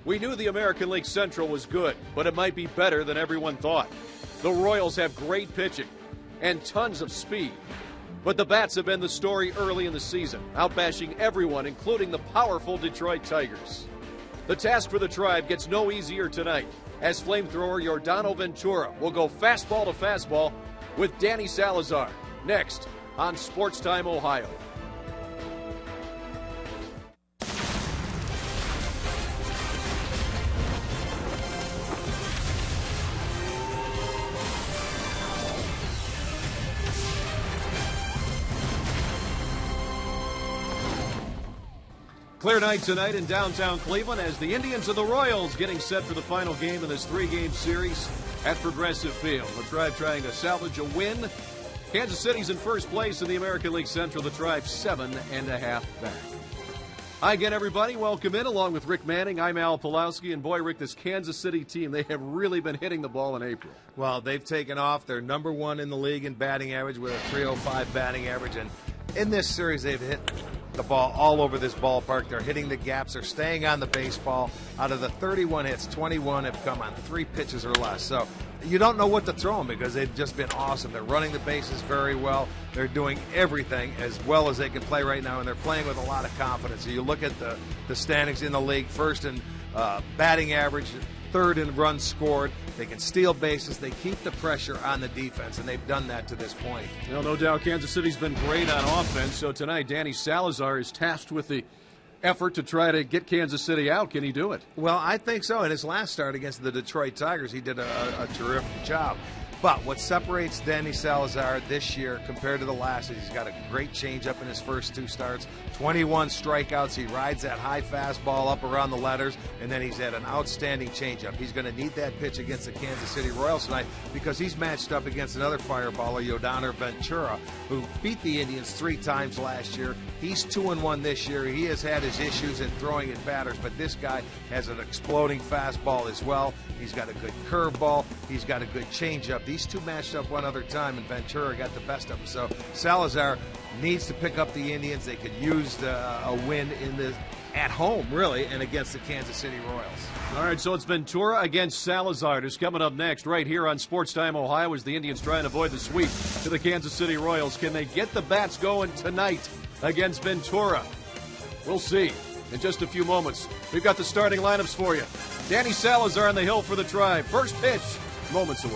We knew the American League Central was good, but it might be better than everyone thought. The Royals have great pitching and tons of speed. But the Bats have been the story early in the season, outbashing everyone, including the powerful Detroit Tigers. The task for the Tribe gets no easier tonight, as flamethrower Yordano Ventura will go fastball to fastball with Danny Salazar, next on Sports Time Ohio. Clear night tonight in downtown Cleveland as the Indians and the Royals getting set for the final game of this three-game series at Progressive Field. The Tribe trying to salvage a win. Kansas City's in first place in the American League Central. The Tribe 7.5 back. Hi again, everybody. Welcome in. Along with Rick Manning, I'm Al Pulowski. And boy, Rick, this Kansas City team, they have really been hitting the ball in April. Well, they've taken off. They're number one in the league in batting average with a .305 batting average. And in this series, they've hit the ball all over this ballpark. They're hitting the gaps. They're staying on the baseball. Out of the 31 hits, 21 have come on 3 pitches or less. So you don't know what to throw them because they've just been awesome. They're running the bases very well. They're doing everything as well as they can play right now, and they're playing with a lot of confidence. So you look at the standings in the league, first in batting average, third in runs scored. They can steal bases. They keep the pressure on the defense, and they've done that to this point. Well, no doubt Kansas City's been great on offense. So tonight, Danny Salazar is tasked with the effort to try to get Kansas City out. Can he do it? Well, I think so. In his last start against the Detroit Tigers, he did a terrific job. But what separates Danny Salazar this year compared to the last is he's got a great changeup in his first 2 starts, 21 strikeouts. He rides that high fastball up around the letters, and then he's had an outstanding changeup. He's going to need that pitch against the Kansas City Royals tonight because he's matched up against another fireballer, Yordano Ventura, who beat the Indians 3 times last year. He's 2-1 this year. He has had his issues in throwing at batters, but this guy has an exploding fastball as well. He's got a good curveball. He's got a good changeup. These two matched up one other time, and Ventura got the best of them. So Salazar needs to pick up the Indians. They could use a win at home, really, and against the Kansas City Royals. All right, so it's Ventura against Salazar. Just coming up next right here on Sports Time Ohio as the Indians try and avoid the sweep to the Kansas City Royals. Can they get the Bats going tonight against Ventura? We'll see in just a few moments. We've got the starting lineups for you. Danny Salazar on the hill for the Tribe. First pitch, moments away.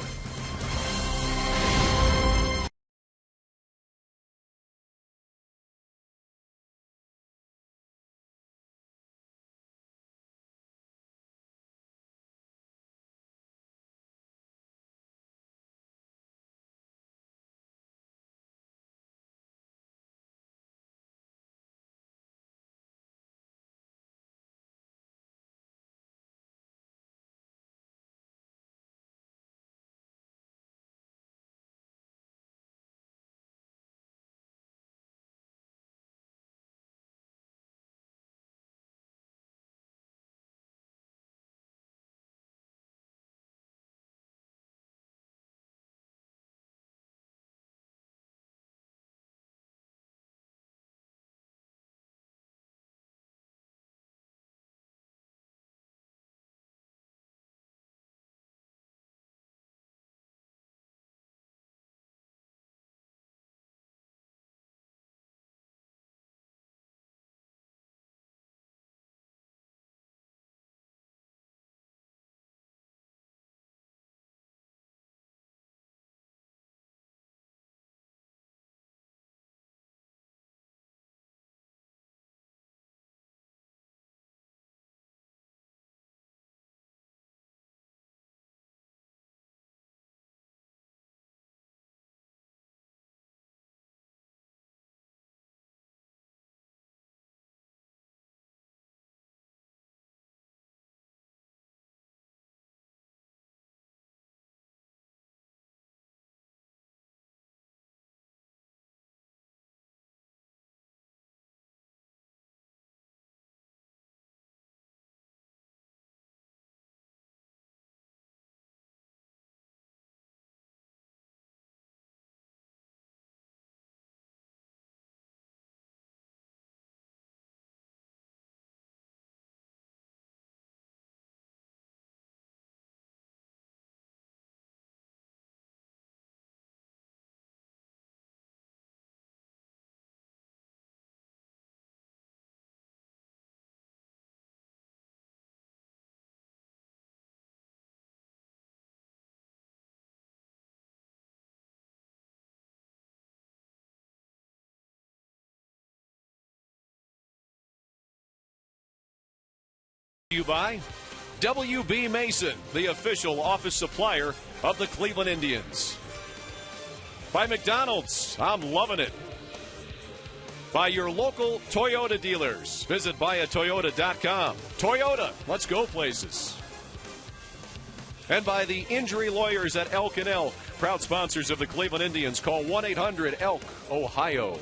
You by WB Mason, the official office supplier of the Cleveland Indians. By McDonald's, I'm loving it. By your local Toyota dealers. Visit buyatoyota.com. Toyota, let's go places. And by the injury lawyers at Elk & Elk, proud sponsors of the Cleveland Indians. Call 1-800-ELK, Ohio.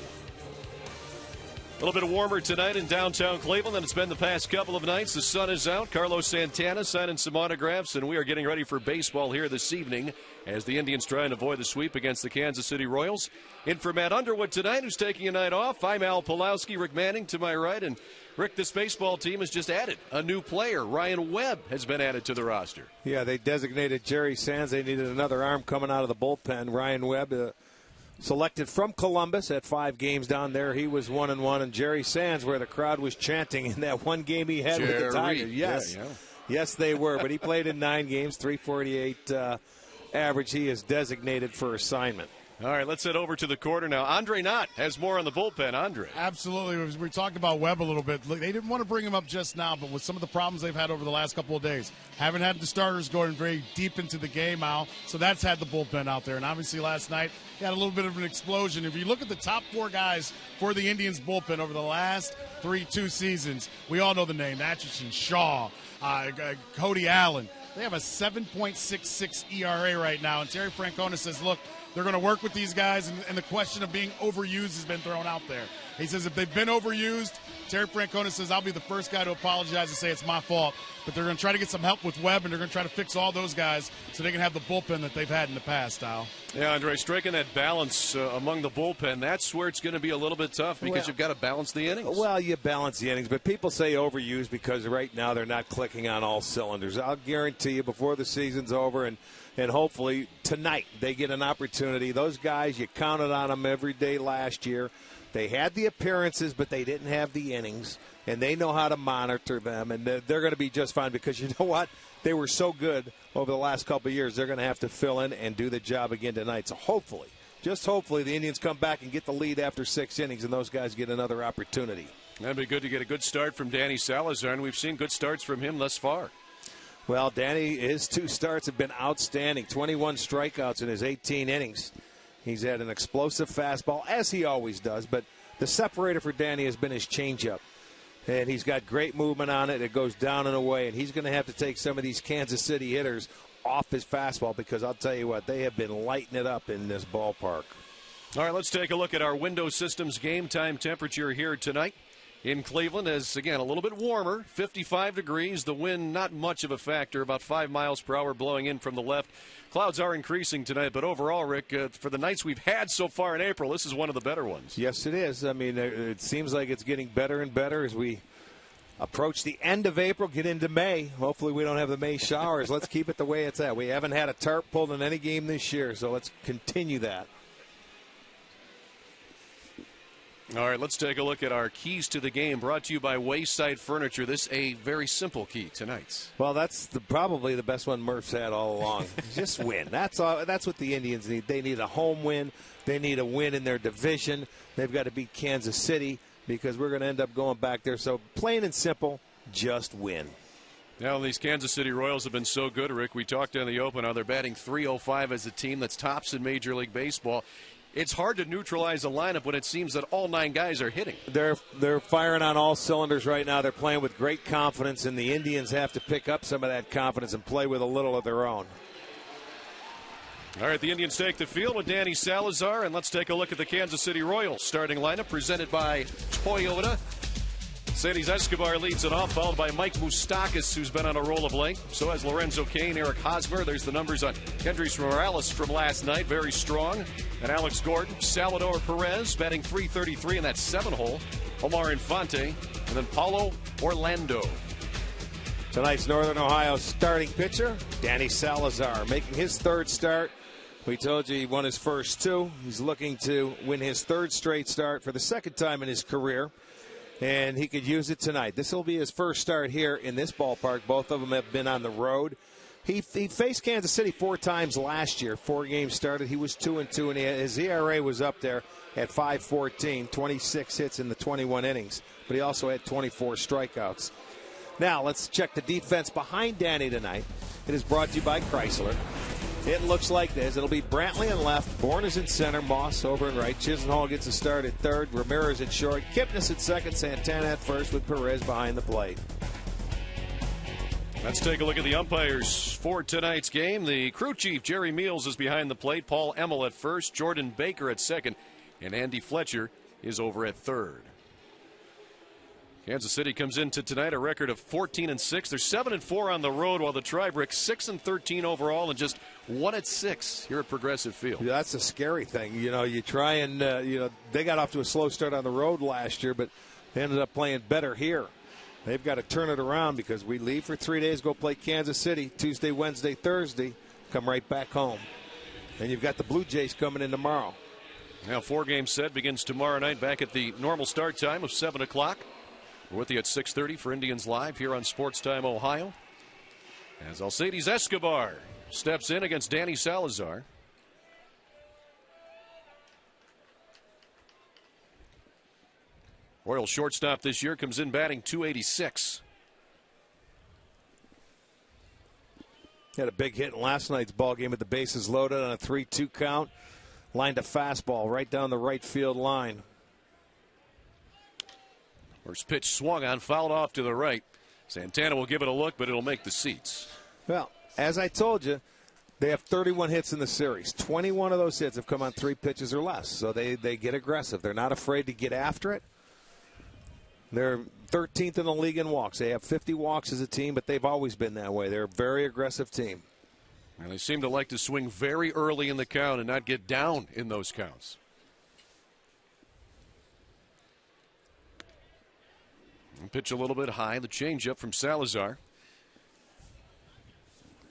A little bit warmer tonight in downtown Cleveland than it's been the past couple of nights. The sun is out. Carlos Santana signing some autographs, and we are getting ready for baseball here this evening as the Indians try and avoid the sweep against the Kansas City Royals. In for Matt Underwood tonight, who's taking a night off. I'm Al Pulowski, Rick Manning to my right. And Rick, this baseball team has just added a new player. Ryan Webb has been added to the roster. Yeah, they designated Jerry Sands. They needed another arm coming out of the bullpen. Ryan Webb, selected from Columbus at 5 games down there. He was 1-1, and Jerry Sands, where the crowd was chanting in that one game he had with the Tigers. Yes, yeah. Yes, they were. But he played in 9 games, 348 average. He is designated for assignment. All right, let's head over to the corner now. Andre Knott has more on the bullpen. Andre. Absolutely. We talked about Webb a little bit. Look, they didn't want to bring him up just now, but with some of the problems they've had over the last couple of days, haven't had the starters going very deep into the game, Al, so that's had the bullpen out there. And obviously last night, he had a little bit of an explosion. If you look at the top 4 guys for the Indians bullpen over the last 2 seasons, we all know the name, Atchison, Shaw, Cody Allen. They have a 7.66 ERA right now, and Terry Francona says, look, they're going to work with these guys, and the question of being overused has been thrown out there. He says if they've been overused, Terry Francona says I'll be the first guy to apologize and say it's my fault. But they're going to try to get some help with Webb, and they're going to try to fix all those guys so they can have the bullpen that they've had in the past, Al. Yeah, Andre, striking that balance among the bullpen, that's where it's going to be a little bit tough because you've got to balance the innings. Well, you balance the innings, but people say overused because right now they're not clicking on all cylinders. I'll guarantee you before the season's over and hopefully tonight they get an opportunity. Those guys, you counted on them every day last year. They had the appearances, but they didn't have the innings, and they know how to monitor them, and they're going to be just fine because you know what? They were so good over the last couple of years. They're going to have to fill in and do the job again tonight. So hopefully, just hopefully, the Indians come back and get the lead after 6 innings, and those guys get another opportunity. That'd be good to get a good start from Danny Salazar, and we've seen good starts from him thus far. Well, Danny, his 2 starts have been outstanding. 21 strikeouts in his 18 innings. He's had an explosive fastball, as he always does, but the separator for Danny has been his changeup. And he's got great movement on it. It goes down and away, and he's going to have to take some of these Kansas City hitters off his fastball because I'll tell you what, they have been lighting it up in this ballpark. All right, let's take a look at our window systems game time temperature here tonight in Cleveland. As again, a little bit warmer, 55 degrees. The wind not much of a factor, about 5 miles per hour blowing in from the left. Clouds are increasing tonight, but overall, Rick, for the nights we've had so far in April, this is one of the better ones. Yes, it is. I mean, it seems like it's getting better and better as we approach the end of April, get into May. Hopefully we don't have the May showers. Let's keep it the way it's at. We haven't had a tarp pulled in any game this year, so let's continue that. All right, let's take a look at our keys to the game brought to you by Wayside Furniture. This a very simple key tonight. Well, that's probably the best one Murph's had all along. Just win. That's all. That's what the Indians need. They need a home win. They need a win in their division. They've got to beat Kansas City because we're going to end up going back there. So plain and simple, just win. Now, these Kansas City Royals have been so good, Rick. We talked in the open how they're batting .305 as a team that's tops in Major League Baseball. It's hard to neutralize a lineup when it seems that all 9 guys are hitting. They're firing on all cylinders right now. They're playing with great confidence, and the Indians have to pick up some of that confidence and play with a little of their own. All right, the Indians take the field with Danny Salazar, and let's take a look at the Kansas City Royals starting lineup presented by Toyota. Sandy Escobar leads it off, followed by Mike Moustakas, who's been on a roll of late. So has Lorenzo Cain, Eric Hosmer. There's the numbers on Kendrys Morales from last night, very strong. And Alex Gordon, Salvador Perez, batting .333 in that 7-hole. Omar Infante, and then Paulo Orlando. Tonight's Northern Ohio starting pitcher, Danny Salazar, making his 3rd start. We told you he won his first 2. He's looking to win his 3rd straight start for the 2nd time in his career. And he could use it tonight. This will be his first start here in this ballpark. Both of them have been on the road. He faced Kansas City 4 times last year. 4 games started. He was 2-2, and his ERA was up there at 5.14, 26 hits in the 21 innings. But he also had 24 strikeouts. Now let's check the defense behind Danny tonight. It is brought to you by Chrysler. It looks like this. It'll be Brantley in left. Bourne is in center. Moss over in right. Chisenhall gets a start at third. Ramirez at short. Kipnis at second. Santana at first with Perez behind the plate. Let's take a look at the umpires for tonight's game. The crew chief, Jerry Meals, is behind the plate. Paul Emmel at first. Jordan Baker at second. And Andy Fletcher is over at third. Kansas City comes into tonight a record of 14-6. They're 7-4 on the road, while the Tri-Brick 6-13 overall and just 1-6 here at Progressive Field. Yeah, that's a scary thing. You know, you try and they got off to a slow start on the road last year, but they ended up playing better here. They've got to turn it around because we leave for 3 days, go play Kansas City Tuesday, Wednesday, Thursday, come right back home. And you've got the Blue Jays coming in tomorrow. Now, 4-game set begins tomorrow night back at the normal start time of 7 o'clock. We're with you at 6:30 for Indians Live here on Sports Time Ohio. As Alcides Escobar steps in against Danny Salazar. Orioles shortstop this year comes in batting .286. Had a big hit in last night's ball game with the bases loaded on a 3-2 count. Lined a fastball right down the right field line. First pitch swung on, fouled off to the right. Santana will give it a look, but it'll make the seats. Well, as I told you, they have 31 hits in the series. 21 of those hits have come on 3 pitches or less. So they get aggressive. They're not afraid to get after it. They're 13th in the league in walks. They have 50 walks as a team, but they've always been that way. They're a very aggressive team. And they seem to like to swing very early in the count and not get down in those counts. And pitch a little bit high. The changeup from Salazar.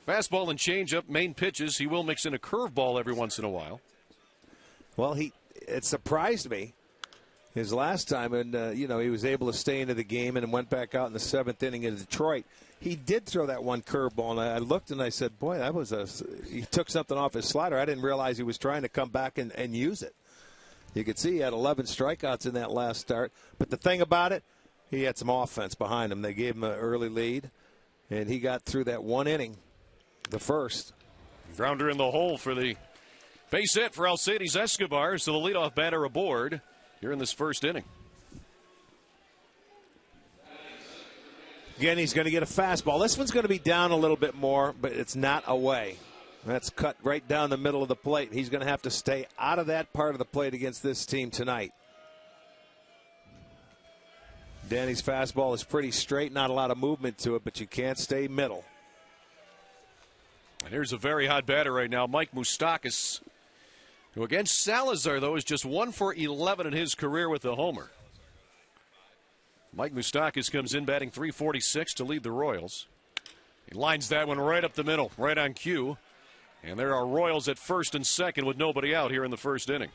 Fastball and changeup, main pitches. He will mix in a curveball every once in a while. Well, it surprised me his last time, and he was able to stay into the game and went back out in the 7th inning in Detroit. He did throw that one curveball, and I looked and I said, boy, he took something off his slider. I didn't realize he was trying to come back and use it. You could see he had 11 strikeouts in that last start. But the thing about it, he had some offense behind him. They gave him an early lead, and he got through that 1 inning, the first. Grounder in the hole for the base hit for Alcides Escobar. So the leadoff batter aboard here in this first inning. Again, he's going to get a fastball. This one's going to be down a little bit more, but it's not away. That's cut right down the middle of the plate. He's going to have to stay out of that part of the plate against this team tonight. Danny's fastball is pretty straight, not a lot of movement to it, but you can't stay middle. And here's a very hot batter right now, Mike Moustakas, who against Salazar, though, is just 1 for 11 in his career with a homer. Mike Moustakas comes in batting .346 to lead the Royals. He lines that one right up the middle, right on cue. And there are Royals at first and second with nobody out here in the first inning.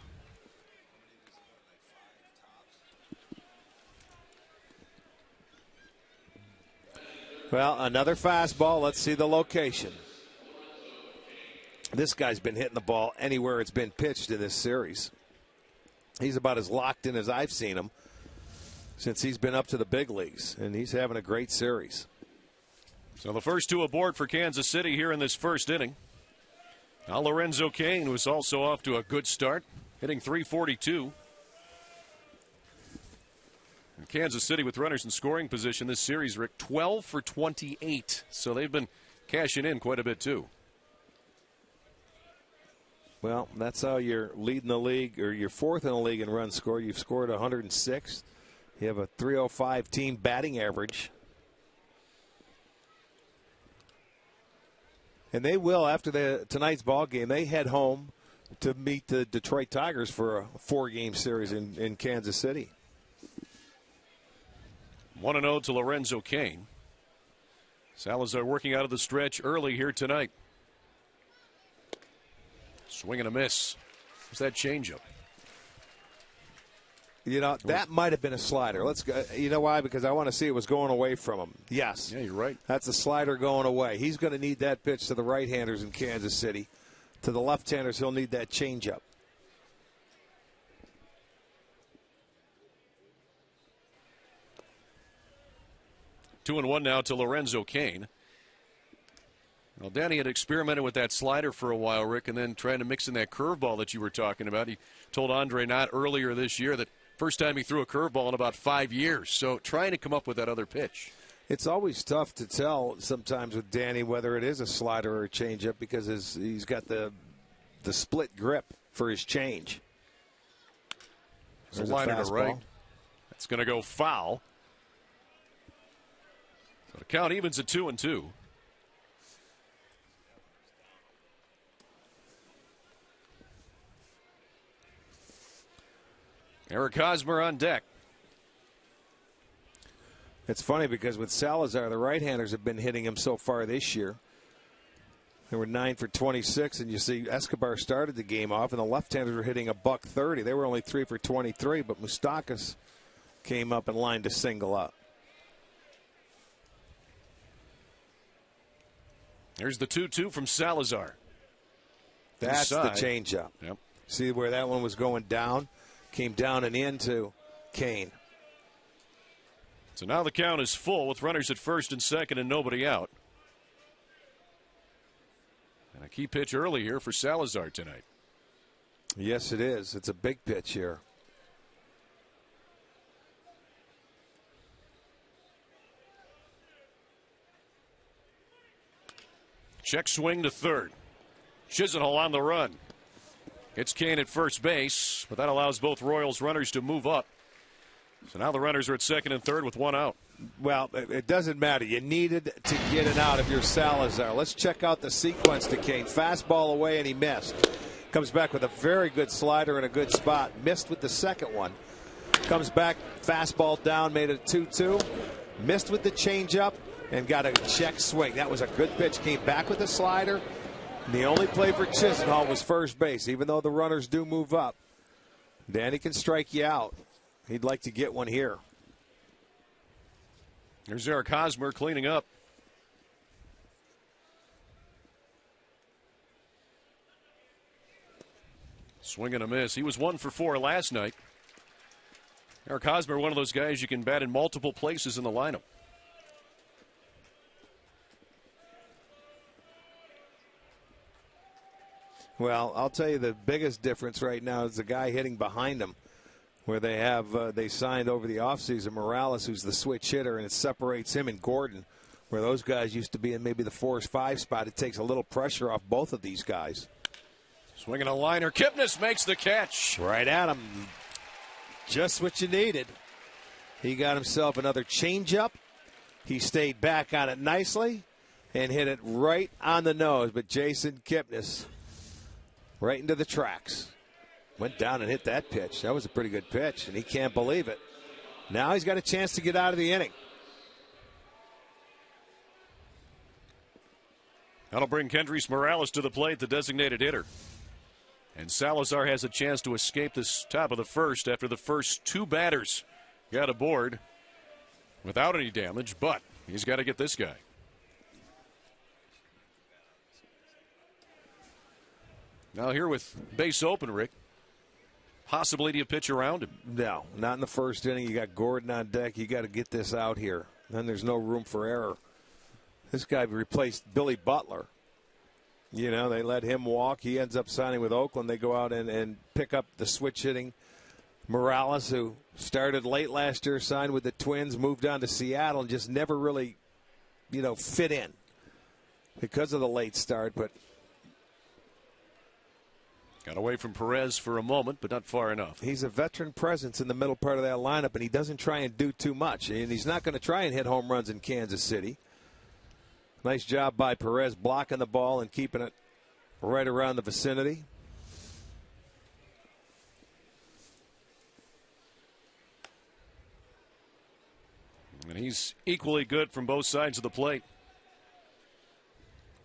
Well, another fastball. Let's see the location. This guy's been hitting the ball anywhere it's been pitched in this series. He's about as locked in as I've seen him since he's been up to the big leagues, and he's having a great series. So the first 2 aboard for Kansas City here in this first inning. Now Lorenzo Cain was also off to a good start, hitting .342. And Kansas City with runners in scoring position this series, Rick, 12 for 28. So they've been cashing in quite a bit too. Well, that's how you're leading the league, or you're 4th in the league in runs scored. You've scored 106. You have a .305 team batting average. And they will, after tonight's ball game, they head home to meet the Detroit Tigers for a 4-game series in Kansas City. 1-0 to Lorenzo Cain. Salazar working out of the stretch early here tonight. Swing and a miss. What's that changeup? That might have been a slider. Let's go. You know why? Because I want to see it was going away from him. Yes. Yeah, you're right. That's a slider going away. He's going to need that pitch to the right-handers in Kansas City. To the left-handers, he'll need that changeup. 2-1 now to Lorenzo Cain. Well, Danny had experimented with that slider for a while, Rick, and then trying to mix in that curveball that you were talking about. He told Andre Knott earlier this year that first time he threw a curveball in about 5 years. So trying to come up with that other pitch. It's always tough to tell sometimes with Danny whether it is a slider or a changeup because he's got the split grip for his change. There's a liner to right. That's going to go foul. So the count evens at 2-2. Eric Hosmer on deck. It's funny because with Salazar, the right-handers have been hitting him so far this year. They were 9 for 26, and you see Escobar started the game off, and the left-handers were hitting $130. They were only 3 for 23, but Moustakas came up and lined a single up. There's the 2-2 from Salazar. That's the changeup. Yep. See where that one was going down? Came down and into Cain. So now the count is full with runners at first and second and nobody out. And a key pitch early here for Salazar tonight. Yes, it is. It's a big pitch here. Check swing to third. Chisenhall on the run. It's Cain at first base, but that allows both Royals runners to move up. So now the runners are at second and third with one out. Well, it doesn't matter. You needed to get it out if you're Salazar. Let's check out the sequence to Cain. Fastball away, and he missed. Comes back with a very good slider in a good spot. Missed with the second one. Comes back, fastball down, made it 2-2. Missed with the changeup, and got a check swing. That was a good pitch. Came back with the slider. And the only play for Chisenhall was first base, even though the runners do move up. Danny can strike you out. He'd like to get one here. There's Eric Hosmer cleaning up. Swing and a miss. He was 1 for 4 last night. Eric Hosmer, one of those guys you can bat in multiple places in the lineup. Well, I'll tell you the biggest difference right now is the guy hitting behind him, where they signed over the offseason Morales, who's the switch hitter, and it separates him and Gordon, where those guys used to be in maybe the 4 or 5 spot. It takes a little pressure off both of these guys. Swinging a liner. Kipnis makes the catch. Right at him. Just what you needed. He got himself another changeup. He stayed back on it nicely and hit it right on the nose. But Jason Kipnis right into the tracks. Went down and hit that pitch. That was a pretty good pitch, and he can't believe it. Now he's got a chance to get out of the inning. That'll bring Kendrys Morales to the plate, the designated hitter. And Salazar has a chance to escape this top of the first after the first 2 batters got aboard without any damage, but he's got to get this guy. Now here with base open, Rick. Possibly do you pitch around him? No, not in the first inning. You got Gordon on deck. You got to get this out here. Then there's no room for error. This guy replaced Billy Butler. You know, they let him walk. He ends up signing with Oakland. They go out and pick up the switch hitting Morales, who started late last year, signed with the Twins, moved on to Seattle, and just never really, fit in because of the late start. But got away from Perez for a moment, but not far enough. He's a veteran presence in the middle part of that lineup, and he doesn't try and do too much. And he's not going to try and hit home runs in Kansas City. Nice job by Perez blocking the ball and keeping it right around the vicinity. And he's equally good from both sides of the plate.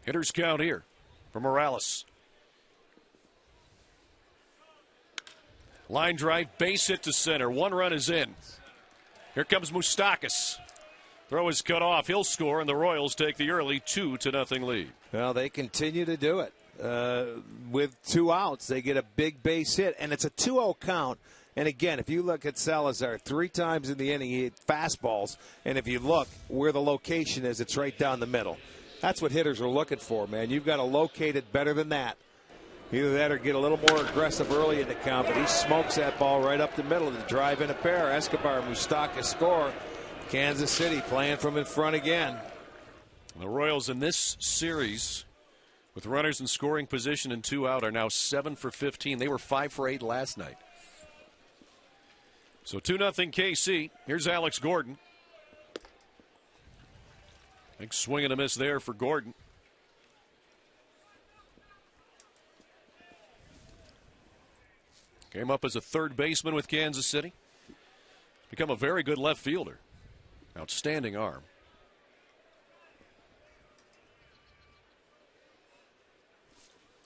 Hitters count here for Morales. Line drive, base hit to center. 1 run is in. Here comes Moustakas. Throw is cut off. He'll score, and the Royals take the early 2-0 lead. Well, they continue to do it. With 2 outs, they get a big base hit, and it's a 2-0 count. And again, if you look at Salazar, 3 times in the inning he hit fastballs, and if you look where the location is, it's right down the middle. That's what hitters are looking for, man. You've got to locate it better than that. Either that or get a little more aggressive early in the count, but he smokes that ball right up the middle to drive in a pair. Escobar, Moustakas score. Kansas City playing from in front again. The Royals in this series, with runners in scoring position and 2 out, are now 7 for 15. They were 5 for 8 last night. So 2-0 KC. Here's Alex Gordon. Big swing and a miss there for Gordon. Came up as a third baseman with Kansas City. Become a very good left fielder. Outstanding arm.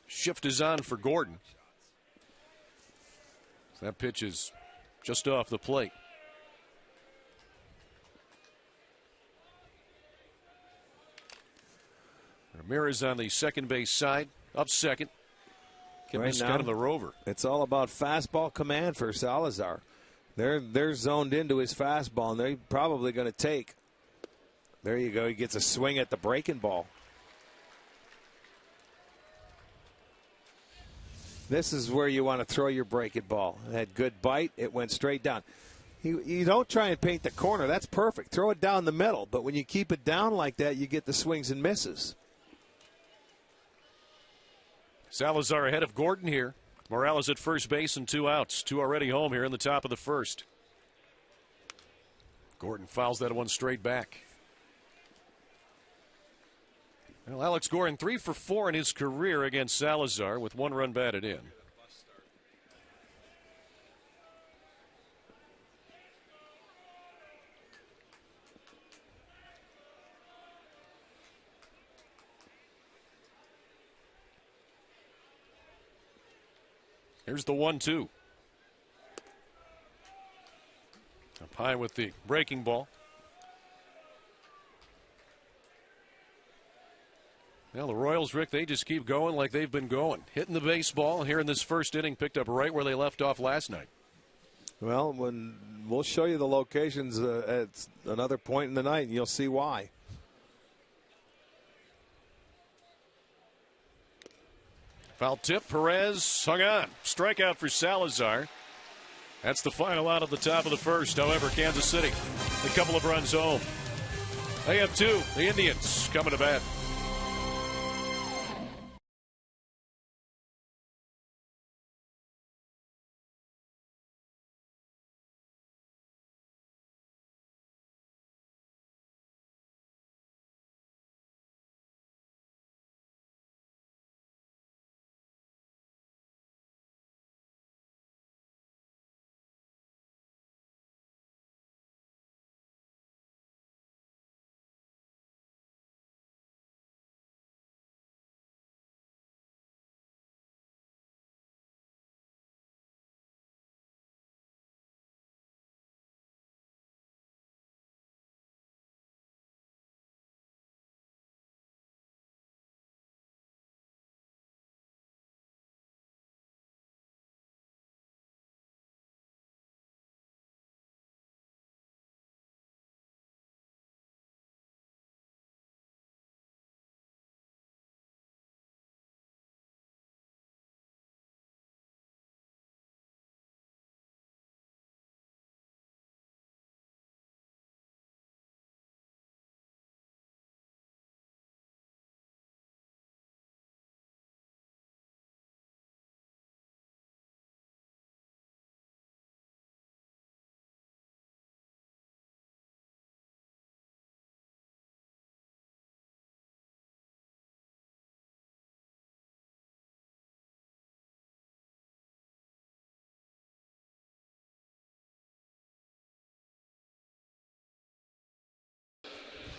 Shift is on for Gordon. That pitch is just off the plate. Ramirez on the second base side, up second. Right now, kind of the rover. It's all about fastball command for Salazar. They're zoned into his fastball, and they're probably going to take. There you go. He gets a swing at the breaking ball. This is where you want to throw your breaking ball. It had good bite. It went straight down. You don't try and paint the corner. That's perfect. Throw it down the middle. But when you keep it down like that, you get the swings and misses. Salazar ahead of Gordon here. Morales at first base and 2 outs. 2 already home here in the top of the first. Gordon fouls that one straight back. Well, Alex Gordon 3 for 4 in his career against Salazar with 1 run batted in. Here's the 1-2. Up high with the breaking ball. Well, the Royals, Rick, they just keep going like they've been going. Hitting the baseball here in this first inning, picked up right where they left off last night. Well, we'll show you the locations at another point in the night, and you'll see why. Foul tip, Perez hung on. Strikeout for Salazar. That's the final out of the top of the first. However, Kansas City, a couple of runs home. They have 2. The Indians coming to bat.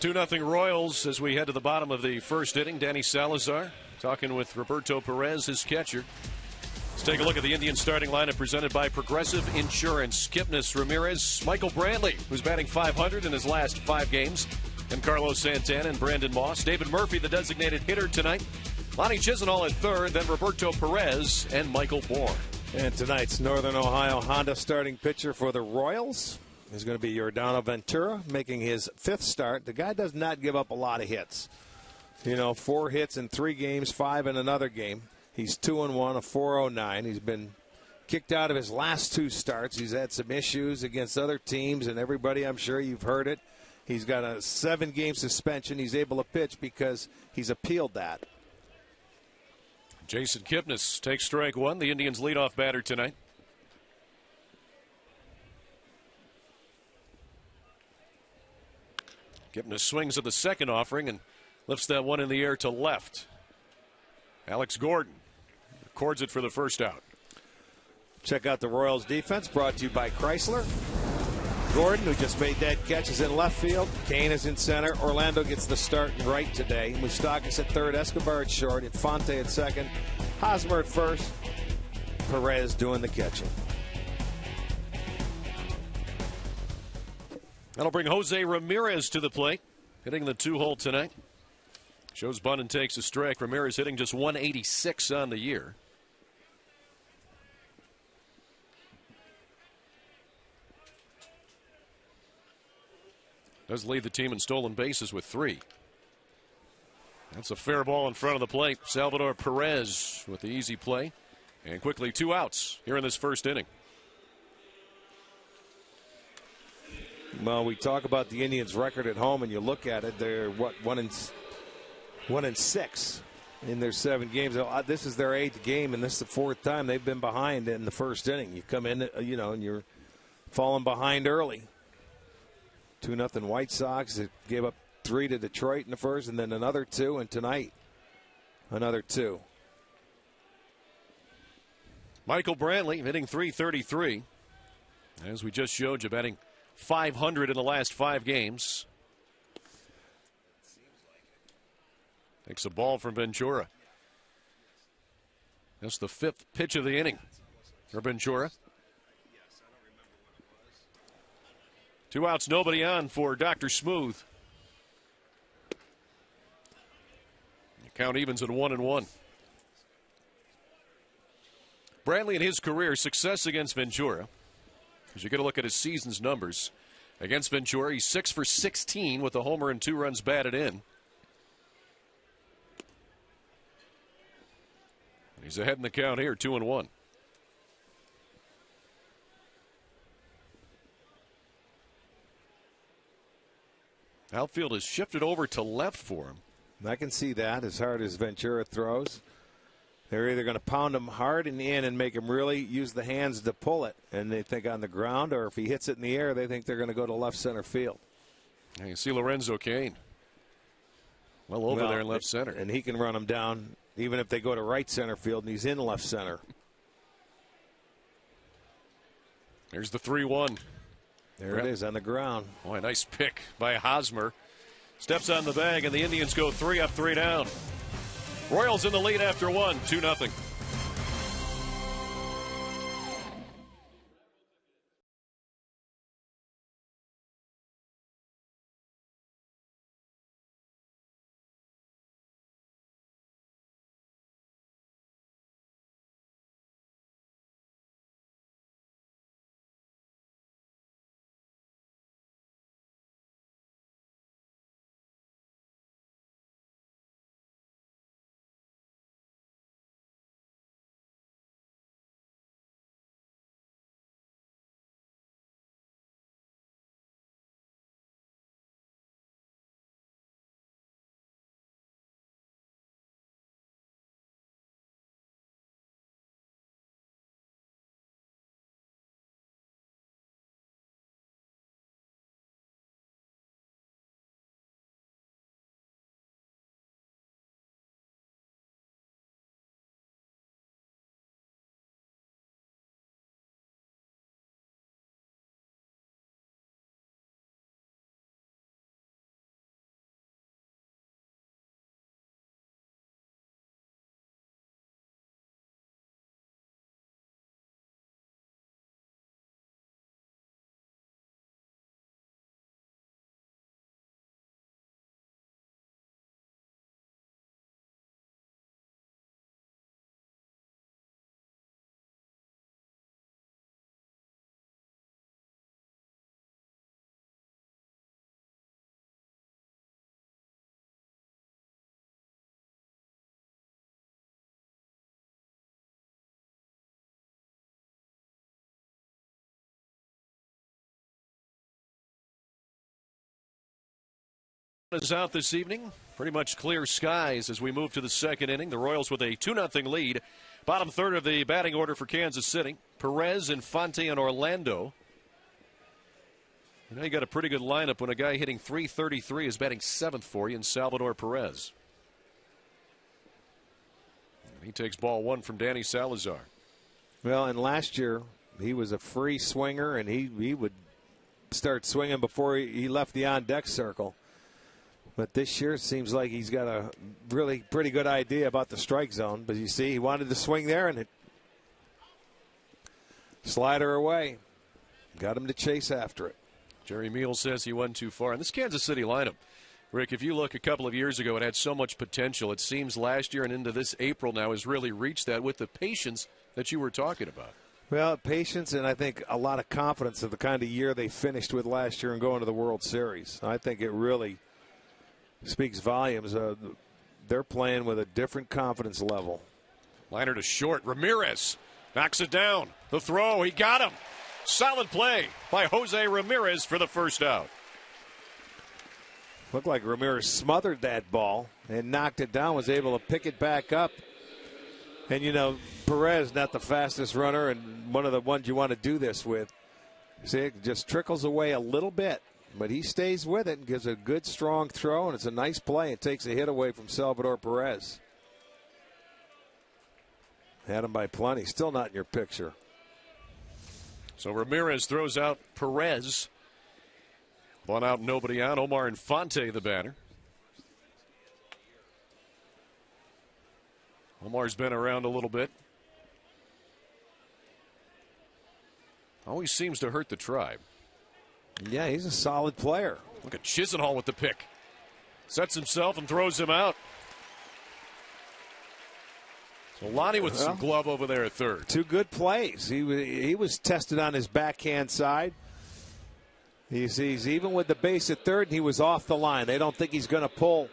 Two 2-0 Royals as we head to the bottom of the first inning. Danny Salazar talking with Roberto Perez, his catcher. Let's take a look at the Indians starting lineup presented by Progressive Insurance. Kipnis, Ramirez, Michael Brantley, who's batting .500 in his last 5 games, and Carlos Santana and Brandon Moss. David Murphy, the designated hitter tonight. Lonnie Chisenhall at third, then Roberto Perez and Michael Bourne. And tonight's Northern Ohio Honda starting pitcher for the Royals is going to be Yordano Ventura, making his 5th start. The guy does not give up a lot of hits. 4 hits in 3 games, 5 in another game. He's 2-1, a 4.09. He's been kicked out of his last 2 starts. He's had some issues against other teams, and everybody, I'm sure you've heard it. He's got a 7-game suspension. He's able to pitch because he's appealed that. Jason Kipnis takes strike 1, the Indians' leadoff batter tonight. Kipnis swings at the second offering and lifts that one in the air to left. Alex Gordon records it for the first out. Check out the Royals defense, brought to you by Chrysler. Gordon, who just made that catch, is in left field. Kane is in center. Orlando gets the start in right today. Moustakas at third. Escobar at short. Infante at second. Hosmer at first. Perez doing the catching. That'll bring Jose Ramirez to the plate, hitting the 2-hole tonight. Shows bunt and takes a strike. Ramirez hitting just 186 on the year. Does lead the team in stolen bases with 3. That's a fair ball in front of the plate. Salvador Perez with the easy play. And quickly 2 outs here in this first inning. Well, we talk about the Indians' record at home, and you look at it, they're, 1-6 in their 7 games. This is their 8th game, and this is the 4th time they've been behind in the first inning. You come in, and you're falling behind early. 2-0 White Sox. It gave up 3 to Detroit in the first, and then another 2, and tonight another 2. Michael Brantley hitting .333. As we just showed you, batting .500 in the last 5 games. Takes a ball from Ventura. That's the 5th pitch of the inning for Ventura. 2 outs, nobody on for Dr. Smooth. The count evens at 1-1. Brantley in his career success against Ventura. As you get a look at his season's numbers. Against Ventura, he's 6 for 16 with a homer and 2 runs batted in. He's ahead in the count here, 2-1. Outfield has shifted over to left for him. I can see that as hard as Ventura throws. They're either going to pound him hard in the end and make him really use the hands to pull it, and they think on the ground, or if he hits it in the air, they think they're going to go to left center field. And you see Lorenzo Cain well over there in left center. And he can run him down even if they go to right center field, and he's in left center. There's the 3-1. There it is on the ground. Boy, nice pick by Hosmer. Steps on the bag, and the Indians go 3 up, 3 down. Royals in the lead after 1, 2-0. Is out this evening. Pretty much clear skies as we move to the second inning. The Royals with a 2-0 lead. Bottom third of the batting order for Kansas City. Perez, Infante, and Orlando. You know, you got a pretty good lineup when a guy hitting .333 is batting seventh for you in Salvador Perez. And he takes ball one from Danny Salazar. Well, and last year he was a free swinger, and he would start swinging before he left the on-deck circle. But this year it seems like he's got a really pretty good idea about the strike zone. But you see, he wanted to swing there, and it slider away. Got him to chase after it. Jerry Meal says he went too far. And this Kansas City lineup, Rick, if you look a couple of years ago, it had so much potential. It seems last year and into this April now has really reached that with the patience that you were talking about. Well, patience and I think a lot of confidence of the kind of year they finished with last year and going to the World Series. I think it really speaks volumes. They're playing with a different confidence level. Liner to short. Ramirez knocks it down. The throw. He got him. Solid play by Jose Ramirez for the first out. Looked like Ramirez smothered that ball and knocked it down, was able to pick it back up. And, you know, Perez, not the fastest runner and one of the ones you want to do this with. See, it just trickles away a little bit. But he stays with it and gives a good, strong throw, and it's a nice play. It takes a hit away from Salvador Perez. Had him by plenty. Still not in your picture. So Ramirez throws out Perez. One out, nobody out. Omar Infante, the batter. Omar's been around a little bit. Always seems to hurt the Tribe. Yeah, he's a solid player. Look at Chisenhall with the pick. Sets himself and throws him out. So Lonnie with some glove over there at third. Two good plays. He was tested on his backhand side. He's even with the base at third, he was off the line. They don't think he's going to pull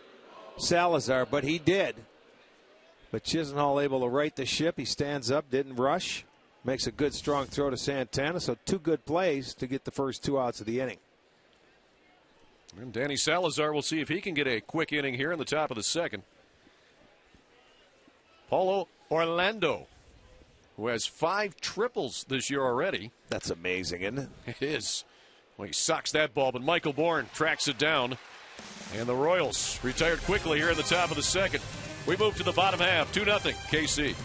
Salazar, but he did. But Chisenhall able to right the ship. He stands up, didn't rush. Makes a good, strong throw to Santana. So two good plays to get the first two outs of the inning. And Danny Salazar, will see if he can get a quick inning here in the top of the second. Paulo Orlando, who has 5 triples this year already. That's amazing, isn't it? It is. Well, he socks that ball, but Michael Bourne tracks it down. And the Royals retired quickly here in the top of the second. We move to the bottom half, 2-0 KC.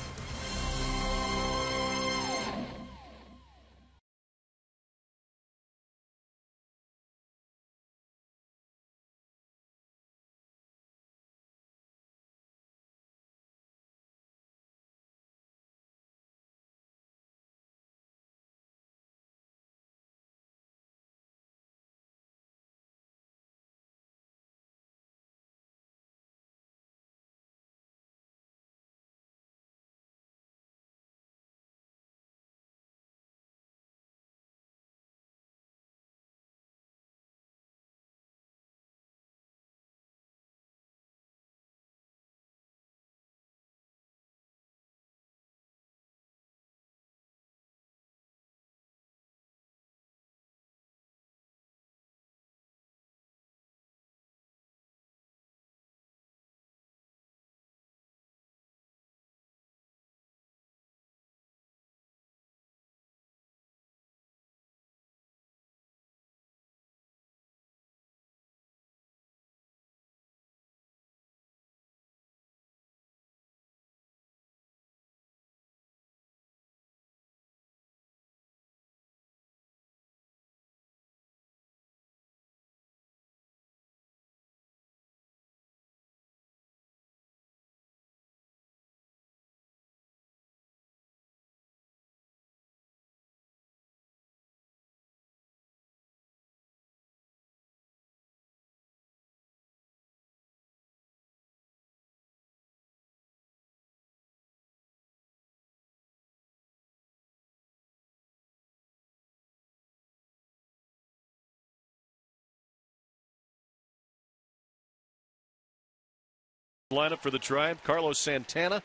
Lineup for the Tribe: Carlos Santana,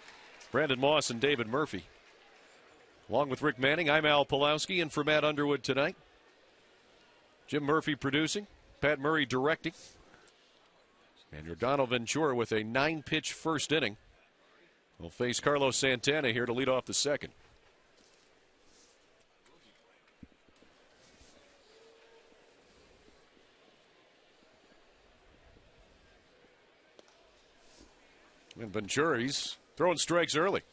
Brandon Moss, and David Murphy. Along with Rick Manning, I'm Al Pulowski, and for Matt Underwood tonight. Jim Murphy producing, Pat Murray directing. And Yordano Ventura with a 9-pitch first inning will face Carlos Santana here to lead off the second. And Ventura, he's throwing strikes early.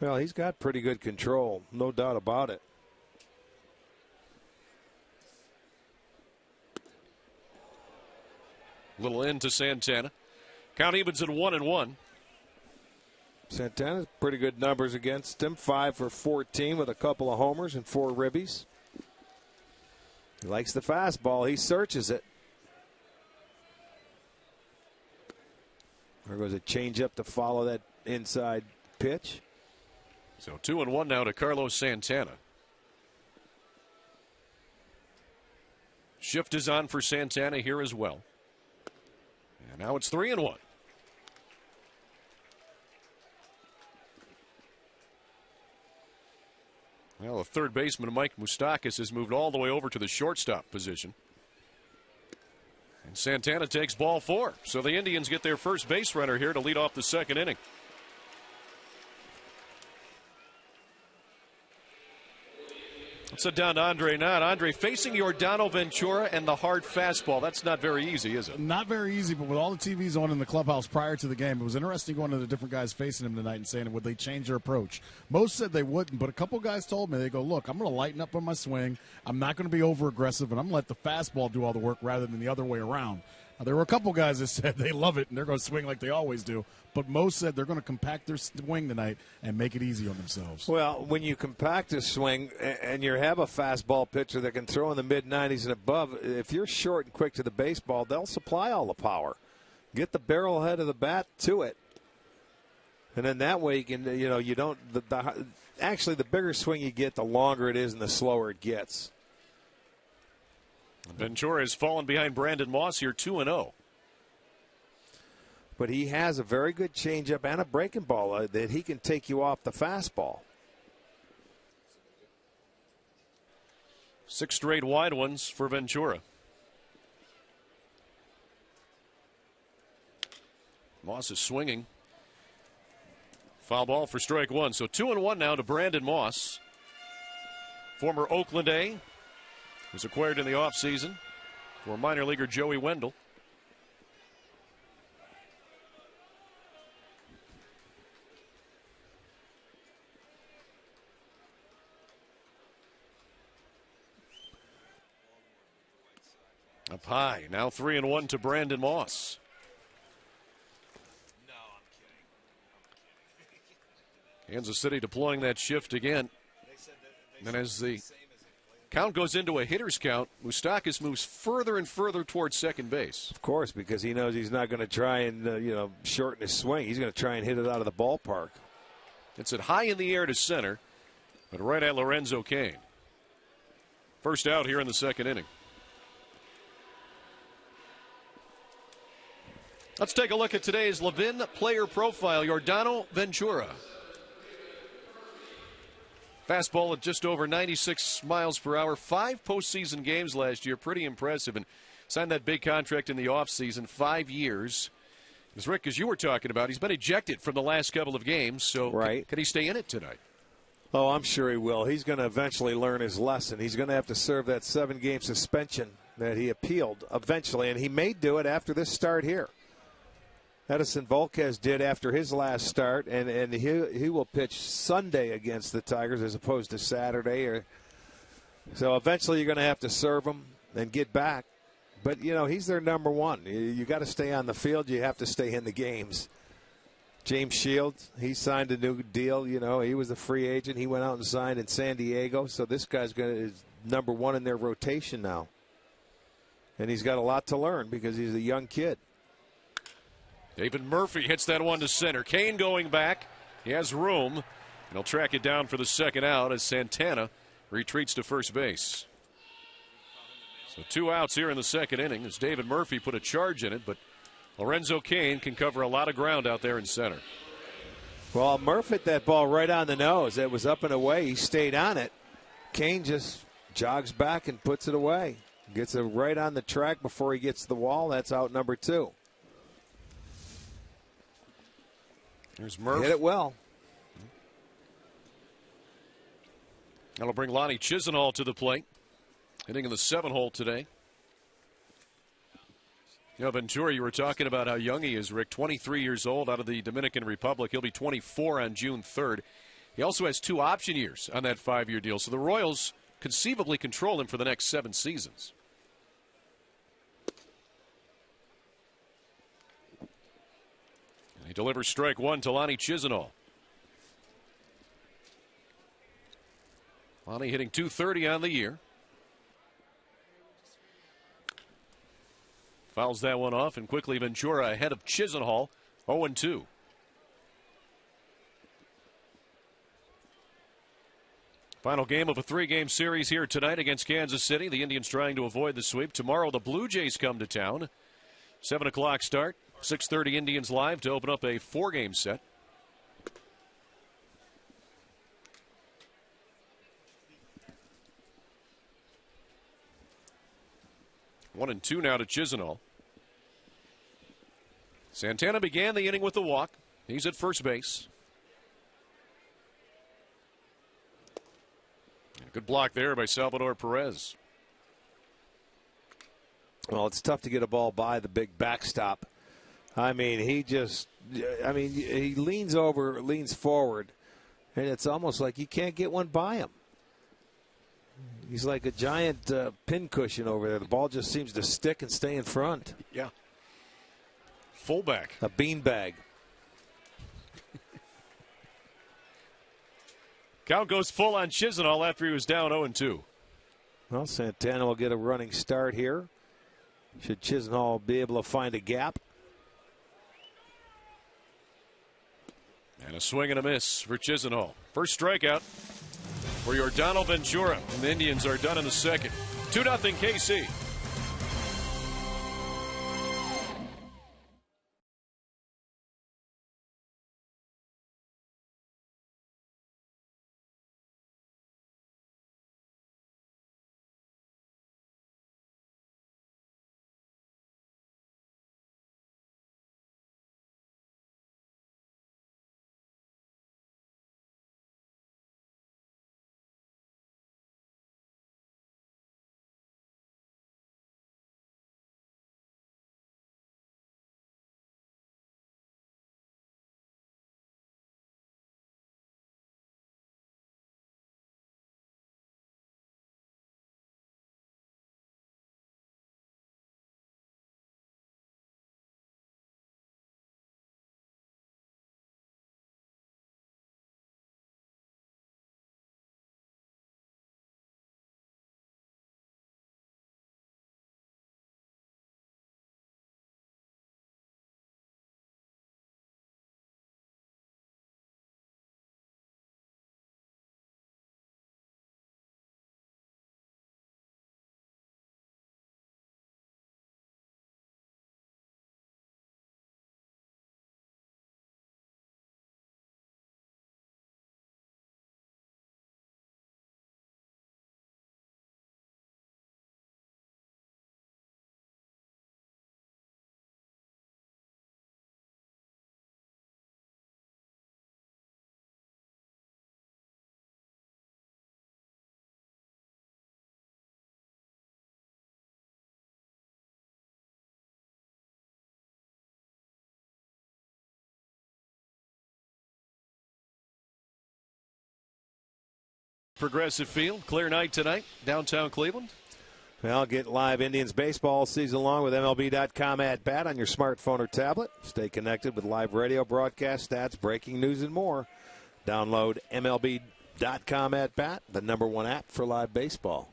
Well, he's got pretty good control, no doubt about it. Little into Santana. Count evens at 1-1. Santana's pretty good numbers against him. 5 for 14 with a couple of homers and 4 ribbies. He likes the fastball. He searches it. There goes a changeup to follow that inside pitch. So 2-1 now to Carlos Santana. Shift is on for Santana here as well. And now it's 3-1. Well, the third baseman, Mike Moustakas, has moved all the way over to the shortstop position. And Santana takes ball 4. So the Indians get their first base runner here to lead off the second inning. Let's sit down to Andre Knott. Andre, facing Yordano Ventura and the hard fastball, that's not very easy, is it? Not very easy, but with all the TVs on in the clubhouse prior to the game, it was interesting going to the different guys facing him tonight and saying, would they change their approach? Most said they wouldn't, but a couple guys told me, they go, look, I'm going to lighten up on my swing. I'm not going to be over-aggressive, and I'm going to let the fastball do all the work rather than the other way around. Now, there were a couple guys that said they love it and they're going to swing like they always do, but most said they're going to compact their swing tonight and make it easy on themselves. Well, when you compact a swing and you have a fastball pitcher that can throw in the mid-90s and above, if you're short and quick to the baseball, they'll supply all the power. Get the barrel head of the bat to it. And then that way you can, you don't, actually the bigger swing you get, the longer it is and the slower it gets. Ventura has fallen behind Brandon Moss here 2-0. But he has a very good changeup and a breaking ball that he can take you off the fastball. 6 straight wide ones for Ventura. Moss is swinging. Foul ball for strike 1. So 2-1 now to Brandon Moss. Former Oakland A. Was acquired in the offseason for minor leaguer Joey Wendell. Up high, now 3-1 to Brandon Moss. Kansas City deploying that shift again. And as the count goes into a hitter's count, Moustakas moves further and further towards second base. Of course, because he knows he's not going to try and shorten his swing. He's going to try and hit it out of the ballpark. It's at high in the air to center, but right at Lorenzo Cain. First out here in the second inning. Let's take a look at today's Levin player profile. Yordano Ventura. Fastball at just over 96 miles per hour. 5 postseason games last year. Pretty impressive. And signed that big contract in the offseason. 5 years. As Rick, as you were talking about, he's been ejected from the last couple of games. So right. Can he stay in it tonight? Oh, I'm sure he will. He's going to eventually learn his lesson. He's going to have to serve that 7-game suspension that he appealed eventually. And he may do it after this start here. Edison Volquez did after his last start, and he will pitch Sunday against the Tigers as opposed to Saturday. So eventually you're going to have to serve him and get back. But, he's their number one. You got to stay on the field. You have to stay in the games. James Shields, he signed a new deal. He was a free agent. He went out and signed in San Diego. So this guy's is number one in their rotation now. And he's got a lot to learn because he's a young kid. David Murphy hits that one to center. Cain going back. He has room. And he'll track it down for the second out as Santana retreats to first base. So 2 outs here in the second inning as David Murphy put a charge in it, but Lorenzo Cain can cover a lot of ground out there in center. Well, Murphy hit that ball right on the nose. It was up and away. He stayed on it. Cain just jogs back and puts it away. Gets it right on the track before he gets to the wall. That's out number 2. There's Murph. Hit it well. That'll bring Lonnie Chisenhall to the plate. Hitting in the 7-hole today. You know, Ventura, you were talking about how young he is, Rick. 23 years old, out of the Dominican Republic. He'll be 24 on June 3rd. He also has 2 option years on that 5-year deal. So the Royals conceivably control him for the next 7 seasons. And he delivers strike 1 to Lonnie Chisenhall. Lonnie hitting .230 on the year. Fouls that one off, and quickly Ventura ahead of Chisenhall, 0-2. Final game of a 3-game series here tonight against Kansas City. The Indians trying to avoid the sweep. Tomorrow the Blue Jays come to town. 7 o'clock start. 6:30 Indians live to open up a 4-game set. 1-2 now to Chisenhall. Santana began the inning with a walk. He's at first base. Good block there by Salvador Perez. Well, it's tough to get a ball by the big backstop. I mean, he leans over, leans forward, and it's almost like you can't get one by him. He's like a giant pincushion over there. The ball just seems to stick and stay in front. Yeah. Fullback. A beanbag. Count goes full on Chisenhall after he was down 0-2. Well, Santana will get a running start here. Should Chisenhall be able to find a gap? And a swing and a miss for Chisenhall. First strikeout for Yordan Ventura. And the Indians are done in the second. 2-0 KC. Progressive Field, clear night tonight, downtown Cleveland. Well, get live Indians baseball all season long with MLB.com at bat on your smartphone or tablet. Stay connected with live radio, broadcast stats, breaking news, and more. Download MLB.com at bat, the #1 app for live baseball.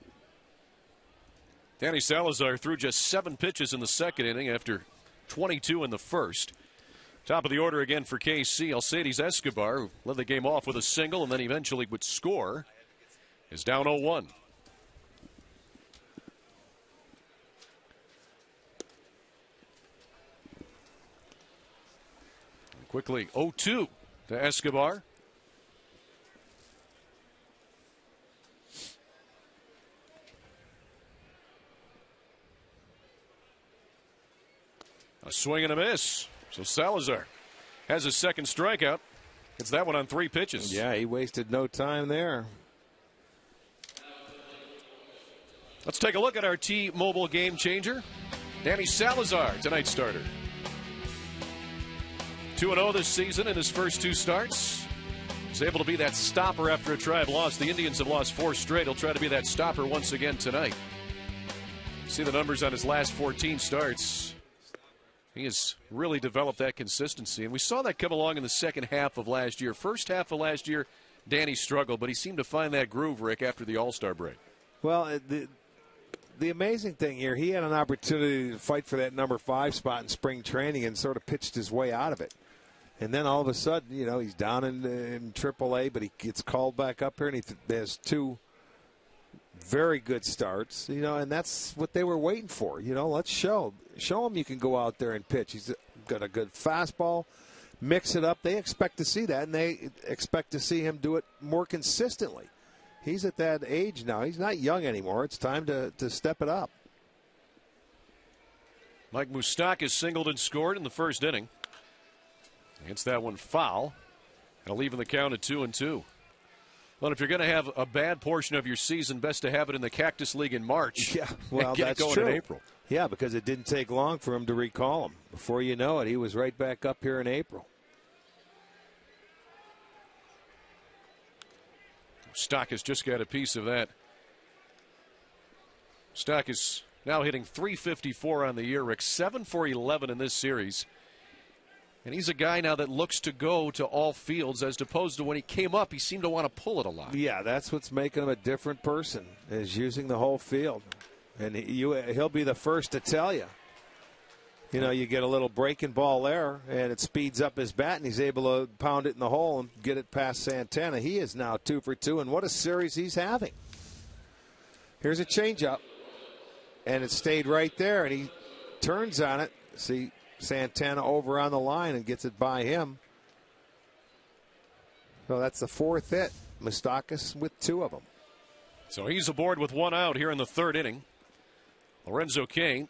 Danny Salazar threw just 7 pitches in the second inning after 22 in the first. Top of the order again for KC. Alcides Escobar, who led the game off with a single and then eventually would score, is down 0-1. Quickly 0-2 to Escobar. A swing and a miss. So Salazar has a second strikeout. It's that one on 3 pitches. Yeah, he wasted no time there. Let's take a look at our T-Mobile game changer. Danny Salazar, tonight's starter. 2-0 this season in his first 2 starts. He's able to be that stopper after a tribe loss. The Indians have lost 4 straight. He'll try to be that stopper once again tonight. See the numbers on his last 14 starts. He has really developed that consistency, and we saw that come along in the second half of last year. First half of last year, Danny struggled, but he seemed to find that groove, Rick, after the All-Star break. Well, the amazing thing here, he had an opportunity to fight for that number 5 spot in spring training and sort of pitched his way out of it. And then all of a sudden, he's down in AAA, but he gets called back up here, and he has 2 very good starts, and that's what they were waiting for. Let's show him you can go out there and pitch. He's got a good fastball, mix it up. They expect to see that, and they expect to see him do it more consistently. He's at that age now. He's not young anymore. It's time to step it up. Mike Moustakas singled and scored in the first inning. Gets that one foul. And leaving the count at 2-2. Well, if you're going to have a bad portion of your season, best to have it in the Cactus League in March. Yeah, well, get that's it going true. in April. Yeah, because it didn't take long for him to recall him. Before you know it, he was right back up here in April. Stock has just got a piece of that. Stock is now hitting .354 on the year, Rick. 7 for 11 in this series. And he's a guy now that looks to go to all fields, as opposed to when he came up, he seemed to want to pull it a lot. Yeah, that's what's making him a different person, is using the whole field. And he'll be the first to tell you. You get a little breaking ball there, and it speeds up his bat, and he's able to pound it in the hole and get it past Santana. He is now 2 for 2, and what a series he's having. Here's a changeup, and it stayed right there, and he turns on it. See Santana over on the line and gets it by him. So that's the 4th hit. Moustakas with 2 of them. So he's aboard with 1 out here in the 3rd inning. Lorenzo Cain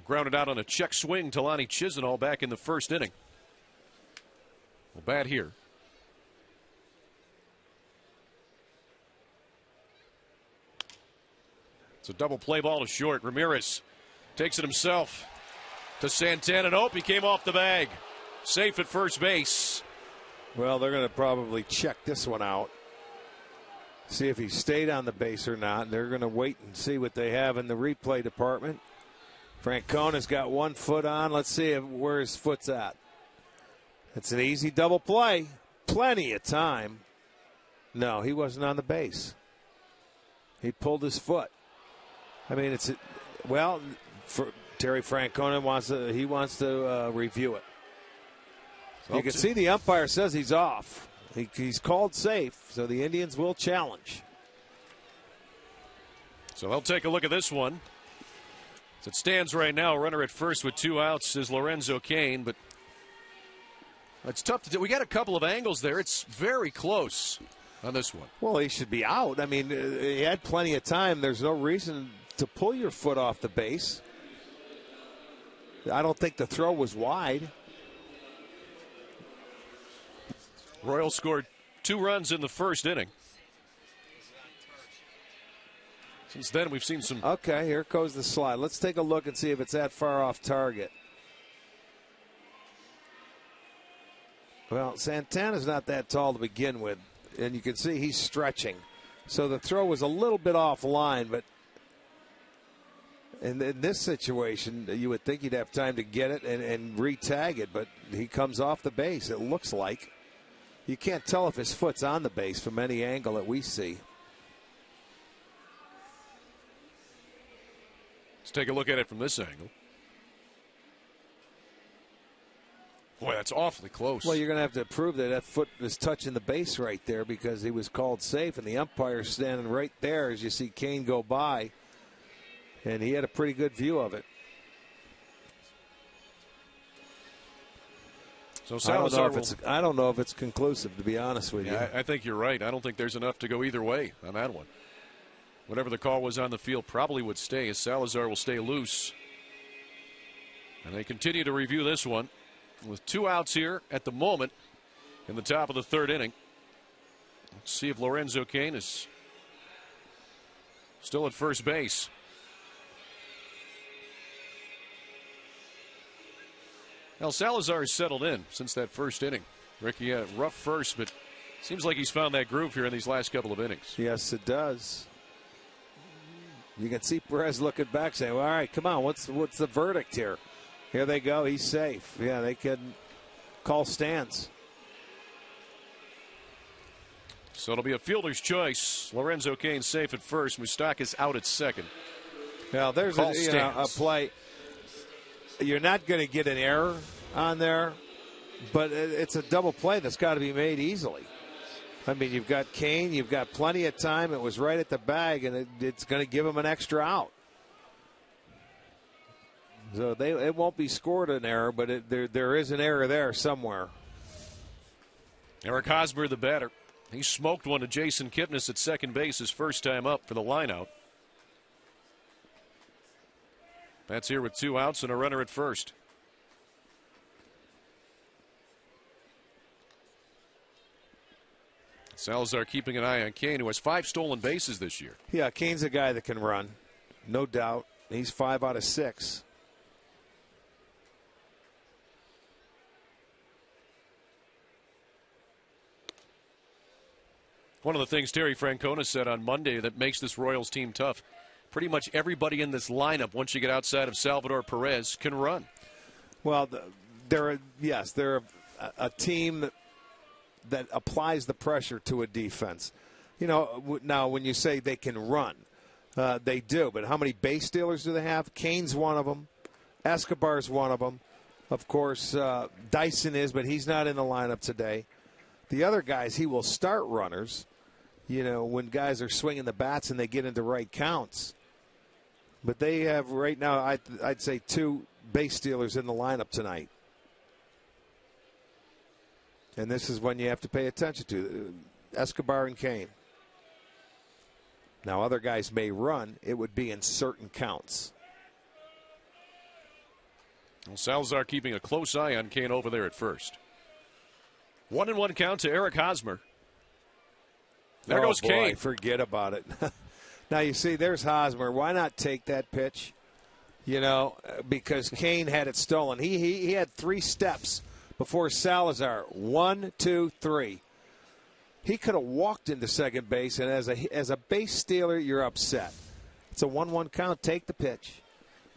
grounded out on a check swing to Lonnie Chisenhall back in the 1st inning. Well, bat here. It's a double play ball to short. Ramirez takes it himself to Santana. Nope, he came off the bag. Safe at first base. Well, they're going to probably check this one out. See if he stayed on the base or not. They're going to wait and see what they have in the replay department. Francona's got 1 foot on. Let's see where his foot's at. It's an easy double play. Plenty of time. No, he wasn't on the base. He pulled his foot. I mean, Terry Francona wants to review it. You can see the umpire says he's off. He's called safe, so the Indians will challenge. So they'll take a look at this one. As it stands right now, runner at first with 2 outs is Lorenzo Cain, but it's tough to do. We got a couple of angles there. It's very close on this one. Well, he should be out. I mean, he had plenty of time. There's no reason to pull your foot off the base. I don't think the throw was wide. Royals scored 2 runs in the 1st inning. Since then, we've seen some. Okay, here goes the slide. Let's take a look and see if it's that far off target. Well, Santana's not that tall to begin with, and you can see he's stretching. So the throw was a little bit off line, but in this situation, you would think he'd have time to get it and re-tag it, but he comes off the base, it looks like. You can't tell if his foot's on the base from any angle that we see. Let's take a look at it from this angle. Boy, that's awfully close. Well, you're going to have to prove that foot was touching the base right there because he was called safe, and the umpire's standing right there as you see Cain go by, and he had a pretty good view of it. So I don't know if it's conclusive, to be honest with you. I think you're right. I don't think there's enough to go either way on that one. Whatever the call was on the field probably would stay, as Salazar will stay loose. And they continue to review this one. with 2 outs here at the moment in the top of the 3rd inning. Let's see if Lorenzo Cain is still at first base. Now Salazar has settled in since that first inning. Ricky had a rough first, but seems like he's found that groove here in these last couple of innings. Yes, it does. You can see Perez looking back saying, well, all right, come on, what's the verdict here? Here they go, he's safe. Yeah, they can call stands. So it'll be a fielder's choice. Lorenzo Cain safe at first. Moustakas out at second. Now there's a play. You're not going to get an error on there, but it's a double play that's got to be made easily. I mean, you've got Cain, you've got plenty of time. It was right at the bag, and it's going to give him an extra out. So it won't be scored an error, but there is an error there somewhere. Eric Hosmer, the batter. He smoked one to Jason Kipnis at second base his first time up for the lineout. That's here with 2 outs and a runner at first. Salazar keeping an eye on Cain, who has 5 stolen bases this year. Yeah, Cain's a guy that can run, no doubt. He's 5 out of 6. One of the things Terry Francona said on Monday that makes this Royals team tough, pretty much everybody in this lineup, once you get outside of Salvador Perez, can run. Well, they're a team that applies the pressure to a defense. You know, now when you say they can run, they do. But how many base stealers do they have? Cain's one of them. Escobar's one of them. Of course, Dyson is, but he's not in the lineup today. The other guys, he will start runners, you know, when guys are swinging the bats and they get into right counts. But they have right now, I'd say 2 base stealers in the lineup tonight. And this is when you have to pay attention to Escobar and Cain. Now, other guys may run. It would be in certain counts. Well, Salazar keeping a close eye on Cain over there at first. 1-1 count to Eric Hosmer. There goes Cain. Forget about it. Now, you see, there's Hosmer. Why not take that pitch? You know, because Cain had it stolen. He had 3 steps before Salazar. 1, 2, 3. He could have walked into second base, and as a base stealer, you're upset. It's a 1-1 count. Take the pitch.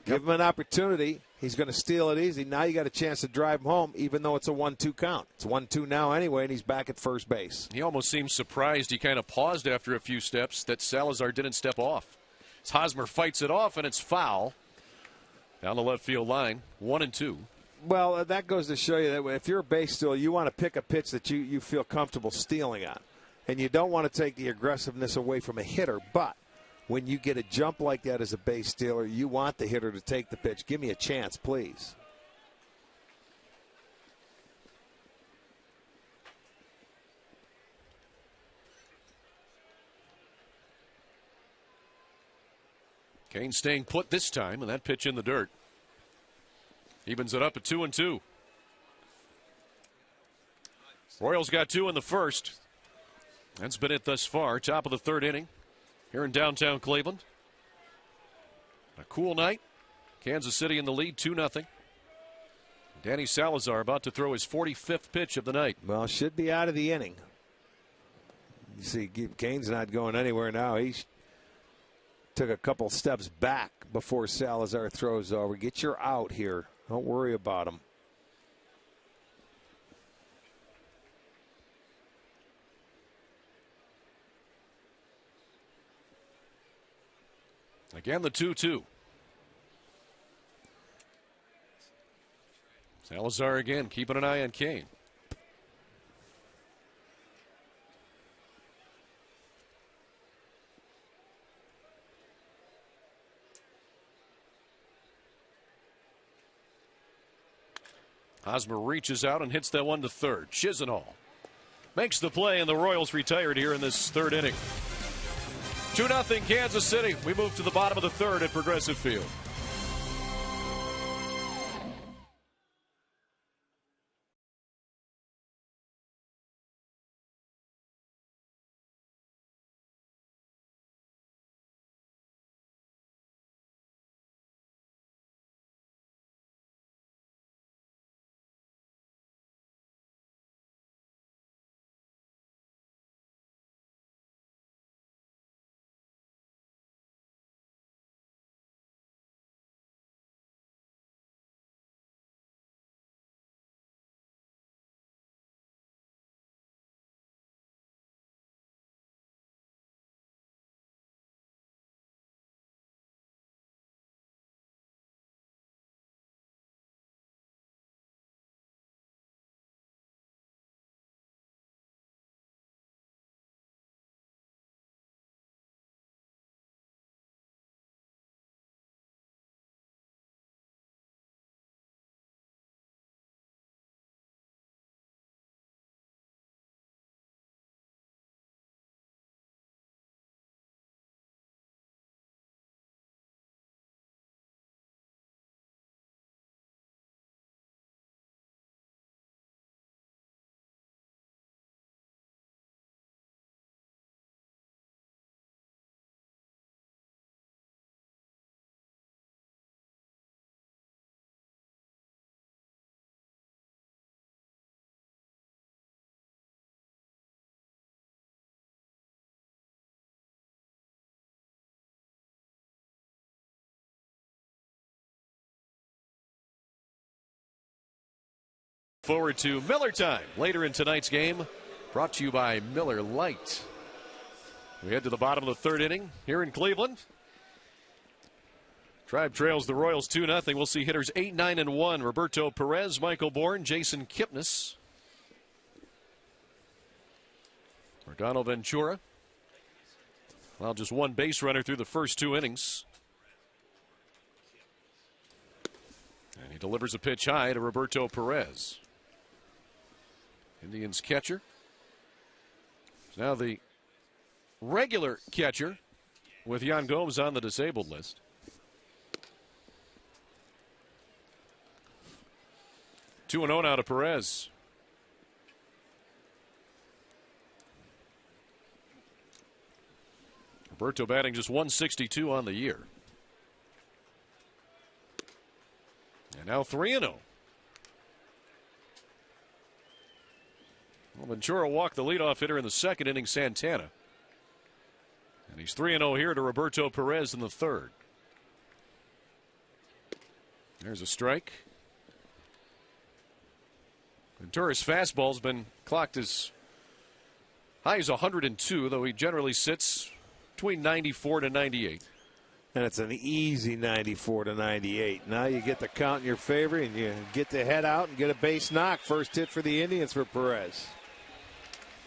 Give him an opportunity. He's going to steal it easy. Now you got a chance to drive him home, even though it's a 1-2 count. It's 1-2 now anyway, and he's back at first base. He almost seemed surprised. He kind of paused after a few steps that Salazar didn't step off. As Hosmer fights it off, and it's foul down the left field line. 1-2. Well, that goes to show you that if you're a base stealer, you want to pick a pitch that you feel comfortable stealing on. And you don't want to take the aggressiveness away from a hitter. But when you get a jump like that as a base stealer, you want the hitter to take the pitch. Give me a chance, please. Cain staying put this time, and that pitch in the dirt. Evens it up at 2-2. Royals got 2 in the first. That's been it thus far. Top of the 3rd inning here in downtown Cleveland. A cool night. Kansas City in the lead, 2-0. Danny Salazar about to throw his 45th pitch of the night. Well, should be out of the inning. You see, Cain's not going anywhere now. He took a couple steps back before Salazar throws over. Get your out here. Don't worry about him. Again, the 2-2. Salazar again, keeping an eye on Cain. Hosmer reaches out and hits that one to third. Chisenhall makes the play, and the Royals retired here in this 3rd inning. 2-0 Kansas City. We move to the bottom of the 3rd at Progressive Field. Forward to Miller time later in tonight's game, brought to you by Miller Lite. We head to the bottom of the third inning here in Cleveland. Tribe trails the Royals 2-0. We'll see hitters 8, 9, and 1. Roberto Perez, Michael Bourne, Jason Kipnis, Rodano Ventura. Well, just one base runner through the first 2 innings. And he delivers a pitch high to Roberto Perez. Indians catcher. Now the regular catcher with Yan Gomes on the disabled list. Two and 0 now to Perez. Roberto batting just 162 on the year. And now 3-0. Well, Ventura walked the leadoff hitter in the second inning, Santana. And he's 3-0 here to Roberto Perez in the third. There's a strike. Ventura's fastball's been clocked as high as 102, though he generally sits between 94 to 98. And it's an easy 94 to 98. Now you get the count in your favor and you get the head out and get a base knock. First hit for the Indians for Perez.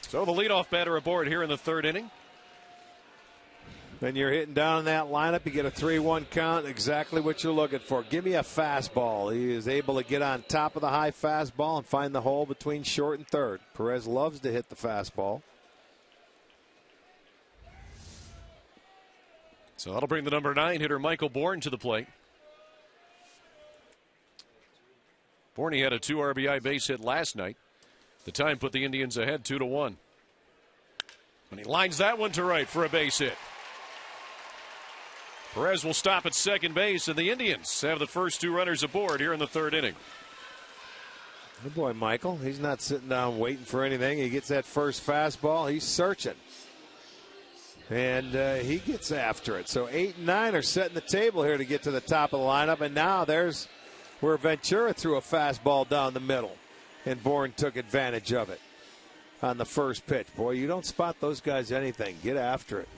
So the leadoff batter aboard here in the third inning. Then you're hitting down in that lineup. You get a 3-1 count, exactly what you're looking for. Give me a fastball. He is able to get on top of the high fastball and find the hole between short and third. Perez loves to hit the fastball. So that'll bring the number 9 hitter Michael Bourne to the plate. Bourne had a 2 RBI base hit last night. The time put the Indians ahead 2-1. And he lines that one to right for a base hit. Perez will stop at second base, and the Indians have the first 2 runners aboard here in the third inning. Good boy, Michael. He's not sitting down waiting for anything. He gets that first fastball. He's searching. And he gets after it. So 8 and 9 are setting the table here to get to the top of the lineup. And now there's where Ventura threw a fastball down the middle. And Bourne took advantage of it on the first pitch. Boy, you don't spot those guys anything. Get after it.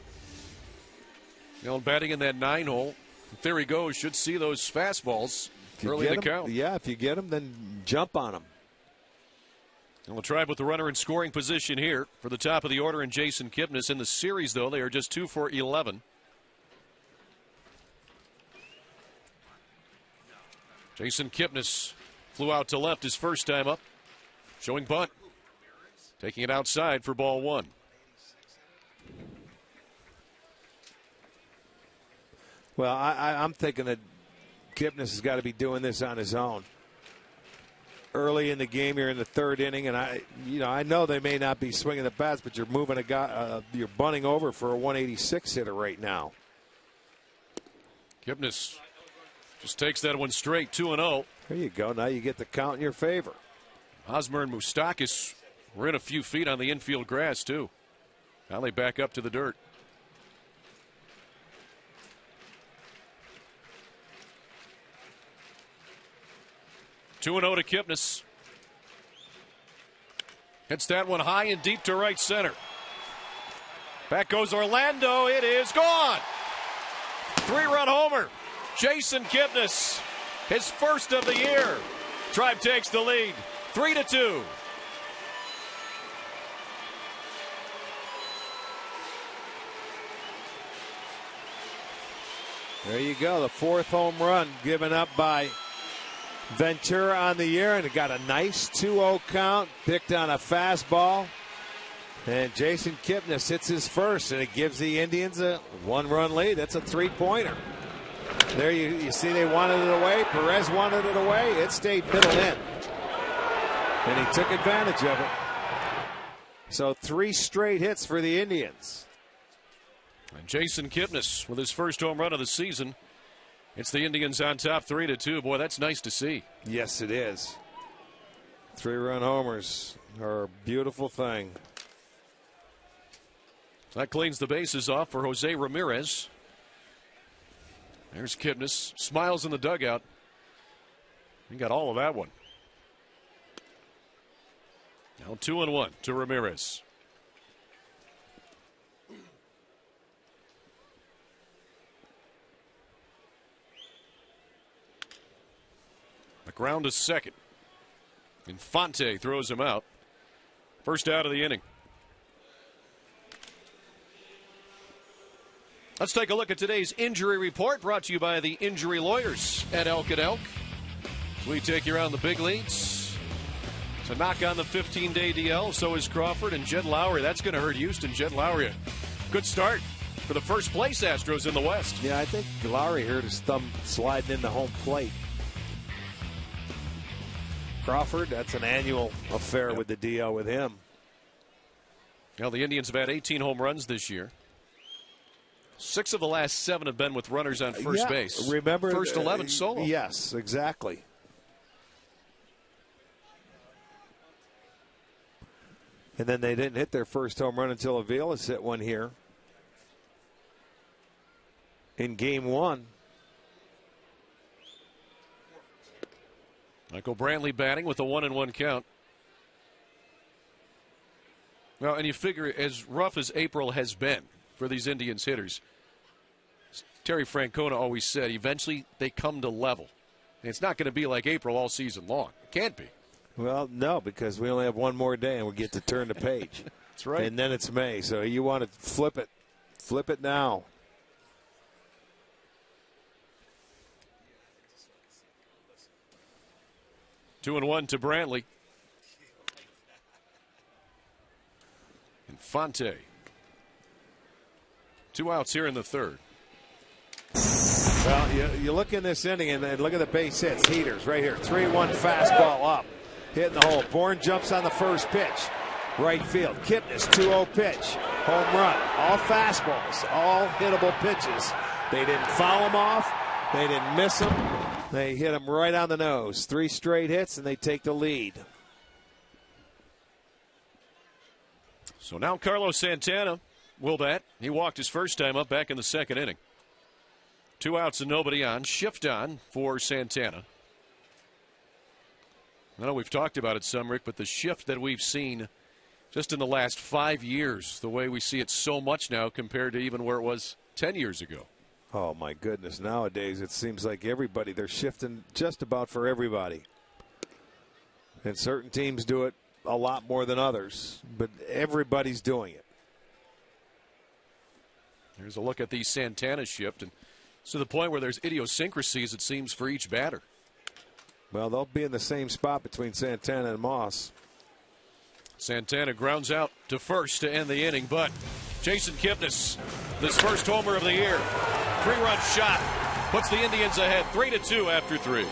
You know, batting in that 9 hole, theory goes, should see those fastballs early in the count. Yeah, if you get them, then jump on them. And we'll try with the runner in scoring position here for the top of the order and Jason Kipnis. In the series, though, they are just 2 for 11. Jason Kipnis flew out to left his first time up, showing bunt, taking it outside for ball 1. Well, I'm thinking that Kipnis has got to be doing this on his own. Early in the game, you're in the third inning, and I know they may not be swinging the bats, but you're moving a guy, you're bunting over for a 186 hitter right now. Kipnis just takes that one straight, 2-0. There you go. Now you get the count in your favor. Hosmer and Moustakas were in a few feet on the infield grass too. Now they back up to the dirt. Two and 0 to Kipnis. Hits that one high and deep to right center. Back goes Orlando. It is gone. 3-run homer. Jason Kipnis, his first of the year. Tribe takes the lead, 3-2. There you go. The 4th home run given up by Ventura on the year, and it got a nice 2-0 count, picked on a fastball, and Jason Kipnis hits his first, and it gives the Indians a 1-run lead. That's a 3-pointer. There you see they wanted it away. Perez wanted it away. It stayed middle in, and he took advantage of it. So 3 straight hits for the Indians. And Jason Kipnis with his first home run of the season. It's the Indians on top 3-2. Boy, that's nice to see. Yes, it is. 3-run homers are a beautiful thing. That cleans the bases off for Jose Ramirez. There's Kipnis. Smiles in the dugout. He got all of that one. Now 2-1 to Ramirez. The ground to second. Infante throws him out. First out of the inning. Let's take a look at today's injury report, brought to you by the injury lawyers at Elk & Elk. We take you around the big leagues. To knock on the 15-day DL, so is Crawford and Jed Lowry. That's going to hurt Houston. Jed Lowry, a good start for the first place Astros in the West. Yeah, I think Lowry hurt his thumb sliding into home plate. Crawford, that's an annual affair with the DL with him. Now, the Indians have had 18 home runs this year. 6 of the last 7 have been with runners on first base. Remember, first 11 solo. Yes, exactly. And then they didn't hit their first home run until Avila's hit one here in Game 1. Michael Brantley batting with a 1-1 count. Well, and you figure, as rough as April has been for these Indians hitters, Terry Francona always said eventually they come to level. And it's not going to be like April all season long. It can't be. Well, no, because we only have one more day and we get to turn the page. That's right. And then it's May, so you want to flip it. Flip it now. Two and one to Brantley. Infante. 2 outs here in the third. Well, you look in this inning and look at the base hits. Heaters right here. 3-1 fastball up. Hitting the hole. Bourne jumps on the first pitch. Right field. Kipnis 2-0 pitch. Home run. All fastballs. All hittable pitches. They didn't foul him off. They didn't miss him. They hit him right on the nose. 3 straight hits and they take the lead. So now Carlos Santana will bat. He walked his first time up back in the second inning. 2 outs and nobody on. Shift on for Santana. I know we've talked about it some, Rick, but the shift that we've seen just in the last 5 years, the way we see it so much now compared to even where it was 10 years ago. Oh, my goodness. Nowadays, it seems like everybody, they're shifting just about for everybody. And certain teams do it a lot more than others, but everybody's doing it. Here's a look at the Santana shift, and it's to the point where there's idiosyncrasies, it seems, for each batter. Well, they'll be in the same spot between Santana and Moss. Santana grounds out to first to end the inning, but Jason Kipnis, this first homer of the year, 3-run shot, puts the Indians ahead 3-2 after 3.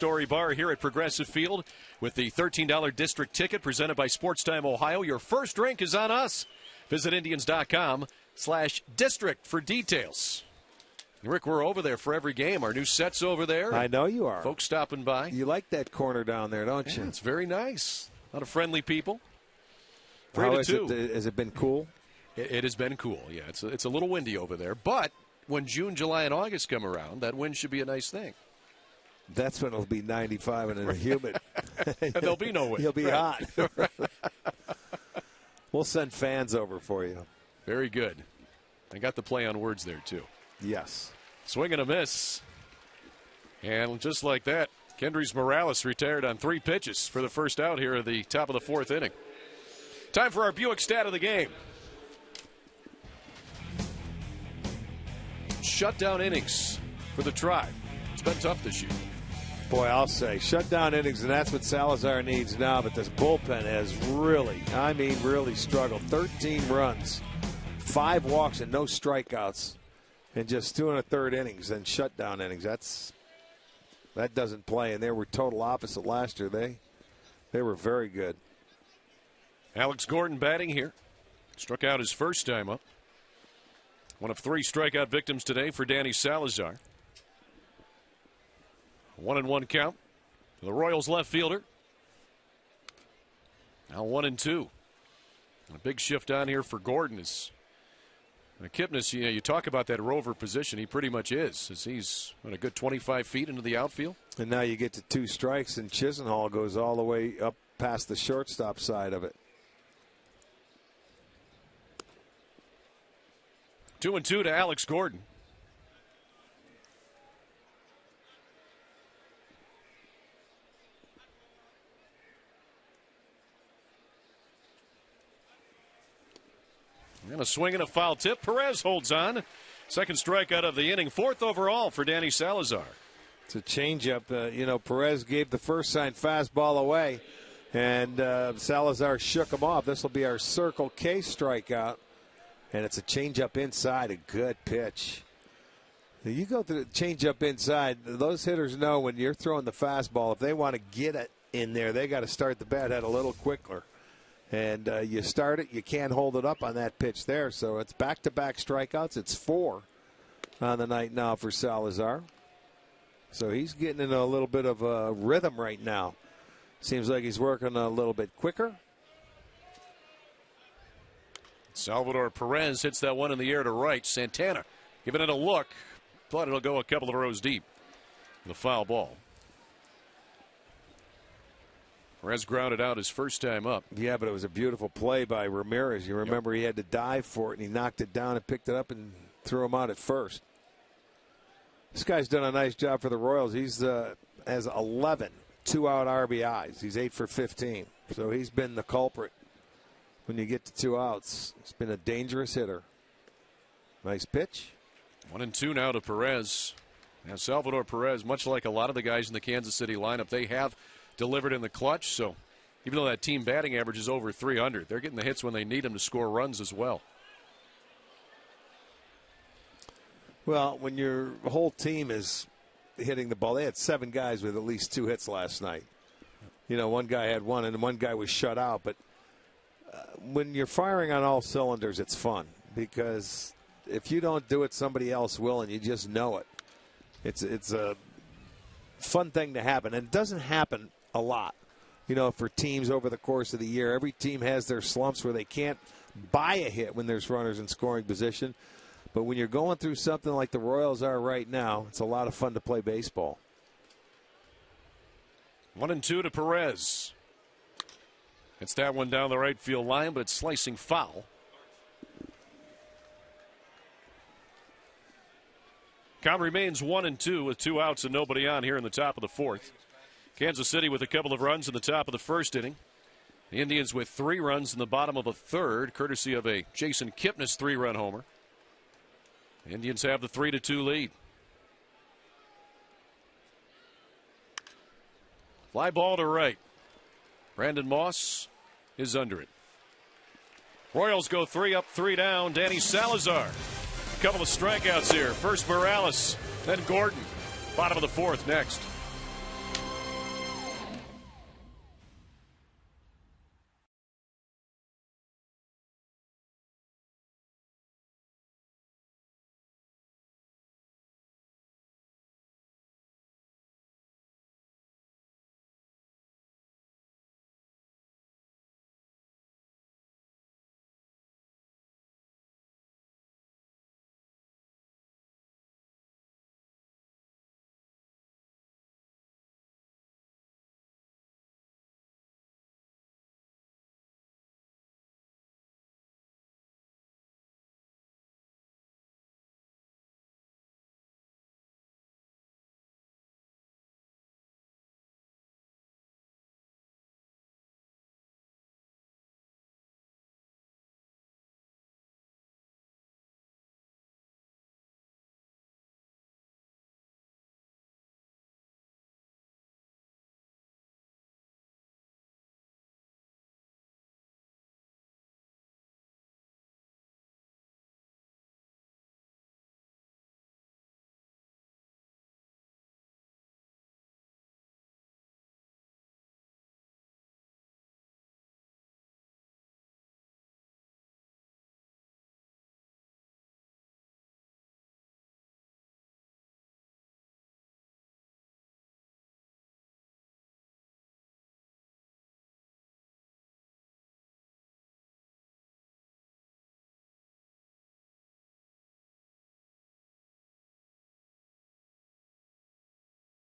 multi-story bar here at Progressive Field with the $13 district ticket presented by Sports Time Ohio. Your first drink is on us. Visit Indians.com/district for details. Rick, we're over there for every game. Our new set's over there. I know you are. Folks stopping by. You like that corner down there, don't you? It's very nice. A lot of friendly people. How is it? Has it been cool? It has been cool, yeah. It's a little windy over there. But when June, July, and August come around, that wind should be a nice thing. That's when it'll be 95 and humid. And there'll be no wind. You'll be hot. We'll send fans over for you. Very good. I got the play on words there, too. Yes. Swing and a miss. And just like that, Kendrys Morales retired on 3 pitches for the first out here at the top of the 4th inning. Time for our Buick stat of the game. Shutdown innings for the Tribe. It's been tough this year. Boy, I'll say, shutdown innings, and that's what Salazar needs now, but this bullpen has really struggled. 13 runs, 5 walks, and no strikeouts, and just 2 1/3 innings and shutdown innings. That doesn't play, and they were total opposite last year. They were very good. Alex Gordon batting here. Struck out his first time up. One of 3 strikeout victims today for Danny Salazar. 1-1 count. The Royals left fielder. Now 1-2. A big shift on here for Gordon is Kipnis. You talk about that rover position. He pretty much is, as he's a good 25 feet into the outfield. And now you get to 2 strikes, and Chisenhall goes all the way up past the shortstop side of it. 2-2 to Alex Gordon. And a swing and a foul tip. Perez holds on. Second strikeout of the inning. 4th overall for Danny Salazar. It's a changeup. Perez gave the first sign fastball away, and Salazar shook him off. This will be our Circle K strikeout. And it's a changeup inside, a good pitch. You go through the changeup inside, those hitters know when you're throwing the fastball, if they want to get it in there, they got to start the bat head a little quicker. And you start it, you can't hold it up on that pitch there. So it's back-to-back strikeouts. It's 4 on the night now for Salazar. So he's getting in a little bit of a rhythm right now. Seems like he's working a little bit quicker. Salvador Perez hits that one in the air to right. Santana giving it a look, but it'll go a couple of rows deep. The foul ball. Perez grounded out his first time up. Yeah, but it was a beautiful play by Ramirez. You remember he had to dive for it, and he knocked it down and picked it up and threw him out at first. This guy's done a nice job for the Royals. He's has 11 2-out RBIs. He's 8 for 15. So he's been the culprit. When you get to 2 outs, it's been a dangerous hitter. Nice pitch. 1-2 now to Perez. Now Salvador Perez, much like a lot of the guys in the Kansas City lineup, they have delivered in the clutch. So even though that team batting average is over 300, they're getting the hits when they need them to score runs as well. Well, when your whole team is hitting the ball, they had 7 guys with at least 2 hits last night. One guy had 1, and one guy was shut out, but when you're firing on all cylinders, it's fun, because if you don't do it, somebody else will, and you just know it. It's a fun thing to happen, and it doesn't happen a lot. For teams over the course of the year, every team has their slumps where they can't buy a hit when there's runners in scoring position. But when you're going through something like the Royals are right now, it's a lot of fun to play baseball. 1-2 to Perez. It's that one down the right field line, but it's slicing foul. Count remains 1-2 with 2 outs and nobody on here in the top of the 4th. Kansas City with a couple of runs in the top of the 1st inning. The Indians with 3 runs in the bottom of a 3rd, courtesy of a Jason Kipnis 3-run homer. The Indians have the 3-2 lead. Fly ball to right. Brandon Moss is under it. Royals go 3 up, 3 down. Danny Salazar. A couple of strikeouts here. First Morales, then Gordon. Bottom of the 4th next.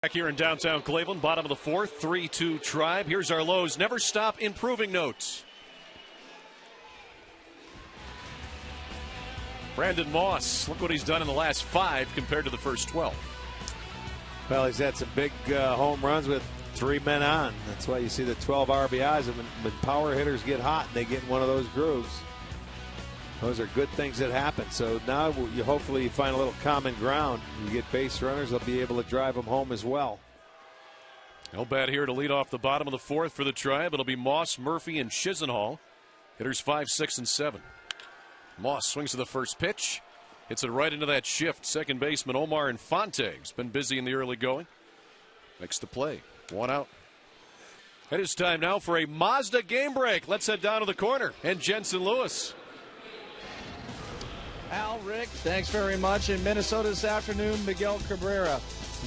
Back here in downtown Cleveland, bottom of the fourth, 3-2 Tribe. Here's our lows. Never stop improving notes. Brandon Moss, look what he's done in the last 5 compared to the first 12. Well, he's had some big home runs with 3 men on. That's why you see the 12 RBIs. And when power hitters get hot and they get in one of those grooves, those are good things that happen. So now you hopefully find a little common ground. You get base runners, they'll be able to drive them home as well. No bad here to lead off the bottom of the fourth for the Tribe. It'll be Moss, Murphy, and Chisenhall. Hitters 5, 6, and 7. Moss swings to the first pitch. Hits it right into that shift. Second baseman Omar Infante's been busy in the early going. Makes the play. 1 out. It is time now for a Mazda game break. Let's head down to the corner. And Jensen Lewis. Al, Rick, thanks very much. In Minnesota this afternoon, Miguel Cabrera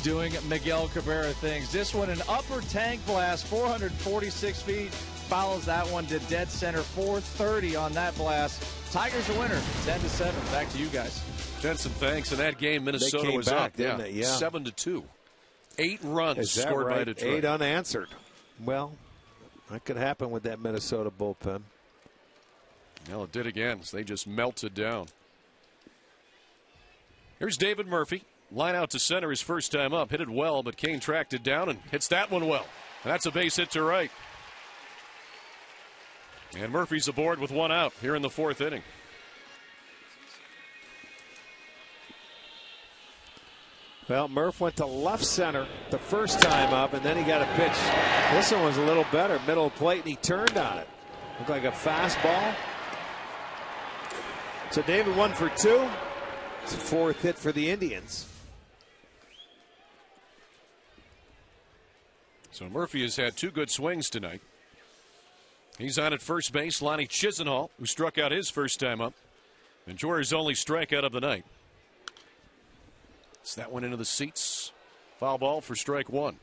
doing Miguel Cabrera things. This one, an upper tank blast, 446 feet. Follows that one to dead center, 430 on that blast. Tigers a winner, 10-7. Back to you guys. Jensen, thanks. In that game, Minnesota was back, up, didn't they? Yeah. 7-2. 8 runs scored by Detroit. 8 unanswered. Well, that could happen with that Minnesota bullpen. Well, it did again. So they just melted down. Here's David Murphy. Line out to center his first time up. Hit it well, but Kane tracked it down and hits that one well. And that's a base hit to right. And Murphy's aboard with 1 out here in the fourth inning. Well, Murph went to left center the first time up, and then he got a pitch. This one was a little better, middle of the plate, and he turned on it. Looked like a fastball. So David 1 for 2. It's a 4th hit for the Indians. So Murphy has had 2 good swings tonight. He's on at first base. Lonnie Chisenhall, who struck out his first time up. Venture's only strikeout of the night. It's that one into the seats. Foul ball for strike 1.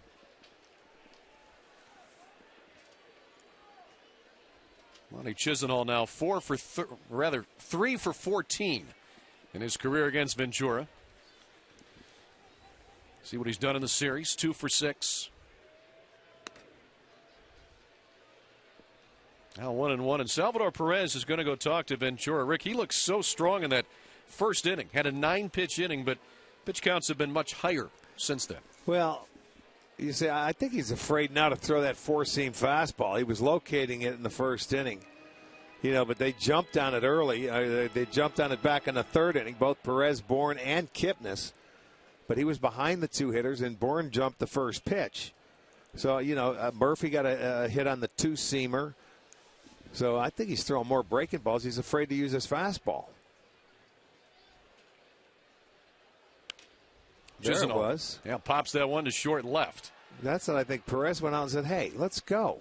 Lonnie Chisenhall now 3 for 14 in his career against Ventura. See what he's done in the series. 2 for 6. Now 1-1, and Salvador Perez is going to go talk to Ventura. Rick, he looks so strong in that first inning. Had a 9-pitch inning, but pitch counts have been much higher since then. Well, you see, I think he's afraid now to throw that 4-seam fastball. He was locating it in the first inning. But they jumped on it early. They jumped on it back in the 3rd inning, both Perez, Bourne, and Kipnis. But he was behind the 2 hitters, and Bourne jumped the first pitch. So, Murphy got a hit on the 2-seamer. So I think he's throwing more breaking balls. He's afraid to use his fastball. There it was. Yeah, pops that one to short left. That's what I think. Perez went out and said, hey, let's go.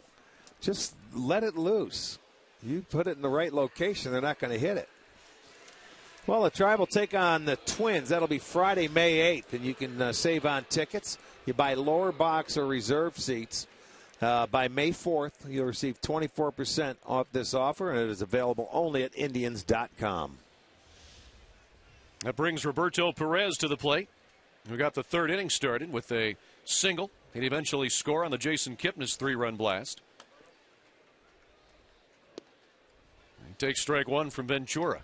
Just let it loose. You put it in the right location, they're not going to hit it. Well, the Tribe will take on the Twins. That'll be Friday, May 8th, and you can save on tickets. You buy lower box or reserve seats. By May 4th, you'll receive 24% off this offer, and it is available only at Indians.com. That brings Roberto Perez to the plate. We got the 3rd inning started with a single. He'd eventually score on the Jason Kipnis 3-run blast. He takes strike 1 from Ventura.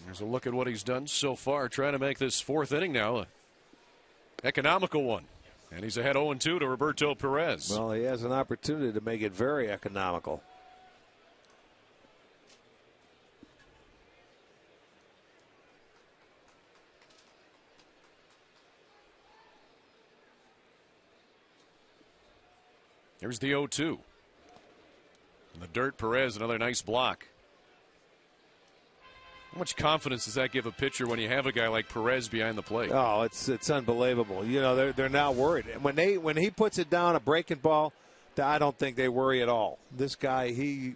There's a look at what he's done so far, trying to make this 4th inning now an economical one. And he's ahead 0-2 to Roberto Perez. Well, he has an opportunity to make it very economical. Here's the 0-2. In the dirt, Perez, another nice block. How much confidence does that give a pitcher when you have a guy like Perez behind the plate? Oh, it's unbelievable. They're not worried. When he puts it down, a breaking ball, I don't think they worry at all. This guy, he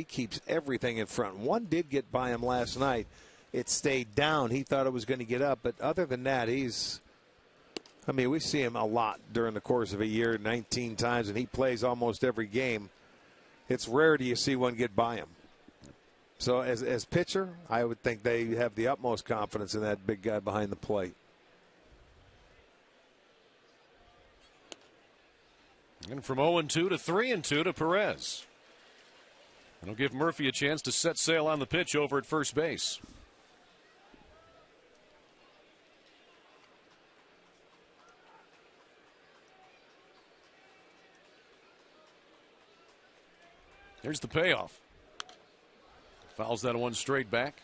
keeps everything in front. One did get by him last night. It stayed down. He thought it was going to get up, but other than that, we see him a lot during the course of a year, 19 times, and he plays almost every game. It's rare do you see one get by him. So as pitcher, I would think they have the utmost confidence in that big guy behind the plate. And from 0-2 to 3-2 to Perez. It'll give Murphy a chance to set sail on the pitch over at first base. Here's the payoff. Fouls that one straight back.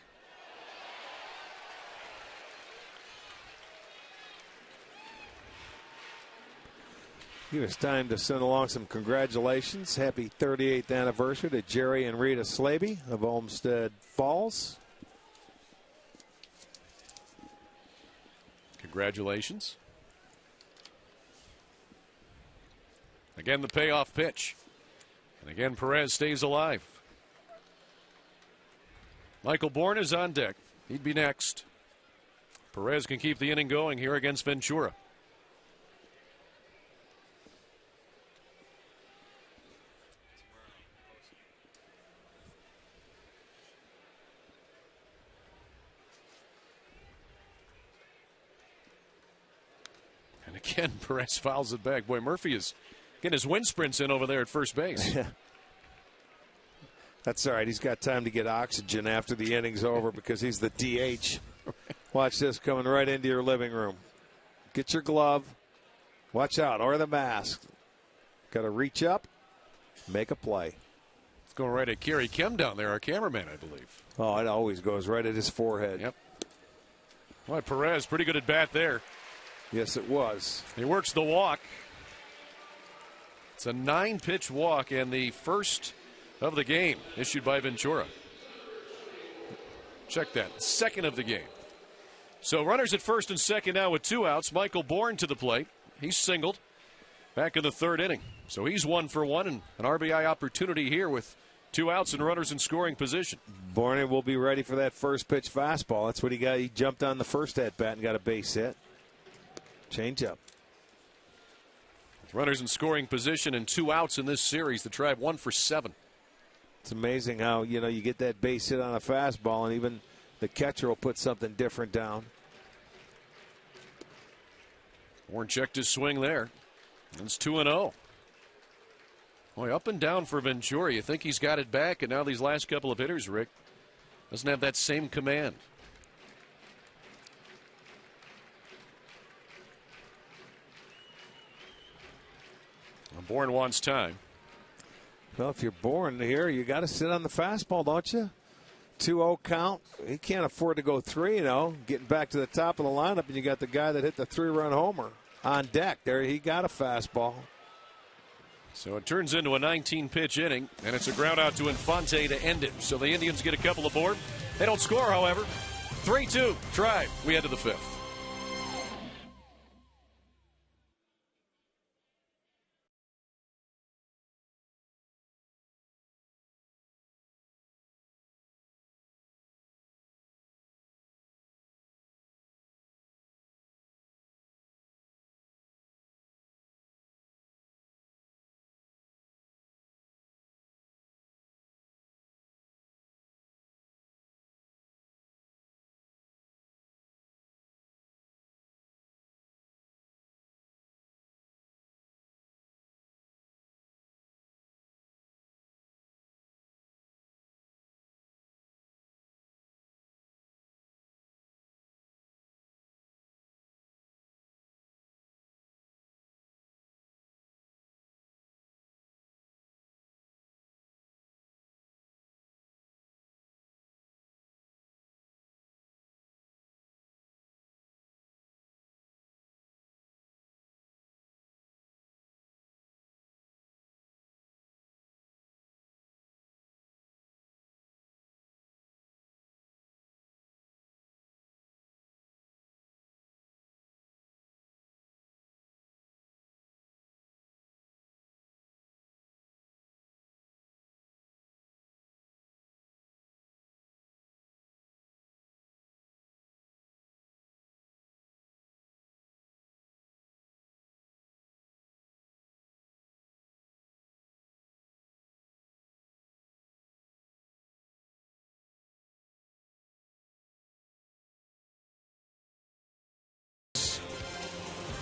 Give us time to send along some congratulations. Happy 38th anniversary to Jerry and Rita Slaby of Olmsted Falls. Congratulations. Again, the payoff pitch. And again, Perez stays alive. Michael Bourne is on deck. He'd be next. Perez can keep the inning going here against Ventura. And again, Perez fouls it back. Boy, Murphy is getting his wind sprints in over there at first base. That's all right. He's got time to get oxygen after the inning's over because he's the DH. Watch this coming right into your living room. Get your glove. Watch out. Or the mask. Got to reach up. Make a play. It's going right at Kerry Kim down there, our cameraman, I believe. Oh, it always goes right at his forehead. Yep. Boy, Perez, pretty good at bat there. Yes, it was. He works the walk. It's a 9-pitch walk and the first of the game issued by Ventura. Check that. Second of the game. So runners at first and second now with 2 outs. Michael Bourne to the plate. He's singled back in the 3rd inning. So he's 1 for 1 and an RBI opportunity here with 2 outs and runners in scoring position. Bourne will be ready for that first pitch fastball. That's what he got. He jumped on the first at bat and got a base hit. Change up. With runners in scoring position and 2 outs in this series. The Tribe 1 for 7. It's amazing how, you get that base hit on a fastball and even the catcher will put something different down. Bourne checked his swing there. It's 2-0. Boy, up and down for Ventura. You think he's got it back, and now these last couple of hitters, Rick, doesn't have that same command. Well, Bourne wants time. Well, if you're Bourne here, you got to sit on the fastball, don't you? 2-0 count. He can't afford to go 3, getting back to the top of the lineup, and you got the guy that hit the 3-run homer on deck. There, he got a fastball. So it turns into a 19-pitch inning, and it's a ground out to Infante to end it. So the Indians get a couple aboard. They don't score, however. 3-2, Tribe. We head to the 5th.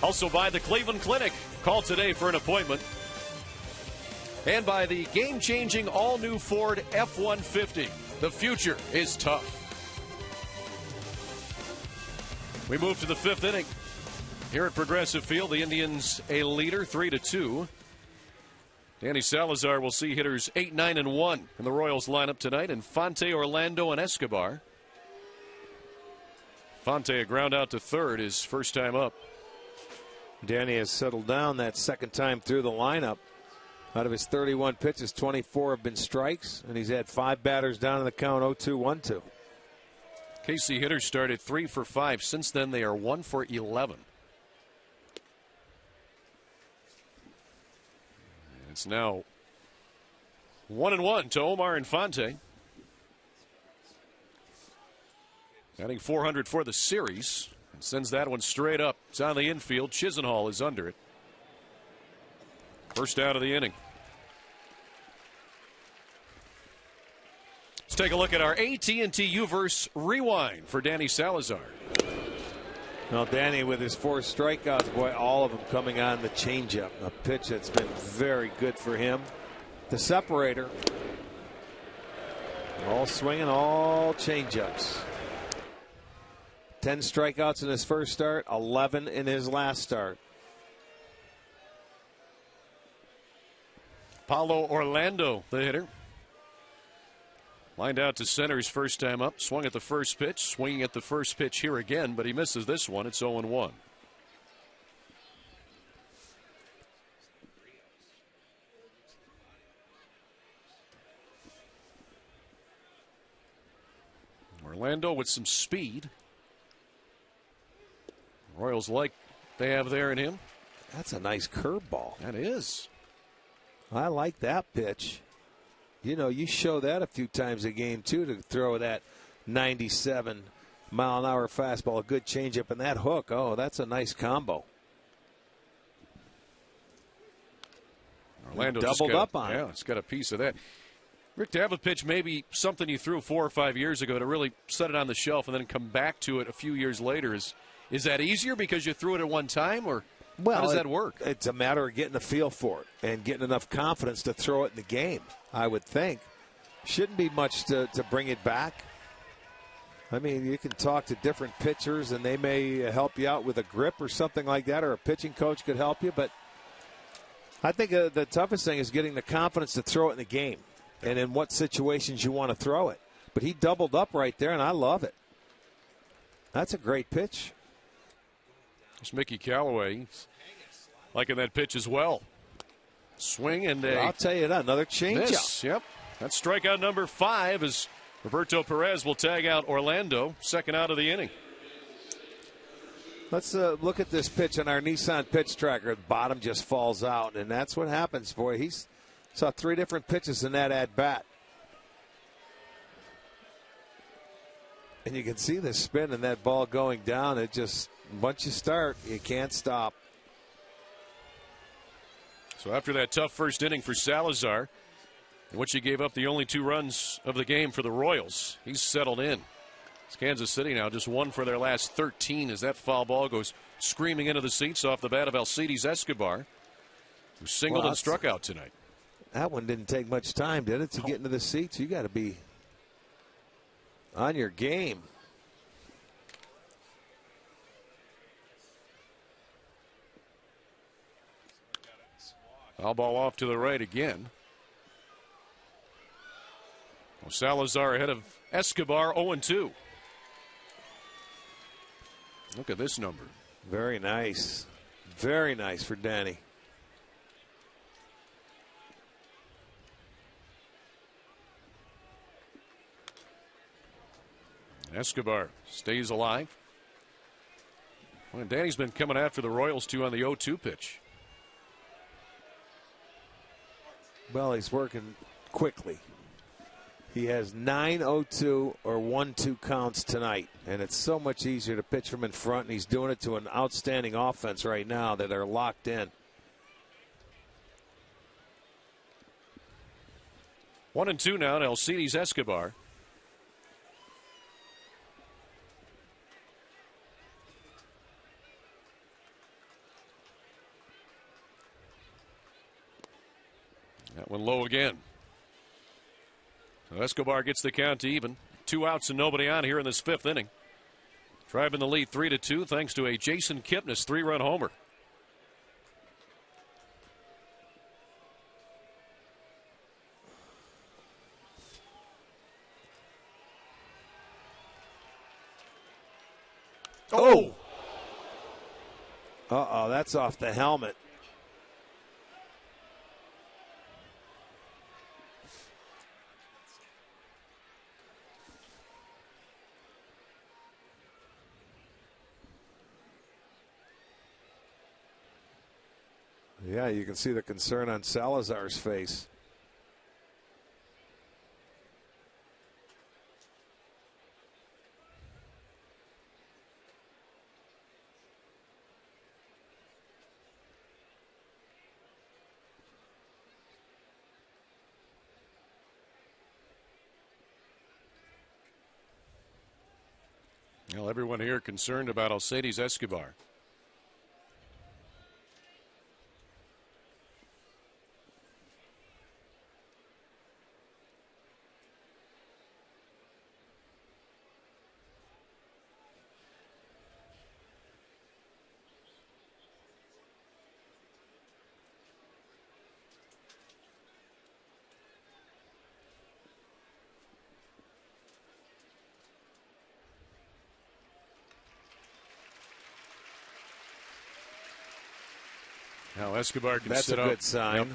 Also by the Cleveland Clinic. Call today for an appointment. And by the game-changing all-new Ford F-150. The future is tough. We move to the 5th inning. Here at Progressive Field, the Indians a leader, 3-2. Danny Salazar will see hitters 8, 9, and 1 in the Royals lineup tonight. Infante, Orlando, and Escobar. Infante a ground out to third, his first time up. Danny has settled down that second time through the lineup. Out of his 31 pitches, 24 have been strikes, and he's had 5 batters down in the count, 0-2, 1-2. KC hitters started 3 for 5. Since then, they are 1 for 11. It's now 1-1 to Omar Infante. Batting 400 for the series. And sends that one straight up. It's on the infield. Chisenhall is under it. First out of the inning. Let's take a look at our AT&T Uverse Rewind for Danny Salazar. Well, Danny with his 4 strikeouts, boy, all of them coming on the changeup. A pitch that's been very good for him. The separator. All swinging, all changeups. 10 strikeouts in his first start, 11 in his last start. Paulo Orlando, the hitter. Lined out to center his first time up. Swung at the first pitch. Swinging at the first pitch here again, but he misses this one. It's 0-1. Orlando with some speed. Royals like they have there in him. That's a nice curveball. That is. I like that pitch. You know, you show that a few times a game, too, to throw that 97-mile-an-hour fastball, a good changeup, and that hook. Oh, that's a nice combo. Orlando doubled up on it. Yeah, it's got a piece of that. Rick, to have a pitch, maybe something you threw 4 or 5 years ago, to really set it on the shelf and then come back to it a few years later, is that easier because you threw it at one time, or how does that work? It's a matter of getting a feel for it and getting enough confidence to throw it in the game, I would think. Shouldn't be much to bring it back. I mean, you can talk to different pitchers, and they may help you out with a grip or something like that, or a pitching coach could help you. But I think the toughest thing is getting the confidence to throw it in the game and in what situations you want to throw it. But he doubled up right there, and I love it. That's a great pitch. It's Mickey Callaway liking that pitch as well. Swing and I'll tell you that, another changeup. Yep, that's strikeout number 5 as Roberto Perez will tag out Orlando, second out of the inning. Let's look at this pitch on our Nissan pitch tracker. The bottom just falls out, and that's what happens, boy. He saw 3 different pitches in that at-bat. And you can see the spin and that ball going down. It just, once you start, you can't stop. So after that tough first inning for Salazar, in which he gave up the only 2 runs of the game for the Royals, he's settled in. It's Kansas City now just 1 for their last 13 as that foul ball goes screaming into the seats off the bat of Alcides Escobar, who singled and struck out tonight. That one didn't take much time, did it, to get into the seats? You got to be on your game. Foul ball off to the right again. Well, Salazar ahead of Escobar, 0-2. Look at this number. Very nice. Very nice for Danny. Escobar stays alive. Well, Danny's been coming after the Royals, too, on the 0-2 pitch. Well, he's working quickly. He has 9 0-2 or 1-2 counts tonight, and it's so much easier to pitch from in front, and he's doing it to an outstanding offense right now that are locked in. 1-2 now to Alcides Escobar. low again. So Escobar gets the count to even. 2 outs and nobody on here in this 5th inning. Tribe in the lead 3-2 thanks to a Jason Kipnis 3-run homer. Oh! Uh-oh, that's off the helmet. Yeah, you can see the concern on Salazar's face. Well, everyone here concerned about Alcides Escobar. Now Escobar can That's sit a up. good sign. Yep.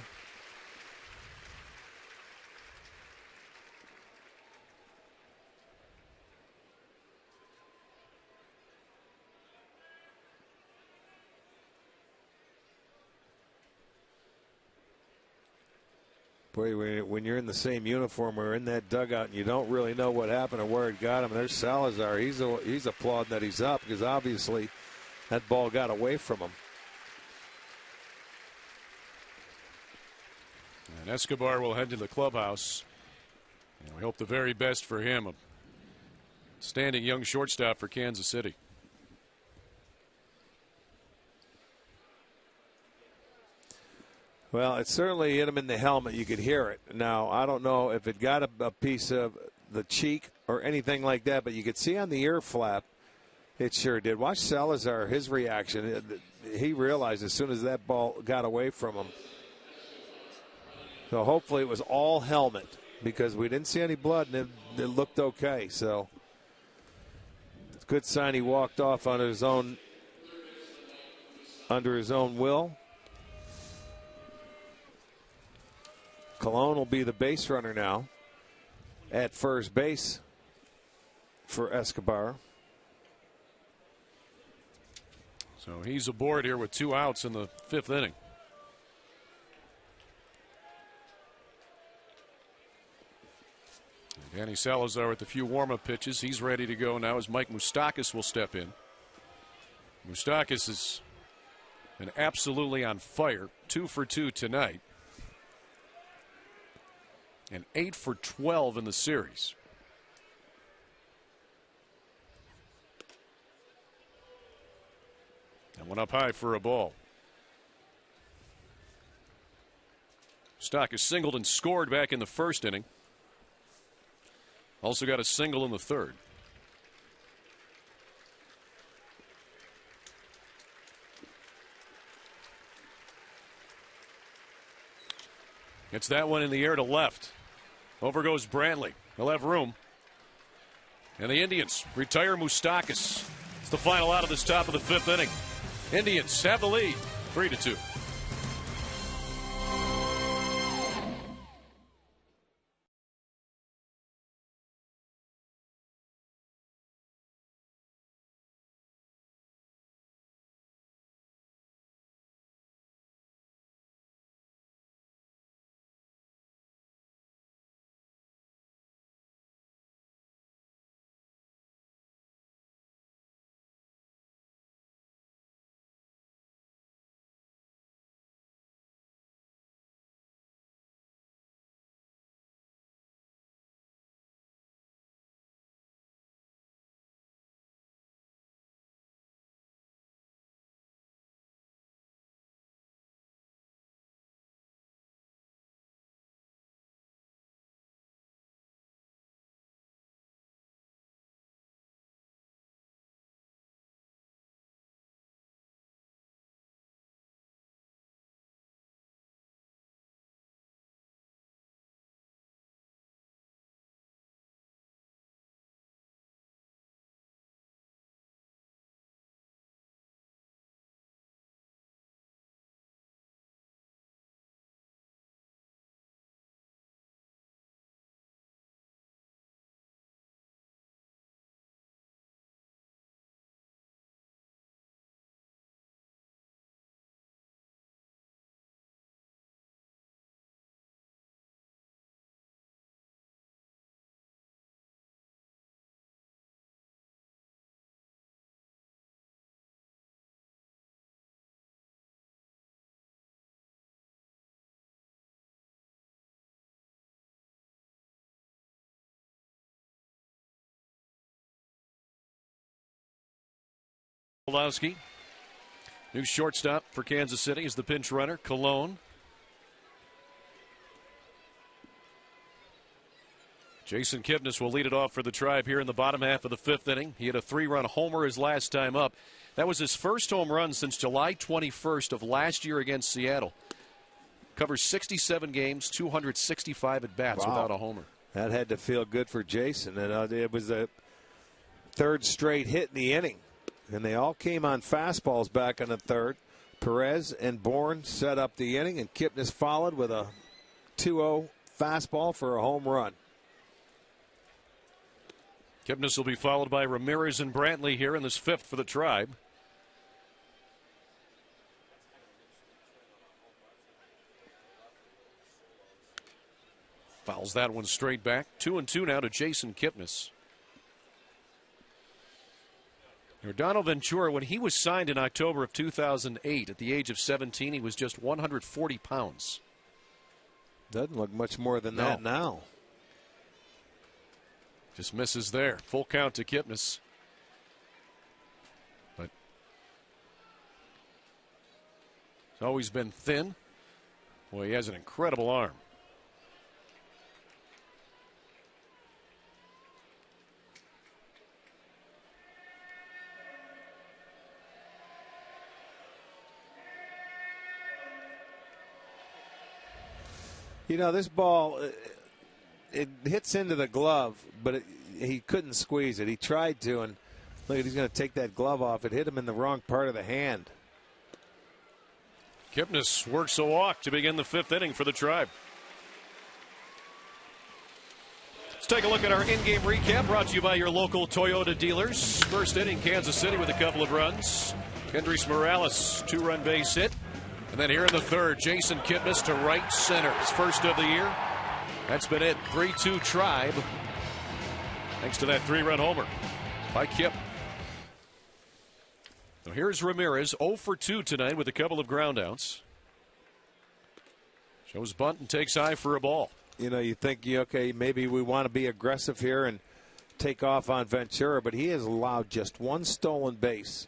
Boy, when you're in the same uniform or in that dugout and you don't really know what happened or where it got him, there's Salazar. He's applauding that he's up because obviously that ball got away from him. And Escobar will head to the clubhouse. And we hope the very best for him. A standing young shortstop for Kansas City. Well, it certainly hit him in the helmet. You could hear it. Now, I don't know if it got a piece of the cheek or anything like that, but you could see on the ear flap, it sure did. Watch Salazar, his reaction. He realized as soon as that ball got away from him. So hopefully it was all helmet because we didn't see any blood and it looked okay. So it's a good sign he walked off under his own will. Colon will be the base runner now at first base for Escobar. So he's aboard here with 2 outs in the 5th inning. Danny Salazar with a few warm-up pitches. He's ready to go now as Mike Moustakas will step in. Moustakas has been absolutely on fire. 2 for 2 tonight. And 8 for 12 in the series. And one up high for a ball. Moustakas singled and scored back in the 1st inning. Also got a single in the 3rd. It's that one in the air to left. Over goes Brantley. He'll have room. And the Indians retire Moustakas. It's the final out of this top of the 5th inning. Indians have the lead, 3-2. Tobolowsky. New shortstop for Kansas City is the pinch runner, Cologne. Jason Kipnis will lead it off for the Tribe here in the bottom half of the 5th inning. He had a 3-run homer his last time up. That was his first home run since July 21st of last year against Seattle. Covers 67 games, 265 at-bats without a homer. That had to feel good for Jason. And it was a third straight hit in the inning. And they all came on fastballs back in the third. Perez and Bourne set up the inning, and Kipnis followed with a 2-0 fastball for a home run. Kipnis will be followed by Ramirez and Brantley here in this 5th for the Tribe. Fouls that one straight back. 2-2 now to Jason Kipnis. Yordano Ventura, when he was signed in October of 2008, at the age of 17, he was just 140 pounds. Doesn't look much more than that now. Just misses there. Full count to Kipnis. But he's always been thin. Boy, he has an incredible arm. You know, this ball, it hits into the glove, but he couldn't squeeze it. He tried to, and look, he's going to take that glove off. It hit him in the wrong part of the hand. Kipnis works a walk to begin the 5th inning for the Tribe. Let's take a look at our in-game recap, brought to you by your local Toyota dealers. First inning, Kansas City with a couple of runs. Kendrys Morales, 2-run base hit. And then here in the 3rd, Jason Kipnis to right center. His first of the year. That's been it. 3-2 Tribe. Thanks to that 3-run homer by Kip. So here's Ramirez, 0 for 2 tonight with a couple of groundouts. Shows bunt and takes high for a ball. You know, you think, okay, maybe we want to be aggressive here and take off on Ventura, but he has allowed just one stolen base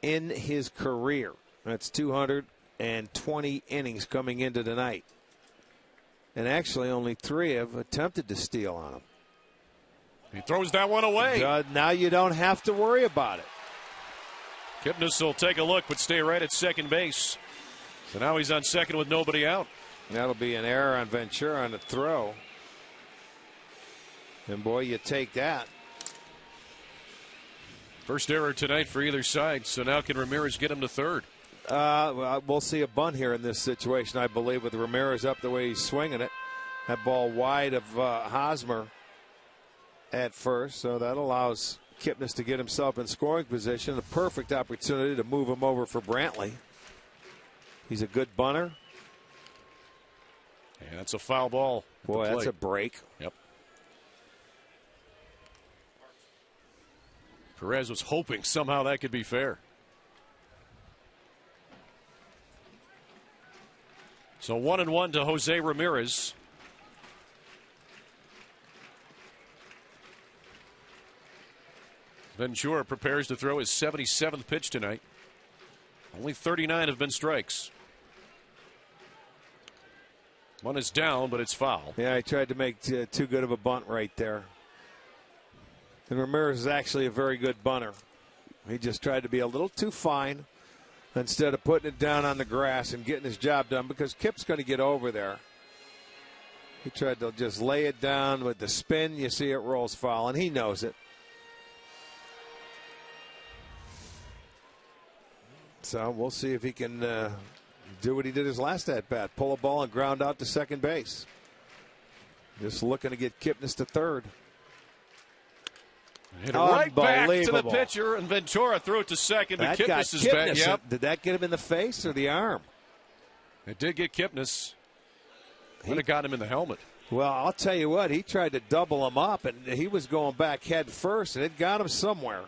in his career. That's 220 innings coming into tonight. And actually only 3 have attempted to steal on him. He throws that one away. Now you don't have to worry about it. Kipnis will take a look but stay right at second base. So now he's on second with nobody out. That'll be an error on Ventura on the throw. And boy, you take that. First error tonight for either side. So now can Ramirez get him to third? Well, we'll see a bunt here in this situation, I believe, with Ramirez up the way he's swinging it. That ball wide of Hosmer at first, so that allows Kipnis to get himself in scoring position. A perfect opportunity to move him over for Brantley. He's a good bunter. And that's a foul ball. Boy, that's a break. Yep. Perez was hoping somehow that could be fair. So 1-1 to Jose Ramirez. Ventura prepares to throw his 77th pitch tonight. Only 39 have been strikes. One is down, but it's foul. Yeah, he tried to make too good of a bunt right there. And Ramirez is actually a very good bunter. He just tried to be a little too fine instead of putting it down on the grass and getting his job done, because Kip's going to get over there. He tried to just lay it down with the spin. You see it rolls foul, and he knows it. So we'll see if he can do what he did his last at-bat, pull a ball and ground out to second base. Just looking to get Kipnis to third. Hit it right back to the pitcher, and Ventura threw it to second. But Kipnis is back. Yep. Did that get him in the face or the arm? It did get Kipnis. Would have got him in the helmet. Well, I'll tell you what, he tried to double him up, and he was going back head first, and it got him somewhere.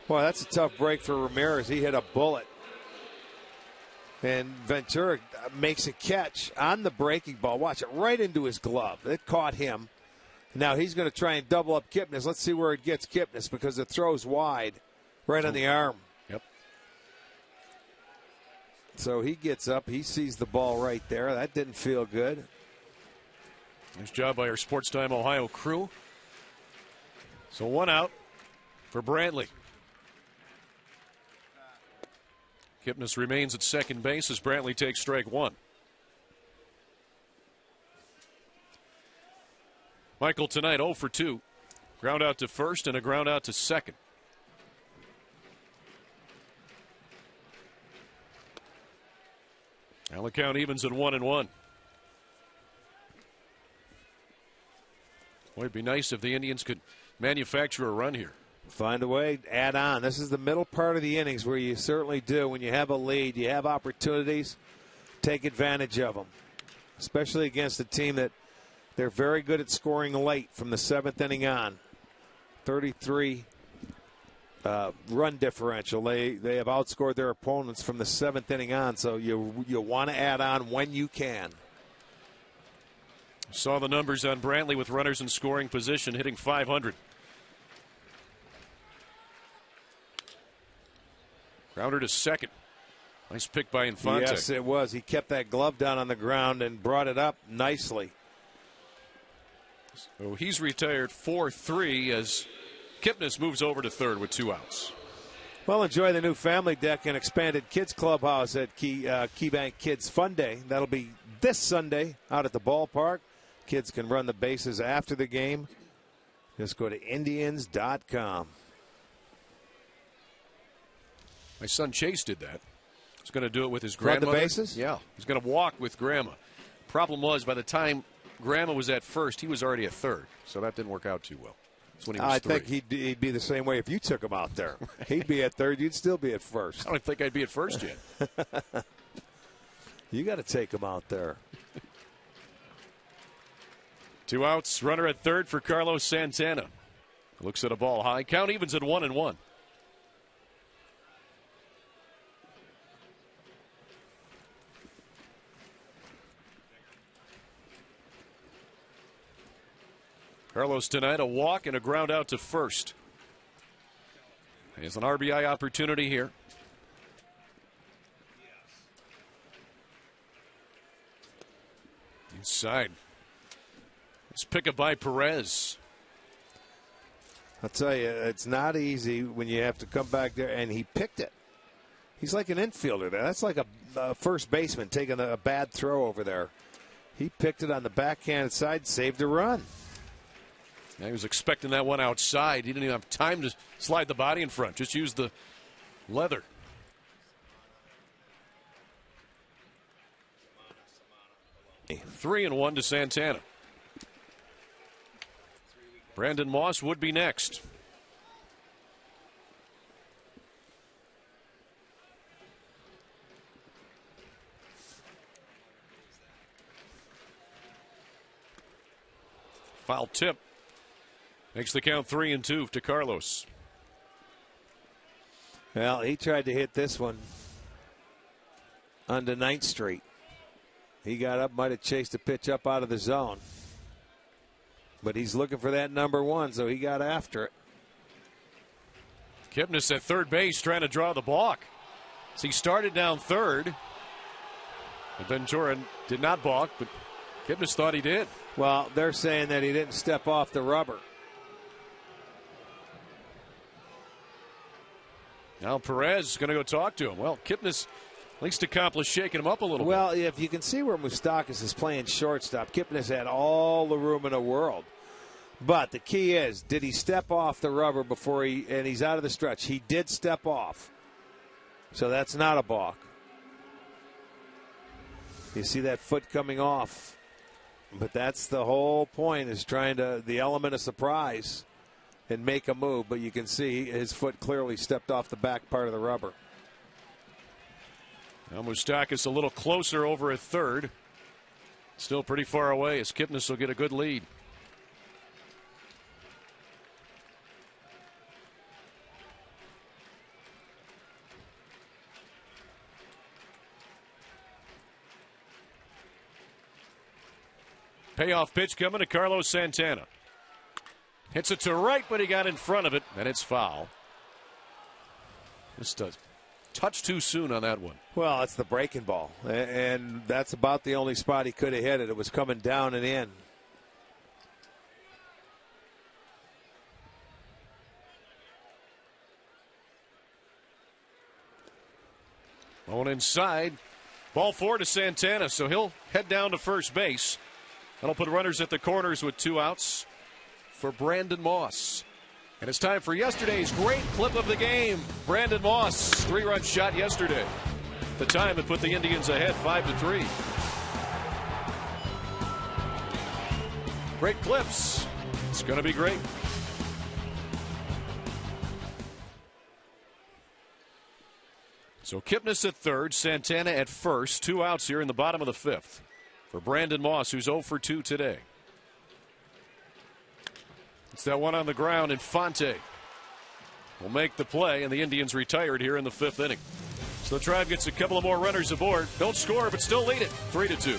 Boy, that's a tough break for Ramirez. He hit a bullet. And Ventura makes a catch on the breaking ball. Watch it, right into his glove. It caught him. Now he's going to try and double up Kipnis. Let's see where it gets Kipnis, because the throw's wide. Right on the arm. Yep. So he gets up. He sees the ball right there. That didn't feel good. Nice job by our Sports Time Ohio crew. So 1 out for Brantley. Kipnis remains at second base as Brantley takes strike 1. Michael tonight 0 for 2. Ground out to first and a ground out to second. Now the count evens at 1-1. Boy, it'd be nice if the Indians could manufacture a run here. Find a way, add on. This is the middle part of the innings where you certainly do. When you have a lead, you have opportunities, take advantage of them. Especially against a team that they're very good at scoring late from the 7th inning on. 33 run differential. They have outscored their opponents from the 7th inning on, so you want to add on when you can. Saw the numbers on Brantley with runners in scoring position, hitting .500. Grounder to second. Nice pick by Infante. Yes, it was. He kept that glove down on the ground and brought it up nicely. So he's retired 4-3 as Kipnis moves over to third with 2 outs. Well, enjoy the new family deck and expanded kids clubhouse at KeyBank Kids Fun Day. That'll be this Sunday out at the ballpark. Kids can run the bases after the game. Just go to Indians.com. My son Chase did that. He's going to do it with his grandmother. Run the bases? Yeah. He's going to walk with Grandma. Problem was, by the time Grandma was at first, he was already at third. So that didn't work out too well. That's when he was 3. I think he'd be the same way if you took him out there. He'd be at third. You'd still be at first. I don't think I'd be at first yet. You got to take him out there. 2 outs. Runner at third for Carlos Santana. Looks at a ball high. Count evens at 1-1. Carlos tonight, a walk and a ground out to first. He has an RBI opportunity here. Inside. Let's pick up by Perez. I'll tell you, it's not easy when you have to come back there, and he picked it. He's like an infielder there. That's like a first baseman taking a bad throw over there. He picked it on the backhand side, saved a run. He was expecting that one outside. He didn't even have time to slide the body in front. Just used the leather. A 3-1 to Santana. Brandon Moss would be next. Foul tip. Makes the count 3-2 to Carlos. Well, he tried to hit this one onto 9th Street. He got up, might have chased a pitch up out of the zone. But he's looking for that number 1, so he got after it. Kipnis at third base trying to draw the balk. So he started down third. And Ventura did not balk, but Kipnis thought he did. Well, they're saying that he didn't step off the rubber. Now Perez is going to go talk to him. Well, Kipnis at least accomplished shaking him up a little bit. Well, if you can see where Moustakas is playing shortstop, Kipnis had all the room in the world. But the key is, did he step off the rubber before and he's out of the stretch? He did step off. So that's not a balk. You see that foot coming off. But that's the whole point, is trying to, the element of surprise and make a move. But you can see his foot clearly stepped off the back part of the rubber. Now Moustakas a little closer over at third. Still pretty far away as Kipnis will get a good lead. Payoff pitch coming to Carlos Santana. Hits it to right, but he got in front of it, and it's foul. Just a touch too soon on that one. Well, it's the breaking ball, and that's about the only spot he could have hit it. It was coming down and in. On inside. Ball 4 to Santana, so he'll head down to first base. That'll put runners at the corners with 2 outs for Brandon Moss. And it's time for yesterday's great clip of the game. Brandon Moss, 3-run shot yesterday. The time it put the Indians ahead 5-3. Great clips. It's going to be great. So Kipnis at third, Santana at first. 2 outs here in the bottom of the 5th for Brandon Moss, who's 0 for 2 today. It's that one on the ground, Infante will make the play, and the Indians retired here in the 5th inning. So the Tribe gets a couple of more runners aboard. Don't score, but still lead it 3-2.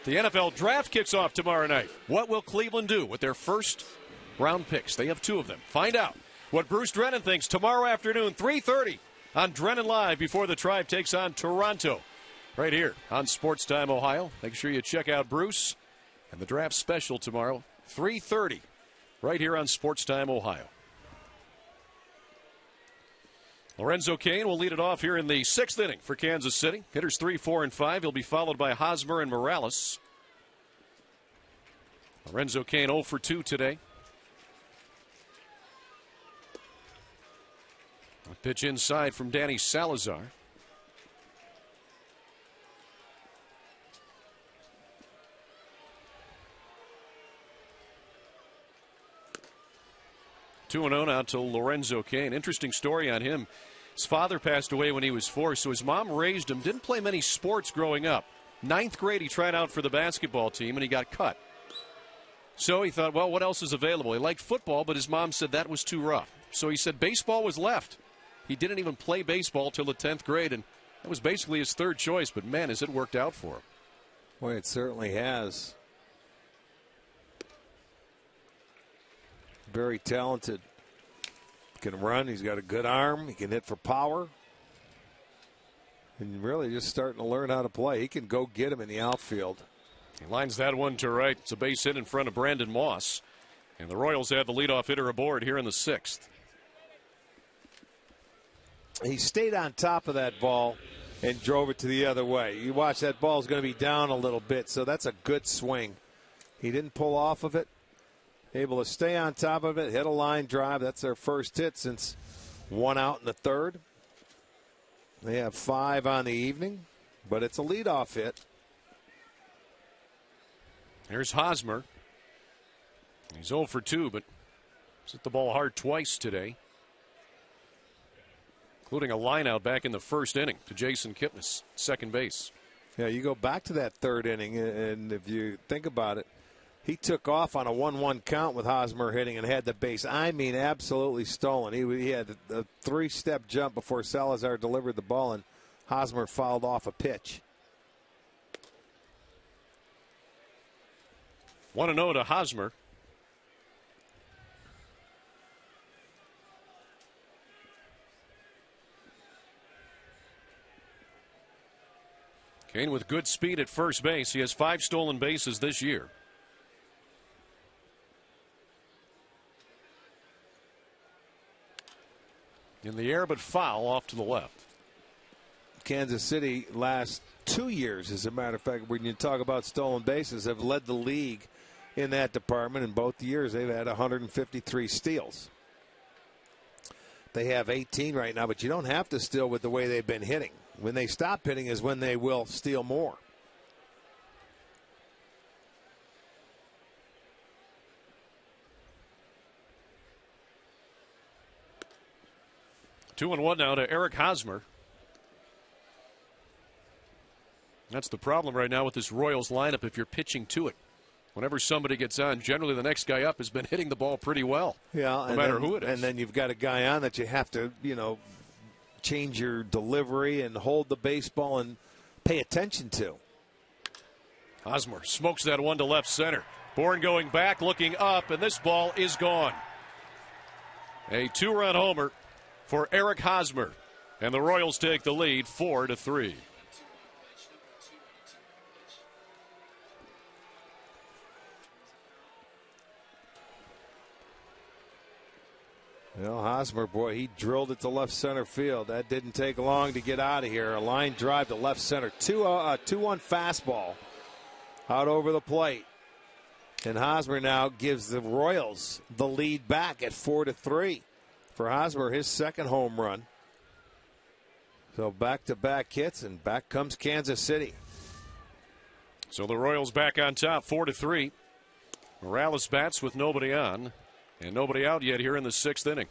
The NFL draft kicks off tomorrow night. What will Cleveland do with their first round picks? They have 2 of them. Find out what Bruce Drennan thinks tomorrow afternoon, 3:30 on Drennan Live before the Tribe takes on Toronto. Right here on Sports Time Ohio. Make sure you check out Bruce and the draft special tomorrow, 3:30, right here on Sports Time Ohio. Lorenzo Cain will lead it off here in the 6th inning for Kansas City. Hitters 3, 4, and 5. He'll be followed by Hosmer and Morales. Lorenzo Cain 0 for 2 today. A pitch inside from Danny Salazar. Two 2-0 now to Lorenzo Cain. Interesting story on him. His father passed away when he was 4, so his mom raised him. Didn't play many sports growing up. 9th grade, he tried out for the basketball team, and he got cut. So he thought, well, what else is available? He liked football, but his mom said that was too rough. So he said baseball was left. He didn't even play baseball till the 10th grade, and that was basically his 3rd choice. But, man, has it worked out for him. Boy, it certainly has. Very talented. Can run. He's got a good arm. He can hit for power. And really just starting to learn how to play. He can go get him in the outfield. He lines that one to right. It's a base hit in front of Brandon Moss. And the Royals have the leadoff hitter aboard here in the 6th. He stayed on top of that ball and drove it to the other way. You watch, that ball's going to be down a little bit, so that's a good swing. He didn't pull off of it. Able to stay on top of it, hit a line drive. That's their first hit since 1 out in the 3rd. They have 5 on the evening, but it's a leadoff hit. Here's Hosmer. He's 0 for 2, but he's hit the ball hard twice today. including a line out back in the first inning to Jason Kipnis, second base. Yeah, you go back to that third inning, and if you think about it, he took off on a 1-1 count with Hosmer hitting and had the base. I mean, absolutely stolen. He had a 3-step jump before Salazar delivered the ball, and Hosmer fouled off a pitch. 1-0 to Hosmer. Kane with good speed at first base. He has 5 stolen bases this year. In the air, but foul off to the left. Kansas City last 2 years, as a matter of fact, when you talk about stolen bases, have led the league in that department. In both years, they've had 153 steals. They have 18 right now, but you don't have to steal with the way they've been hitting. When they stop hitting is when they will steal more. Two and one now to Eric Hosmer. That's the problem right now with this Royals lineup if you're pitching to it. Whenever somebody gets on, generally the next guy up has been hitting the ball pretty well. Yeah, no matter who it is. And then you've got a guy on that you have to, change your delivery and hold the baseball and pay attention to. Hosmer smokes that one to left center. Bourne going back, looking up, and this ball is gone. A 2-run homer for Eric Hosmer, and the Royals take the lead 4-3. Well, Hosmer, boy, he drilled it to left center field. That didn't take long to get out of here. A line drive to left center. 2-1 fastball out over the plate. And Hosmer now gives the Royals the lead back at 4-3. For Hosmer, his second home run. So back-to-back hits, and back comes Kansas City. So the Royals back on top, 4-3. Morales bats with nobody on. And nobody out yet here in the 6th inning.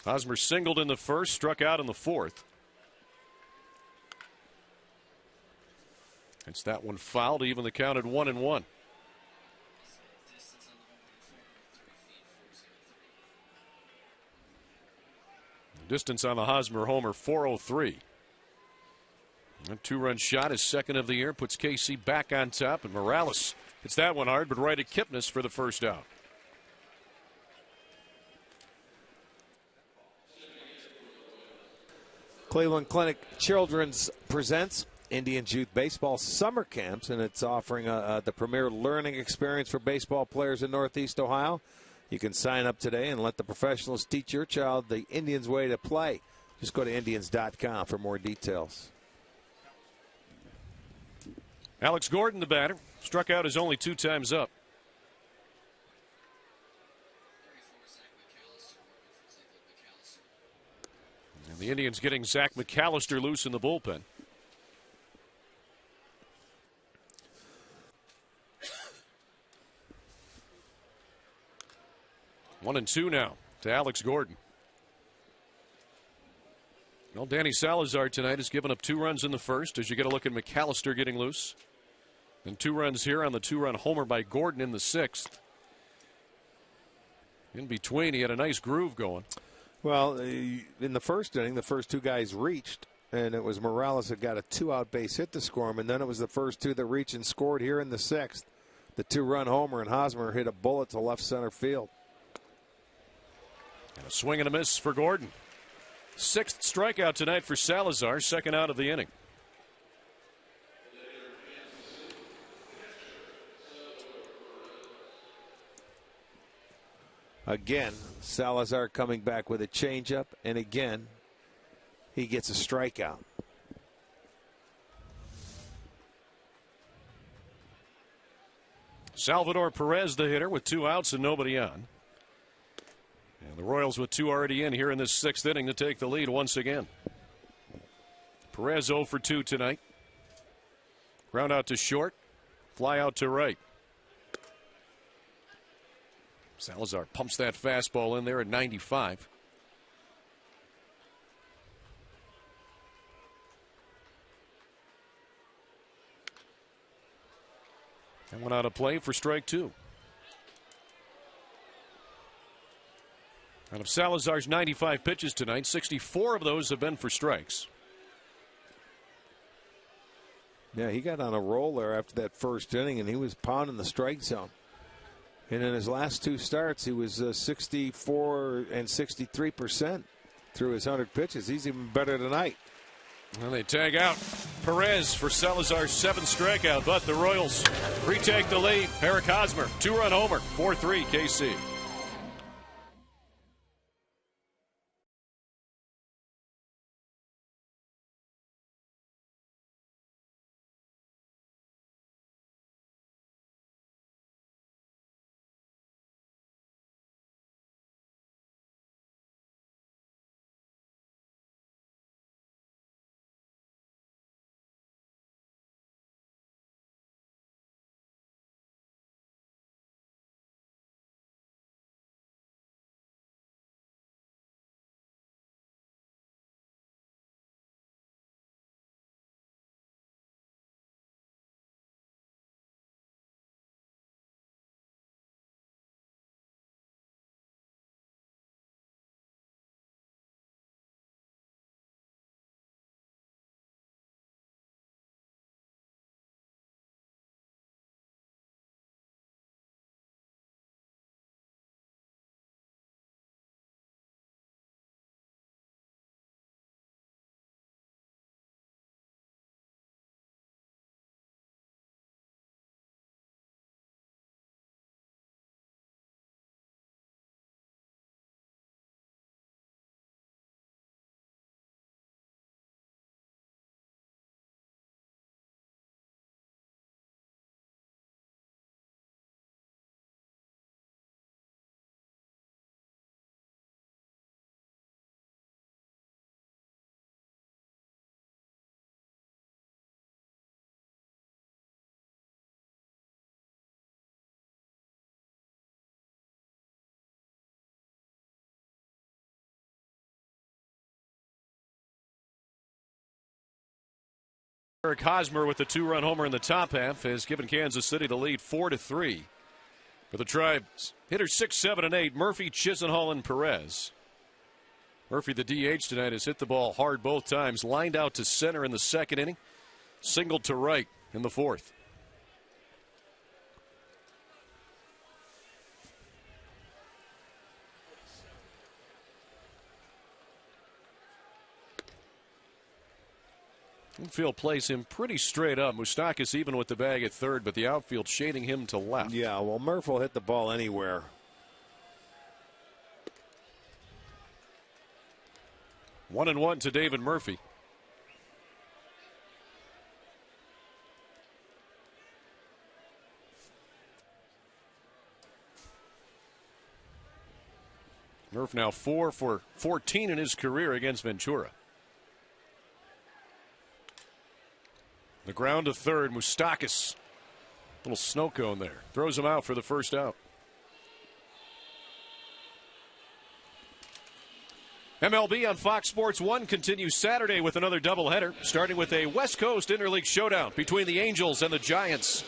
Hosmer singled in the first, struck out in the 4th. It's that one fouled, even the count at 1-1. Distance on the Hosmer homer, 403. A 2-run shot, his second of the year, puts KC back on top, and Morales hits that one hard, but right at Kipnis for the first out. Cleveland Clinic Children's presents Indians Youth Baseball Summer Camps, and it's offering the premier learning experience for baseball players in Northeast Ohio. You can sign up today and let the professionals teach your child the Indians way to play. Just go to Indians.com for more details. Alex Gordon, the batter, struck out his only 2 times up. And the Indians getting Zach McAllister loose in the bullpen. One and 2 now to Alex Gordon. Well, Danny Salazar tonight has given up 2 runs in the first as you get a look at McAllister getting loose. And 2 runs here on the 2-run homer by Gordon in the 6th. In between, he had a nice groove going. Well, in the first inning, the first 2 guys reached, and it was Morales that got a 2-out base hit to score him, and then it was the first 2 that reached and scored here in the 6th. The 2-run homer, and Hosmer hit a bullet to left center field. And a swing and a miss for Gordon. 6th strikeout tonight for Salazar, second out of the inning. Again, Salazar coming back with a changeup, and again, he gets a strikeout. Salvador Perez, the hitter, with 2 outs and nobody on. And the Royals with 2 already in here in this 6th inning to take the lead once again. Perez 0 for 2 tonight. Ground out to short, fly out to right. Salazar pumps that fastball in there at 95. That one out of play for strike 2. Out of Salazar's 95 pitches tonight, 64 of those have been for strikes. Yeah, he got on a roll there after that first inning, and he was pounding the strike zone. And in his last 2 starts, he was 64 and 63% through his 100 pitches. He's even better tonight. Well, they tag out Perez for Salazar's 7th strikeout, but the Royals retake the lead. Eric Hosmer, 2-run homer, 4-3 KC. Eric Hosmer with the 2-run homer in the top half has given Kansas City the lead 4-3. For the Tribes, hitters 6, 7, and 8, Murphy, Chisenhall, and Perez. Murphy, the DH tonight, has hit the ball hard both times. Lined out to center in the 2nd inning. Singled to right in the 4th. Infield plays him pretty straight up. Moustakas even with the bag at 3rd, but the outfield shading him to left. Yeah, well, Murph will hit the ball anywhere. 1-1 to David Murphy. Murph now 4 for 14 in his career against Ventura. The ground to 3rd. Moustakas, little snow cone there, throws him out for the 1st out. MLB on Fox Sports 1 continues Saturday with another doubleheader, starting with a West Coast interleague showdown between the Angels and the Giants,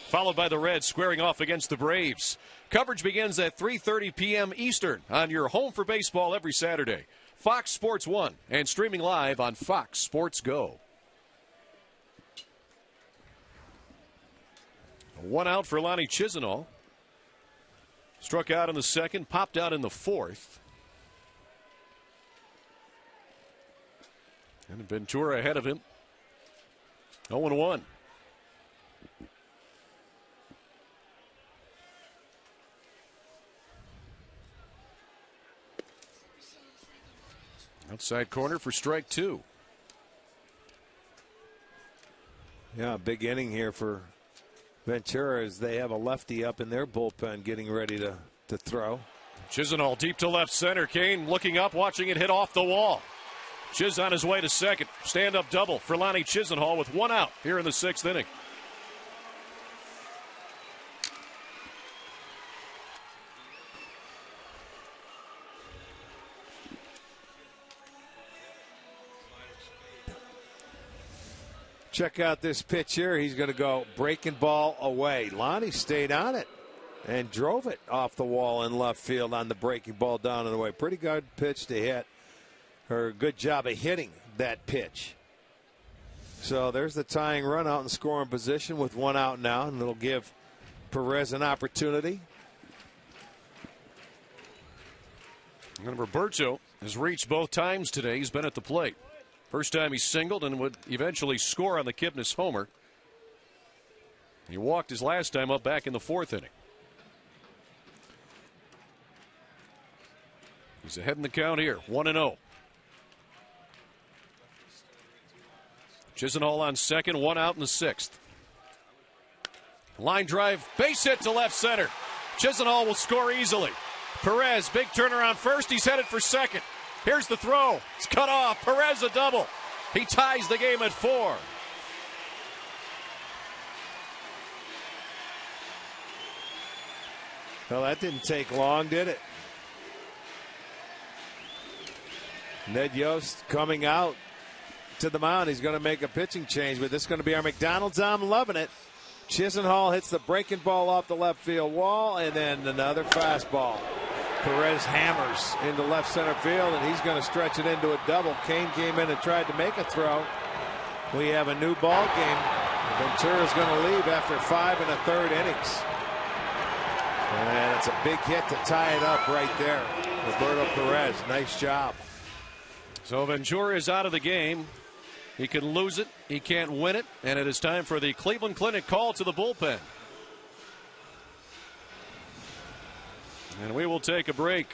followed by the Reds squaring off against the Braves. Coverage begins at 3:30 p.m. Eastern on your home for baseball every Saturday. Fox Sports 1 and streaming live on Fox Sports Go. 1 out for Lonnie Chisenhall. Struck out in the 2nd, popped out in the 4th. And Ventura ahead of him. 0-1. Outside corner for strike 2. Yeah, big inning here for Ventura as they have a lefty up in their bullpen getting ready to throw. Chisenhall deep to left center. Kane looking up, watching it hit off the wall. Chiz on his way to 2nd. Stand-up double for Lonnie Chisenhall with 1 out here in the 6th inning. Check out this pitch here. He's going to go breaking ball away. Lonnie stayed on it and drove it off the wall in left field on the breaking ball down and away. Pretty good pitch to hit, or good job of hitting that pitch. So there's the tying run out in scoring position with 1 out now, and it'll give Perez an opportunity. And Roberto has reached both times today. He's been at the plate. First time he singled and would eventually score on the Kipnis homer. He walked his last time up back in the 4th inning. He's ahead in the count here, 1-0. Chisenhall on second, 1 out in the 6th. Line drive, base hit to left center. Chisenhall will score easily. Perez, big turnaround first. He's headed for second. Here's the throw. It's cut off. Perez a double. He ties the game at 4. Well, that didn't take long, did it? Ned Yost coming out to the mound. He's going to make a pitching change, but this is going to be our McDonald's. I'm loving it. Chisenhall hits the breaking ball off the left field wall, and then another fastball. Perez hammers into left center field, and he's going to stretch it into a double. Kane came in and tried to make a throw. We have a new ball game. Ventura's going to leave after 5 1/3 innings. And it's a big hit to tie it up right there. Roberto Perez, nice job. So Ventura is out of the game. He can lose it, he can't win it, and it is time for the Cleveland Clinic call to the bullpen. And we will take a break.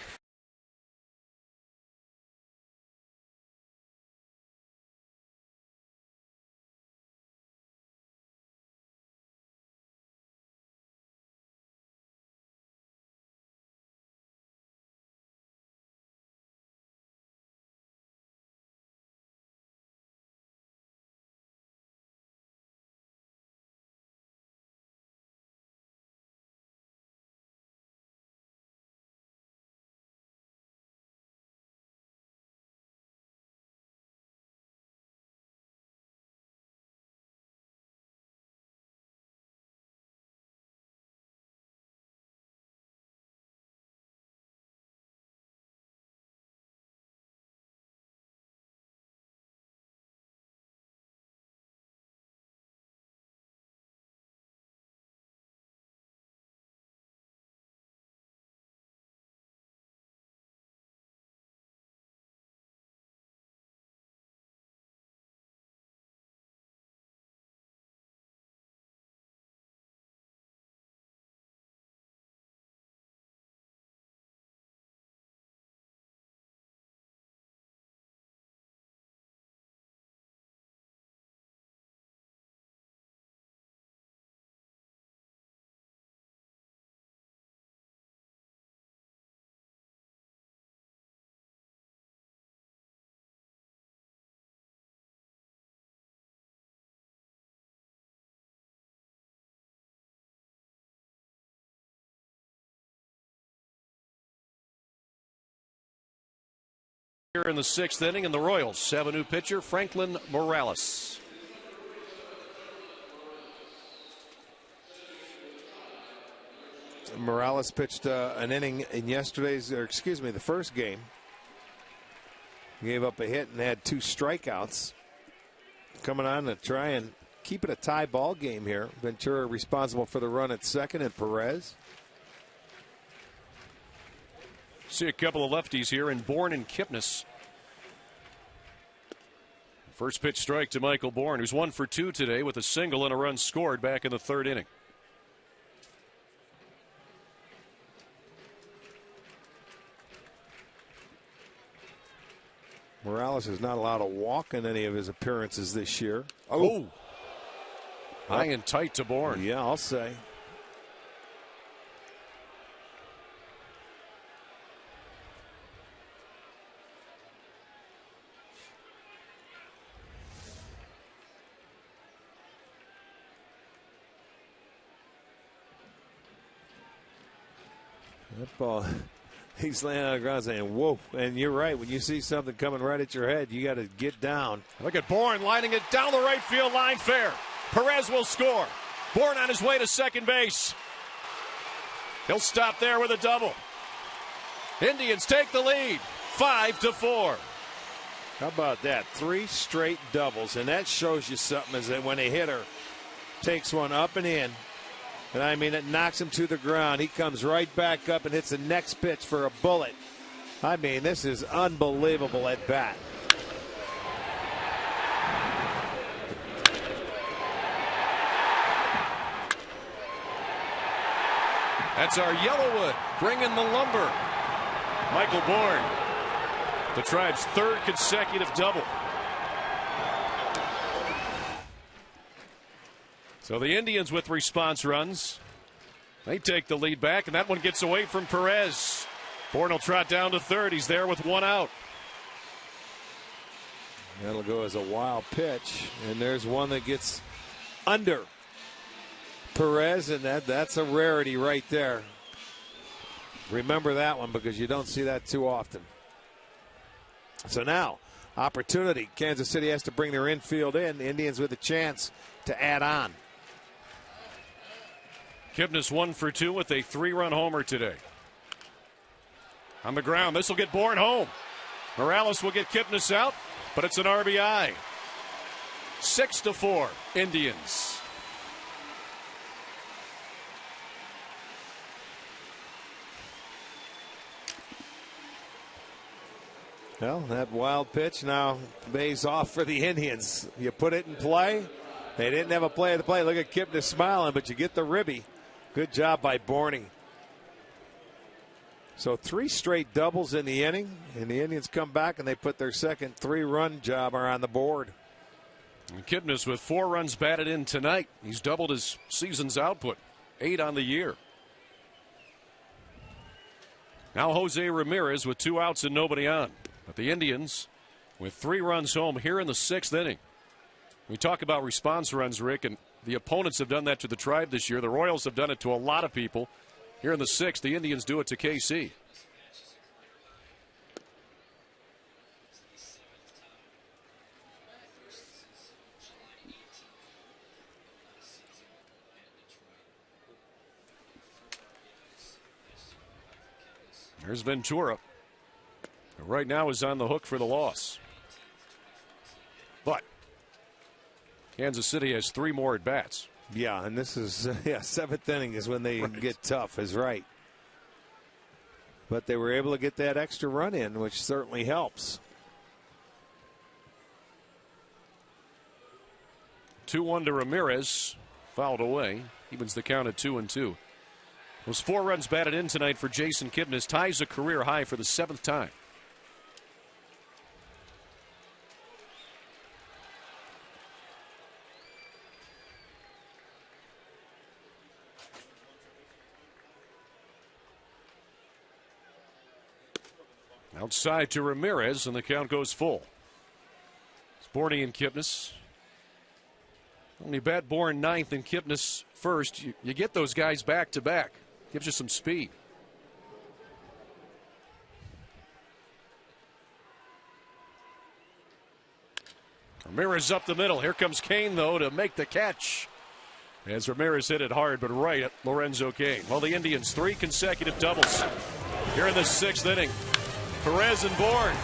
Here in the 6th inning, and the Royals have a new pitcher, Franklin Morales. Morales pitched an inning in the first game. Gave up a hit and had 2 strikeouts. Coming on to try and keep it a tie ball game here. Ventura responsible for the run at second, and Perez. See a couple of lefties here in Bourne and Kipnis. First pitch strike to Michael Bourne, who's 1 for 2 today with a single and a run scored back in the 3rd inning. Morales has not allowed a walk in any of his appearances this year. Oh. High and tight to Bourne. Yeah, I'll say. That ball, He's laying on the ground saying, whoa. And you're right. When you see something coming right at your head, you got to get down. Look at Bourne lining it down the right field line. Fair. Perez will score. Bourne on his way to second base. He'll stop there with a double. Indians take the lead, 5-4. How about that? 3 straight doubles. And that shows you something is that when a hitter takes one up and in, and I mean, it knocks him to the ground. He comes right back up and hits the next pitch for a bullet. I mean, this is unbelievable at bat. That's our Yellowwood bringing the lumber. Michael Bourne, the Tribe's 3rd consecutive double. So the Indians with response runs. They take the lead back, and that one gets away from Perez. Bourne will trot down to third. He's there with 1 out. That'll go as a wild pitch, and there's one that gets under Perez, and that's a rarity right there. Remember that one because you don't see that too often. So now, opportunity. Kansas City has to bring their infield in. The Indians with a chance to add on. Kipnis 1 for 2 with a 3-run homer today. On the ground, this will get Bourne home. Morales will get Kipnis out, but it's an RBI. 6-4, Indians. Well, that wild pitch now pays off for the Indians. You put it in play. They didn't have a play at the plate. Look at Kipnis smiling, but you get the ribby. Good job by Bourne. So 3 straight doubles in the inning, and the Indians come back and they put their second 3-run jobber on the board. And Kipnis with 4 runs batted in tonight. He's doubled his season's output, 8 on the year. Now Jose Ramirez with 2 outs and nobody on. But the Indians with 3 runs home here in the 6th inning. We talk about response runs, Rick, and the opponents have done that to the Tribe this year. The Royals have done it to a lot of people. Here in the 6th, the Indians do it to KC. There's Ventura. Right now is on the hook for the loss. But Kansas City has 3 more at bats. Yeah, and this is 7th inning is when they get tough, is right. But they were able to get that extra run in, which certainly helps. 2-1 to Ramirez, fouled away. Evens the count at 2-2. Those 4 runs batted in tonight for Jason Kipnis, ties a career high for the 7th time. Outside to Ramirez, and the count goes full. It's Bourne and Kipnis. Only bat Bourne 9th and Kipnis 1st. You get those guys back to back. Gives you some speed. Ramirez up the middle. Here comes Kane, though, to make the catch. As Ramirez hit it hard, but right at Lorenzo Kane. Well, the Indians 3 consecutive doubles here in the 6th inning. Perez and Bourne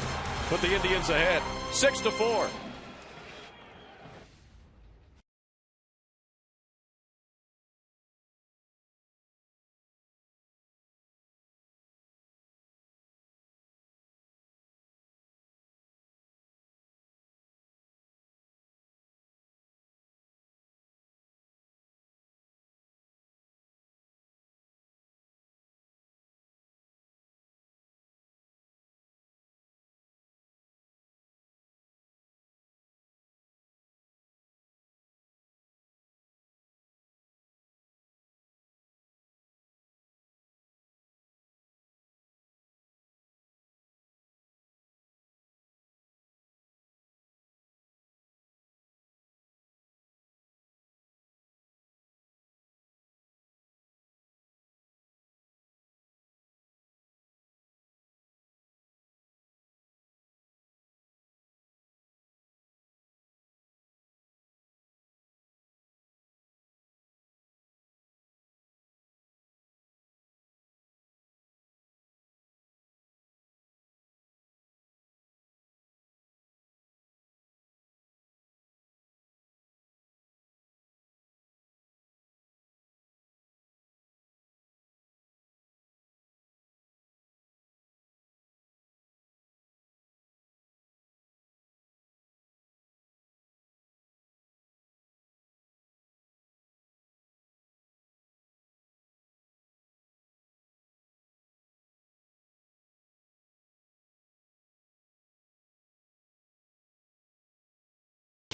put the Indians ahead, 6-4.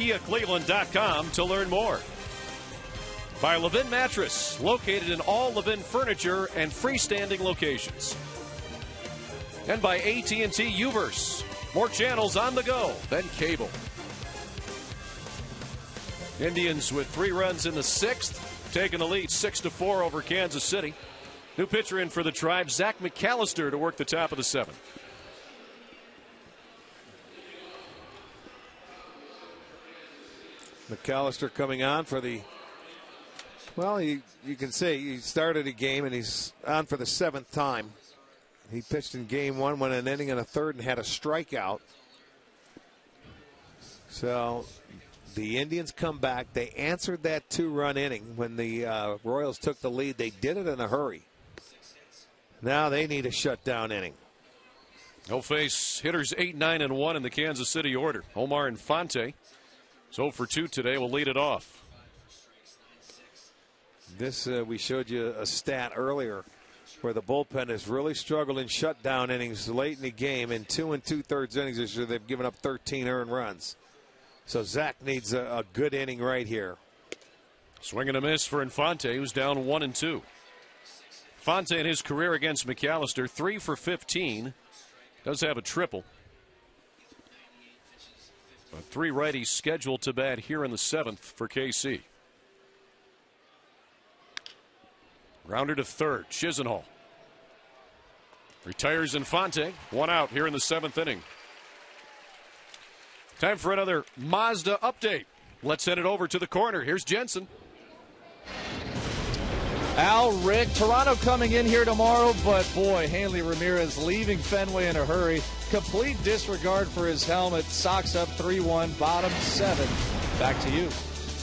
KCACleveland.com to learn more. By Levin Mattress, located in all Levin furniture and freestanding locations. And by AT&T Uverse, more channels on the go than cable. Indians with 3 runs in the 6th, taking the lead 6-4 over Kansas City. New pitcher in for the Tribe, Zach McAllister, to work the top of the 7th. McAllister coming on for the, well, you can say he started a game and he's on for the 7th time. He pitched in game 1, went an inning and a third and had a strikeout. So the Indians come back. They answered that 2-run inning when the Royals took the lead. They did it in a hurry. Now they need a shutdown inning. They'll face hitters 8, 9, and 1 in the Kansas City order. Omar Infante. So for 2 today, will lead it off. This, we showed you a stat earlier where the bullpen has really struggled in shutdown innings late in the game. In 2 2/3 innings this year, they've given up 13 earned runs. So Zach needs a good inning right here. Swing and a miss for Infante, who's down 1-2. Infante in his career against McAllister, 3 for 15. Does have a triple. 3 righties scheduled to bat here in the 7th for KC. Grounder to third. Chisenhall retires Infante. 1 out here in the 7th inning. Time for another Mazda update. Let's send it over to the corner. Here's Jensen. Al, Rick, Toronto coming in here tomorrow, but boy, Hanley Ramirez leaving Fenway in a hurry. Complete disregard for his helmet. Sox up 3-1, bottom 7. Back to you.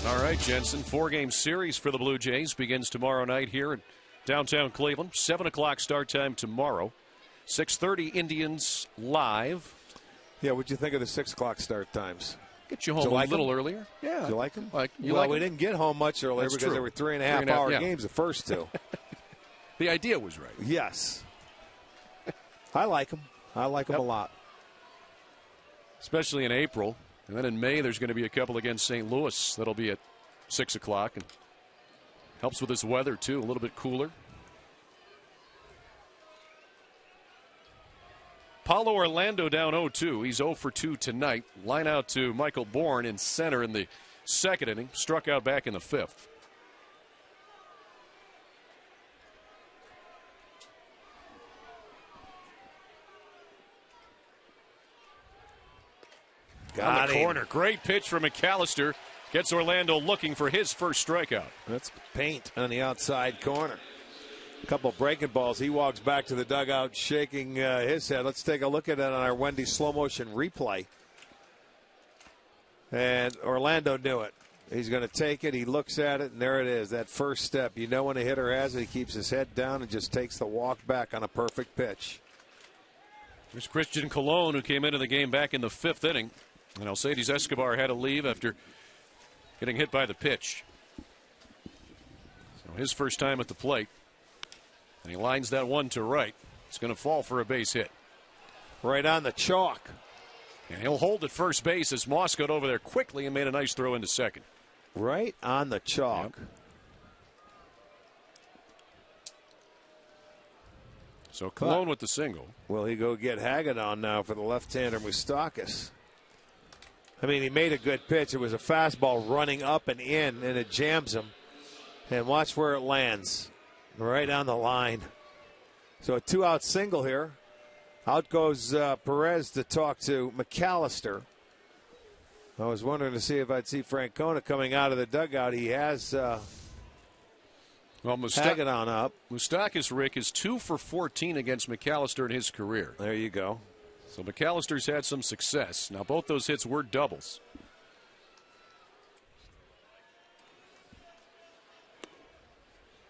All right, Jensen. 4-game series for the Blue Jays begins tomorrow night here in downtown Cleveland. 7 o'clock start time tomorrow. 6:30 Indians live. Yeah, what'd you think of the 6 o'clock start times? Get you home a little earlier. Yeah. Did you like them? We didn't get home much earlier. That's because they were 3.5 hour games, the first 2. The idea was right. Yes. I like them. I like them a lot. Especially in April. And then in May, there's going to be a couple against St. Louis. That'll be at 6 o'clock. And helps with this weather, too. A little bit cooler. Paulo Orlando down 0-2. He's 0 for 2 tonight. Line out to Michael Bourne in center in the 2nd inning. Struck out back in the 5th. On the corner. Great pitch from McAllister. Gets Orlando looking for his first strikeout. That's paint on the outside corner. A couple breaking balls. He walks back to the dugout shaking his head. Let's take a look at it on our Wendy slow motion replay. And Orlando knew it. He's going to take it. He looks at it, and there it is. That first step. You know when a hitter has it, he keeps his head down and just takes the walk back on a perfect pitch. There's Christian Colon, who came into the game back in the 5th inning. And Alcides Escobar had to leave after getting hit by the pitch. So his first time at the plate. And he lines that one to right. It's going to fall for a base hit. Right on the chalk. And he'll hold at first base as Moss got over there quickly and made a nice throw into second. Right on the chalk. Yep. So Colon with the single. Will he go get Hagedorn now for the left-hander Moustakas? I mean, he made a good pitch. It was a fastball running up and in, and it jams him. And watch where it lands. Right on the line. So a 2-out single here. Out goes Perez to talk to McAllister. I was wondering to see if I'd see Francona coming out of the dugout. He has Hagedorn up. Moustakas, Rick, is 2 for 14 against McAllister in his career. There you go. So McAllister's had some success. Now both those hits were doubles.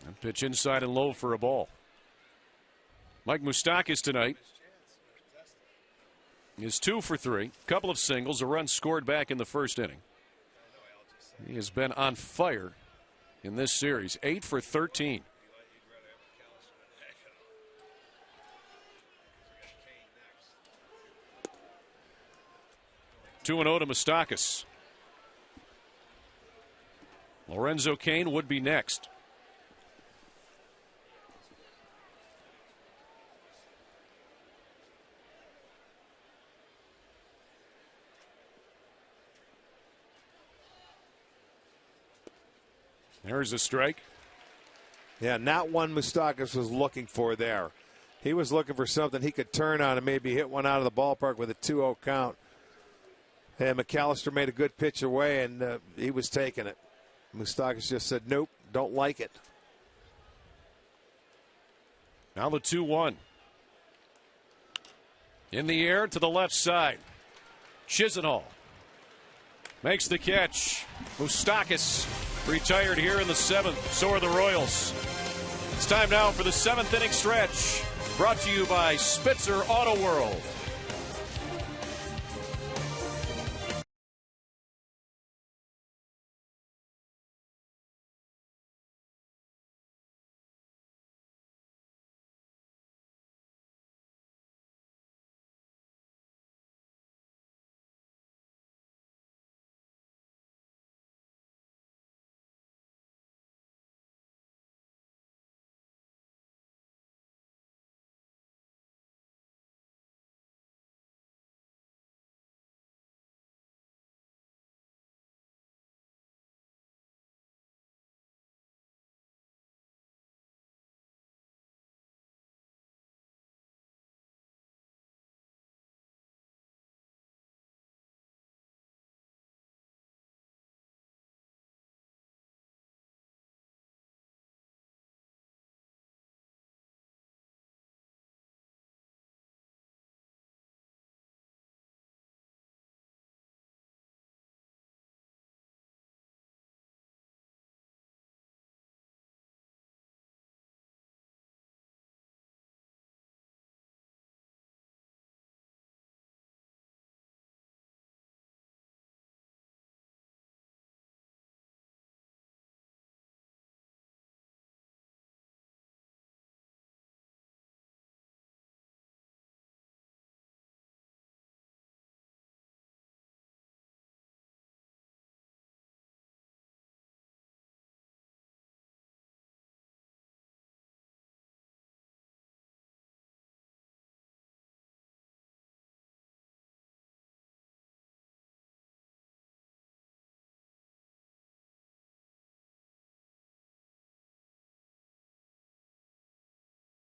And pitch inside and low for a ball. Mike Moustakas tonight is 2 for 3. Couple of singles, a run scored back in the 1st inning. He has been on fire in this series. 8 for 13. Two 2-0 to Moustakas. Lorenzo Cain would be next. There's a strike. Yeah, not one Moustakas was looking for there. He was looking for something he could turn on and maybe hit one out of the ballpark with a 2-0 count. And McAllister made a good pitch away, and he was taking it. Moustakas just said, nope, don't like it. Now the 2-1. In the air to the left side. Chisenhall makes the catch. Moustakas retired here in the 7th. So are the Royals. It's time now for the 7th inning stretch. Brought to you by Spitzer Auto World.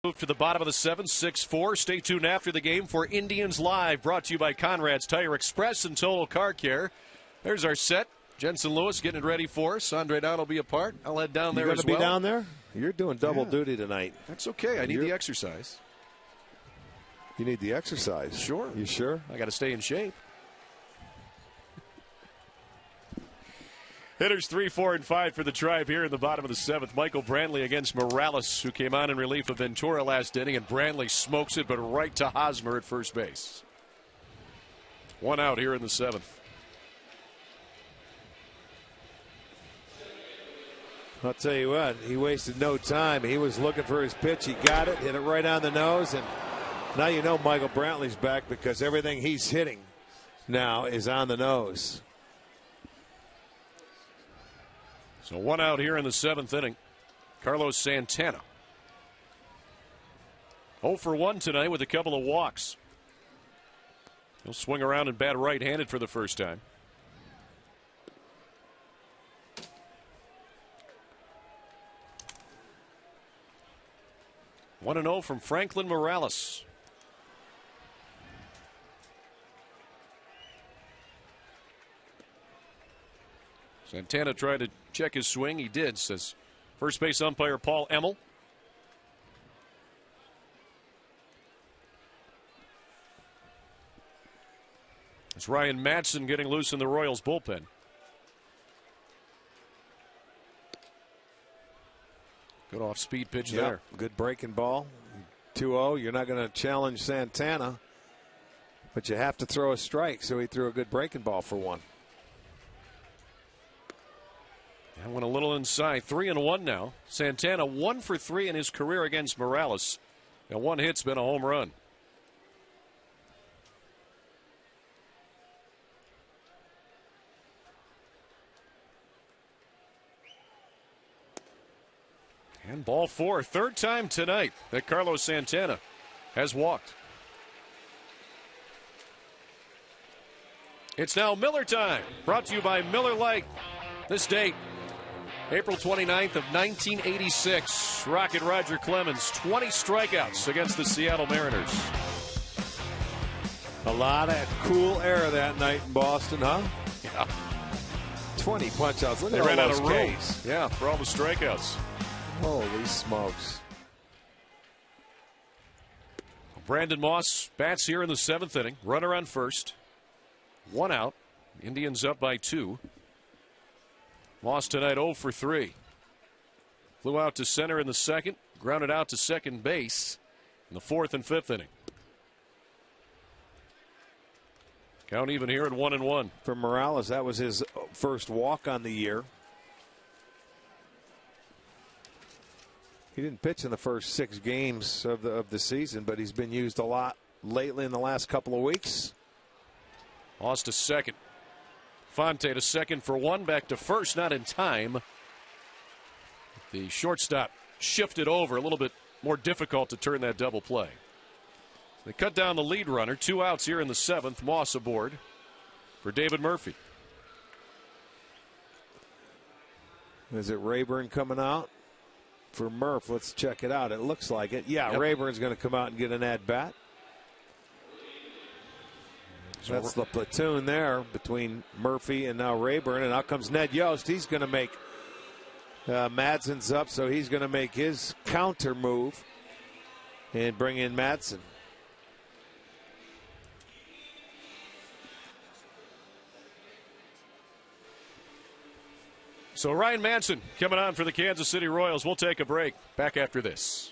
Move to the bottom of the 7th, 6-4. Stay tuned after the game for Indians Live, brought to you by Conrad's Tire Express and Total Car Care. There's our set. Jensen Lewis getting it ready for us. Andre Down will be a part. I'll head down there as well. You're going to be down there? You're doing double duty tonight. That's okay. I need the exercise. You need the exercise? Sure. You sure? I got to stay in shape. Hitters 3, 4, and 5 for the Tribe here in the bottom of the 7th. Michael Brantley against Morales, who came on in relief of Ventura last inning, and Brantley smokes it, but right to Hosmer at first base. 1 out here in the 7th. I'll tell you what, he wasted no time. He was looking for his pitch. He got it, hit it right on the nose, and now you know Michael Brantley's back because everything he's hitting now is on the nose. So 1 out here in the 7th inning. Carlos Santana. 0 for 1 tonight with a couple of walks. He'll swing around and bat right-handed for the first time. One and 0 from Franklin Morales. Santana tried to check his swing. He did, says first base umpire Paul Emmel. It's Ryan Madsen getting loose in the Royals bullpen. Good off-speed pitch there. Good breaking ball. 2-0. You're not going to challenge Santana, but you have to throw a strike, so he threw a good breaking ball for 1. I went a little inside. 3-1 now. Santana 1 for 3 in his career against Morales. And 1 hit's been a home run. And ball 4, third time tonight that Carlos Santana has walked. It's now Miller time, brought to you by Miller Lite. This date, April 29th of 1986. Rocket Roger Clemens, 20 strikeouts against the Seattle Mariners. A lot of cool air that night in Boston, huh? Yeah. 20 punch-outs. Look They at ran all out those of room. Ks. Yeah, for all the strikeouts. Holy smokes. Brandon Moss bats here in the 7th inning. Runner on first. 1 out. Indians up by 2. Moss tonight 0 for 3. Flew out to center in the 2nd. Grounded out to second base in the 4th and 5th inning. Count even here at 1-1. For Morales, that was his first walk on the year. He didn't pitch in the first 6 games of the season, but he's been used a lot lately in the last couple of weeks. Lost to second. Fonte to second for 1. Back to first, not in time. The shortstop shifted over, a little bit more difficult to turn that double play. They cut down the lead runner. 2 outs here in the 7th. Moss aboard for David Murphy. Is it Rayburn coming out for Murph? Let's check it out. It looks like it. Yeah, yep. Rayburn's going to come out and get an at-bat. That's the platoon there between Murphy and now Rayburn. And out comes Ned Yost. He's going to make Madsen's up, so he's going to make his counter move and bring in Madsen. So Ryan Madsen coming on for the Kansas City Royals. We'll take a break. Back after this.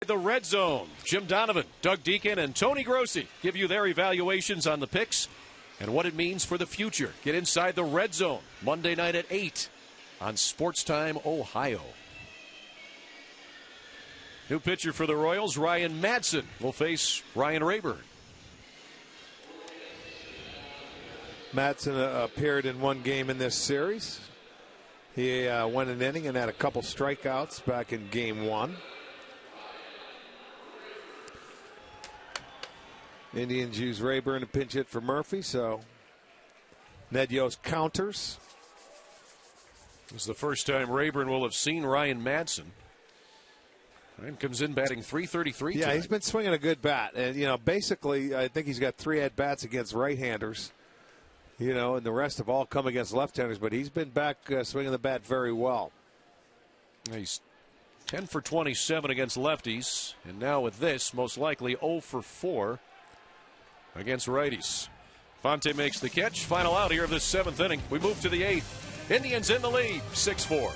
The Red Zone. Jim Donovan, Doug Deacon, and Tony Grossi give you their evaluations on the picks and what it means for the future. Get inside the Red Zone Monday night at 8 on Sports Time Ohio. New pitcher for the Royals, Ryan Madsen, will face Ryan Rayburn. Madsen appeared in 1 game in this series. He went an inning and had a couple strikeouts back in game 1. Indians use Rayburn to pinch hit for Murphy, so Ned Yost counters. This is the first time Rayburn will have seen Ryan Madsen. Ryan comes in batting .333 Yeah, tonight. he's been swinging a good bat. And, basically, I think he's got 3 at-bats against right-handers. And the rest have all come against left-handers, but he's been back swinging the bat very well. He's 10 for 27 against lefties, and now with this, most likely 0 for 4 against righties. Fonte makes the catch. Final out here of this 7th inning. We move to the 8th. Indians in the lead, 6-4.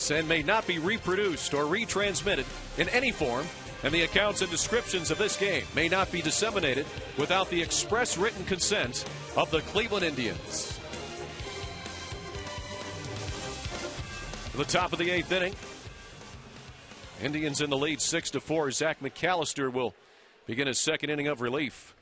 events and may not be reproduced or retransmitted in any form, and the accounts and descriptions of this game may not be disseminated without the express written consent of the Cleveland Indians. The top of the 8th inning. Indians in the lead 6-4. Zach McAllister will begin his second inning of relief.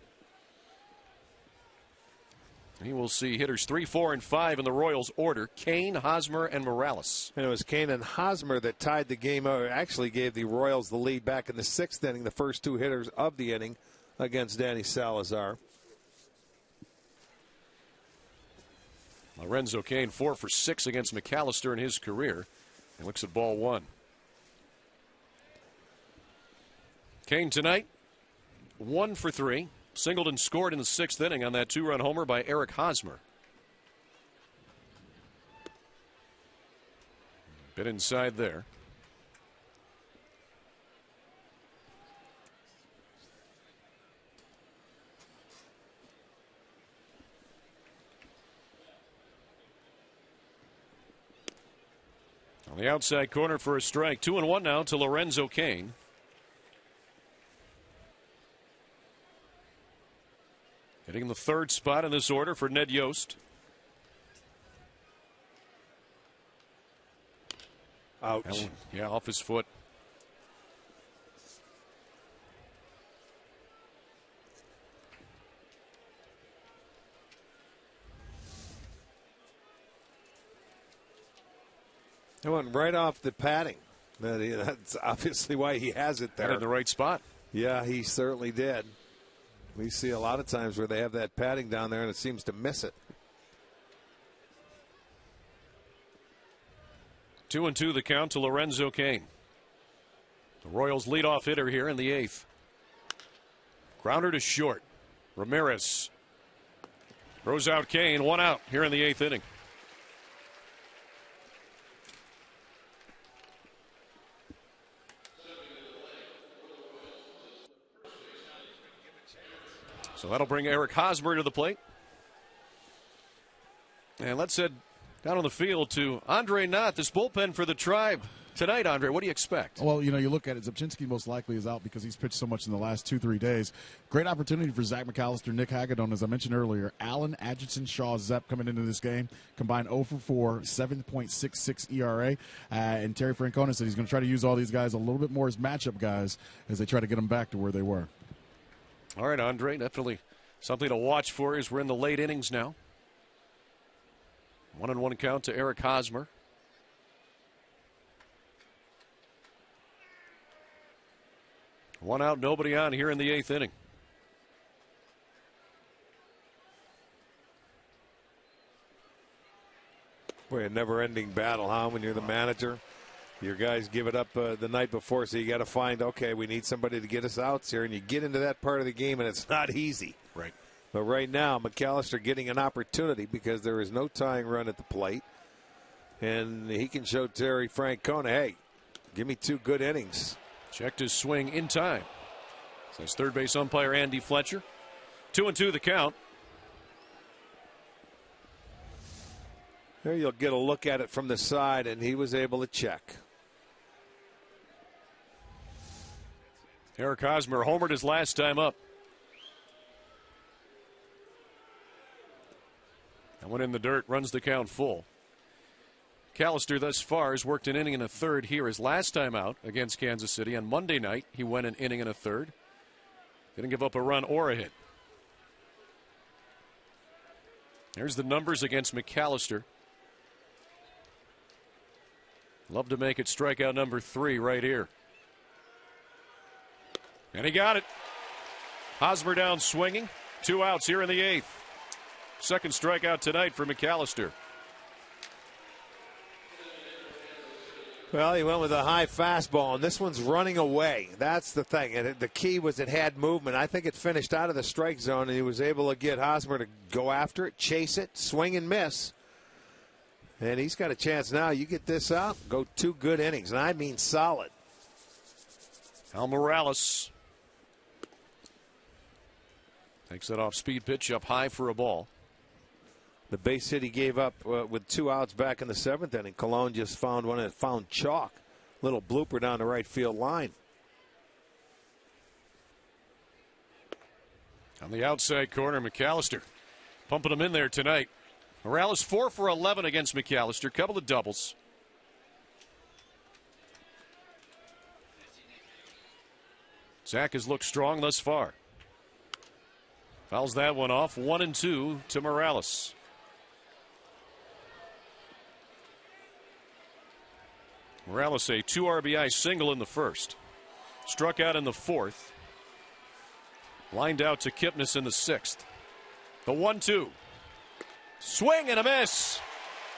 He will see hitters 3, 4, and 5 in the Royals order: Kane, Hosmer, and Morales. And it was Kane and Hosmer that tied the game, or actually gave the Royals the lead back in the 6th inning, the first 2 hitters of the inning against Danny Salazar. Lorenzo Kane 4 for 6 against McAllister in his career. He looks at ball 1. Kane tonight 1 for 3. Singled and scored in the 6th inning on that 2-run homer by Eric Hosmer. Bit inside there. On the outside corner for a strike. 2-1 now to Lorenzo Kane. Hitting the 3rd spot in this order for Ned Yost. Ouch. Yeah, off his foot. It went right off the padding. That's obviously why he has it there. In the right spot. Yeah, he certainly did. We see a lot of times where they have that padding down there and it seems to miss it. 2-2 the count to Lorenzo Kane. The Royals leadoff hitter here in the 8th. Grounder to short. Ramirez throws out Kane. 1 out here in the 8th inning. So that'll bring Eric Hosmer to the plate. And let's head down on the field to Andre Knott, this bullpen for the Tribe. Tonight, Andre, what do you expect? Well, you look at it, Zubchinski most likely is out because he's pitched so much in the last 2-3 days. Great opportunity for Zach McAllister, Nick Hagedorn, as I mentioned earlier. Allen, Atchison, Shaw, Zepp coming into this game. Combined 0 for 4, 7.66 ERA. And Terry Francona said he's going to try to use all these guys a little bit more as matchup guys as they try to get them back to where they were. All right, Andre, definitely something to watch for as we're in the late innings now. 1-1 count to Eric Hosmer. One out, nobody on here in the 8th inning. Boy, a never-ending battle, huh? When you're the manager, your guys give it up the night before, so you got to find, okay, we need somebody to get us outs here, and you get into that part of the game, and it's not easy. Right. But right now, McAllister getting an opportunity because there is no tying run at the plate, and he can show Terry Francona, hey, give me 2 good innings. Checked his swing in time. Says third base umpire Andy Fletcher. 2-2 the count. There you'll get a look at it from the side, and he was able to check. Eric Hosmer homered his last time up. That one in the dirt, runs the count full. McAllister thus far has worked an inning and a third here his last time out against Kansas City. On Monday night, he went an inning and a third. Didn't give up a run or a hit. There's the numbers against McAllister. Love to make it strikeout number 3 right here. And he got it. Hosmer down swinging. 2 outs here in the 8th. Second strikeout tonight for McAllister. Well, he went with a high fastball, and this one's running away. That's the thing. And the key was it had movement. I think it finished out of the strike zone, and he was able to get Hosmer to go after it, chase it, swing and miss. And he's got a chance now. You get this out, go 2 good innings, and I mean solid. Al Morales takes that off speed pitch up high for a ball. The base hit he gave up with 2 outs back in the 7th inning. Colon just found one that found chalk. Little blooper down the right field line. On the outside corner, McAllister pumping him in there tonight. Morales 4 for 11 against McAllister. Couple of doubles. Zach has looked strong thus far. Fouls that one off. 1-2 to Morales. Morales a 2 RBI single in the first. Struck out in the 4th. Lined out to Kipnis in the 6th. The 1-2. Swing and a miss.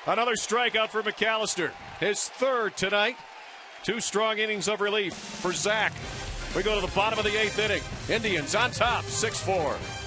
Another strikeout for McAllister. His 3rd tonight. 2 strong innings of relief for Zach. We go to the bottom of the 8th inning. Indians on top, 6-4.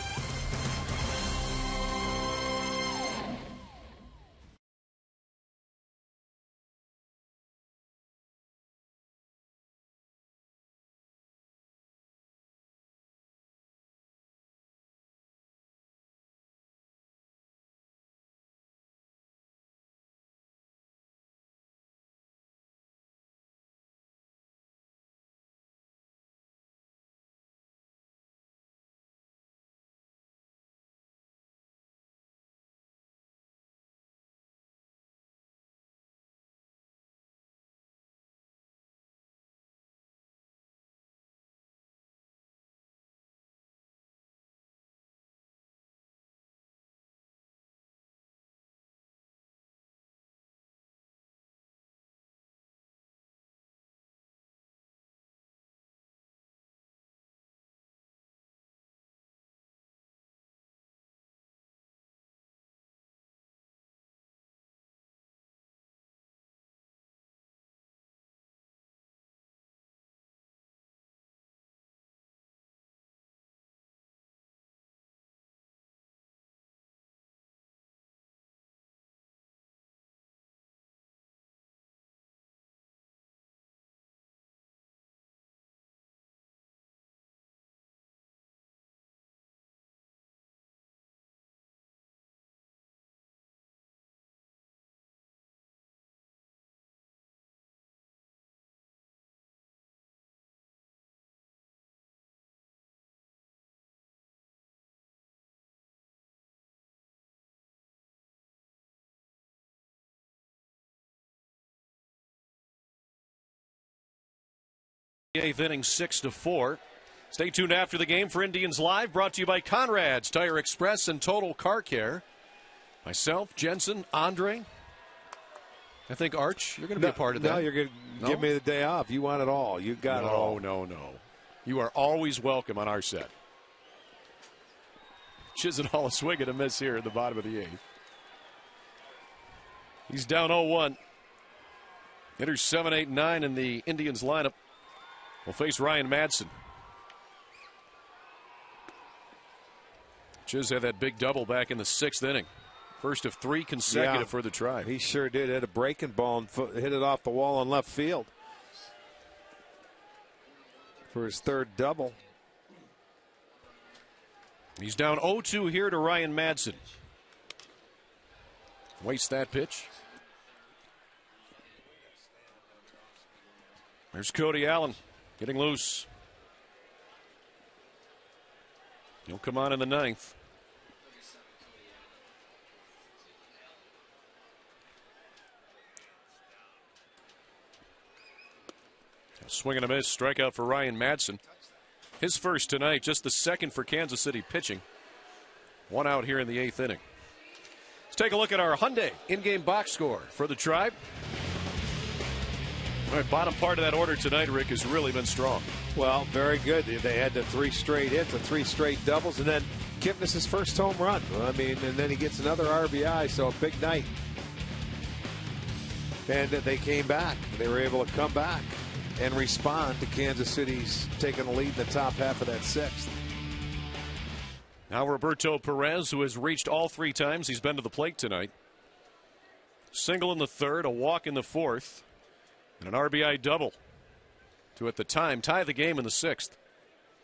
Eighth inning, 6-4. Stay tuned after the game for Indians Live, brought to you by Conrad's Tire Express and Total Car Care. Myself, Jensen, Andre. I think, Arch, you're going to be a part of that. No, you're going to give me the day off. You want it all. You got it all. No. You are always welcome on our set. Chisenhall a swing and a miss here in the bottom of the 8th. He's down 0-1. Hitters 7, 8, 9 in the Indians lineup will face Ryan Madsen. Chiz had that big double back in the 6th inning. First of 3 consecutive for the Tribe. He sure did. Hit a breaking ball and hit it off the wall in left field for his 3rd double. He's down 0-2 here to Ryan Madsen. Waits that pitch. There's Cody Allen getting loose. He'll come on in the 9th. A swing and a miss, strikeout for Ryan Madsen. His first tonight, just the 2nd for Kansas City pitching. 1 out here in the 8th inning. Let's take a look at our Hyundai in-game box score for the Tribe. All right, bottom part of that order tonight, Rick, has really been strong. Well, very good. They had the 3 straight hits, the 3 straight doubles, and then Kipnis' first home run. I mean, and then he gets another RBI, so a big night. And they came back. They were able to come back and respond to Kansas City's taking the lead in the top half of that 6th. Now Roberto Perez, who has reached all 3 times he's been to the plate tonight. Single in the 3rd, a walk in the 4th, and an RBI double to, at the time, tie the game in the 6th.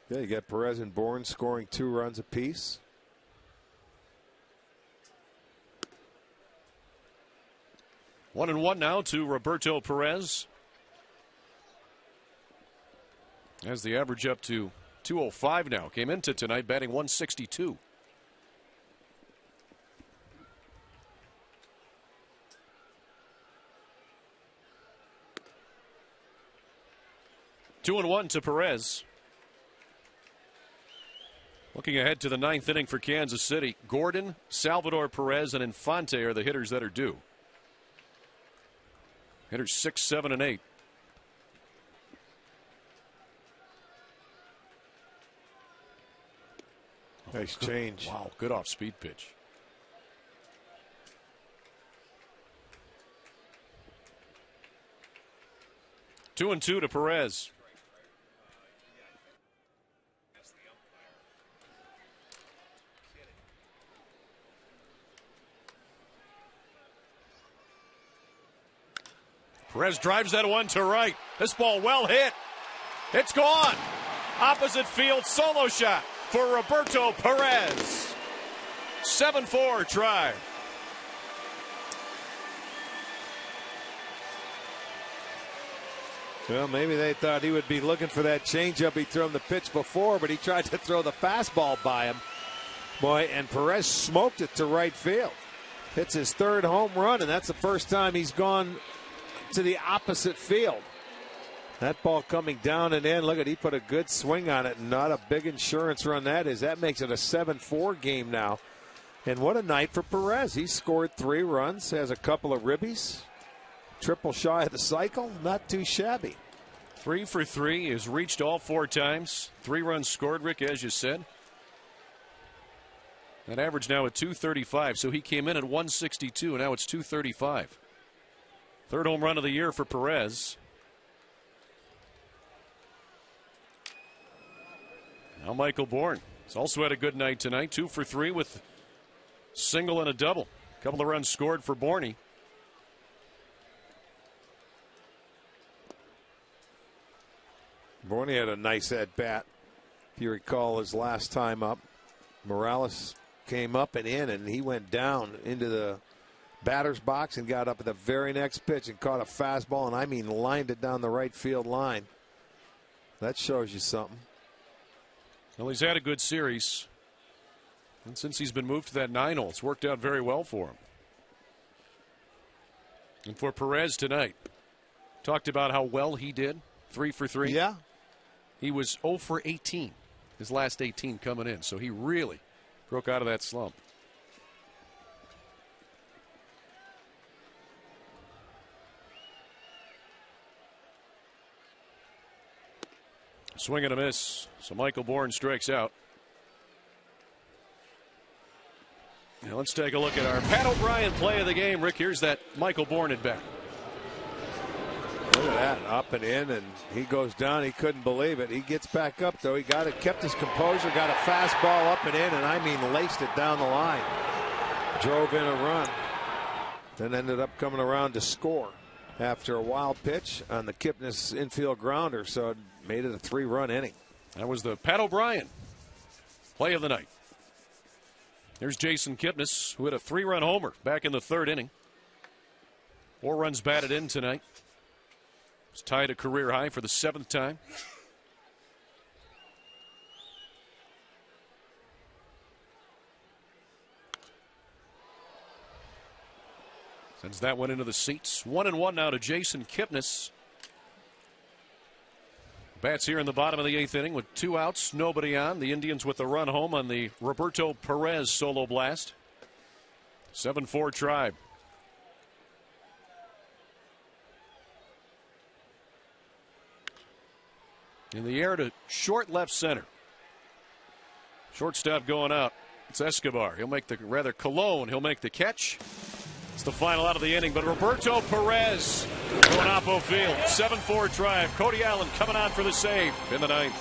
Yeah, you got Perez and Bourne scoring 2 runs apiece. 1-1 now to Roberto Perez. Has the average up to 205 now. Came into tonight batting 162. Two and one to Perez. Looking ahead to the ninth inning for Kansas City, Gordon, Salvador Perez, and Infante are the hitters that are due. Hitters 6, 7, and 8. Nice change. Wow, good off-speed pitch. Two and two to Perez. Perez drives that one to right. This ball well hit. It's gone. Opposite field solo shot for Roberto Perez. 7-4 try. Well, maybe they thought he would be looking for that changeup he threw him the pitch before, but he tried to throw the fastball by him. Boy, and Perez smoked it to right field. Hits his third home run, and that's the first time he's gone to the opposite field. That ball coming down and in. Look at, he put a good swing on it. Not a big insurance run that is. That makes it a 7-4 game now. And what a night for Perez. He scored 3 runs, has a couple of ribbies. Triple shy of the cycle. Not too shabby. 3 for 3. Has reached all 4 times. 3 runs scored, Rick, as you said. That average now at 235. So he came in at 162, and now it's 235. Third home run of the year for Perez. Now Michael Bourne. He's also had a good night tonight. 2 for 3 with single and a double. A couple of runs scored for Bourne. Bourne had a nice at bat. If you recall his last time up, Morales came up and in, and he went down into the batter's box and got up at the very next pitch and caught a fastball, and I mean lined it down the right field line. That shows you something. Well, he's had a good series, and since he's been moved to that 9-hole, it's worked out very well for him. And for Perez tonight, talked about how well he did. 3 for 3. Yeah. He was 0 for 18, his last 18 coming in, so he really broke out of that slump. Swing and a miss. So Michael Bourne strikes out. Now let's take a look at our Pat O'Brien play of the game. Rick, here's that Michael Bourne at bat. Look at that, up and in, and he goes down. He couldn't believe it. He gets back up, though. He kept his composure, got a fastball up and in, and I mean laced it down the line. Drove in a run, then ended up coming around to score after a wild pitch on the Kipnis infield grounder, so it made it a 3-run inning. That was the Pat O'Brien play of the night. There's Jason Kipnis, who had a 3-run homer back in the 3rd inning. 4 runs batted in tonight. It's tied a career high for the 7th time. Sends that one into the seats. 1-1 now to Jason Kipnis. Bats here in the bottom of the 8th inning with 2 outs, nobody on. The Indians with the run home on the Roberto Perez solo blast. 7-4 Tribe. In the air to short left center. Shortstop going out. It's Escobar. He'll make the, rather Colon, he'll make the catch. It's the final out of the inning, but Roberto Perez going oppo field. 7-4 Tribe. Cody Allen coming on for the save in the 9th.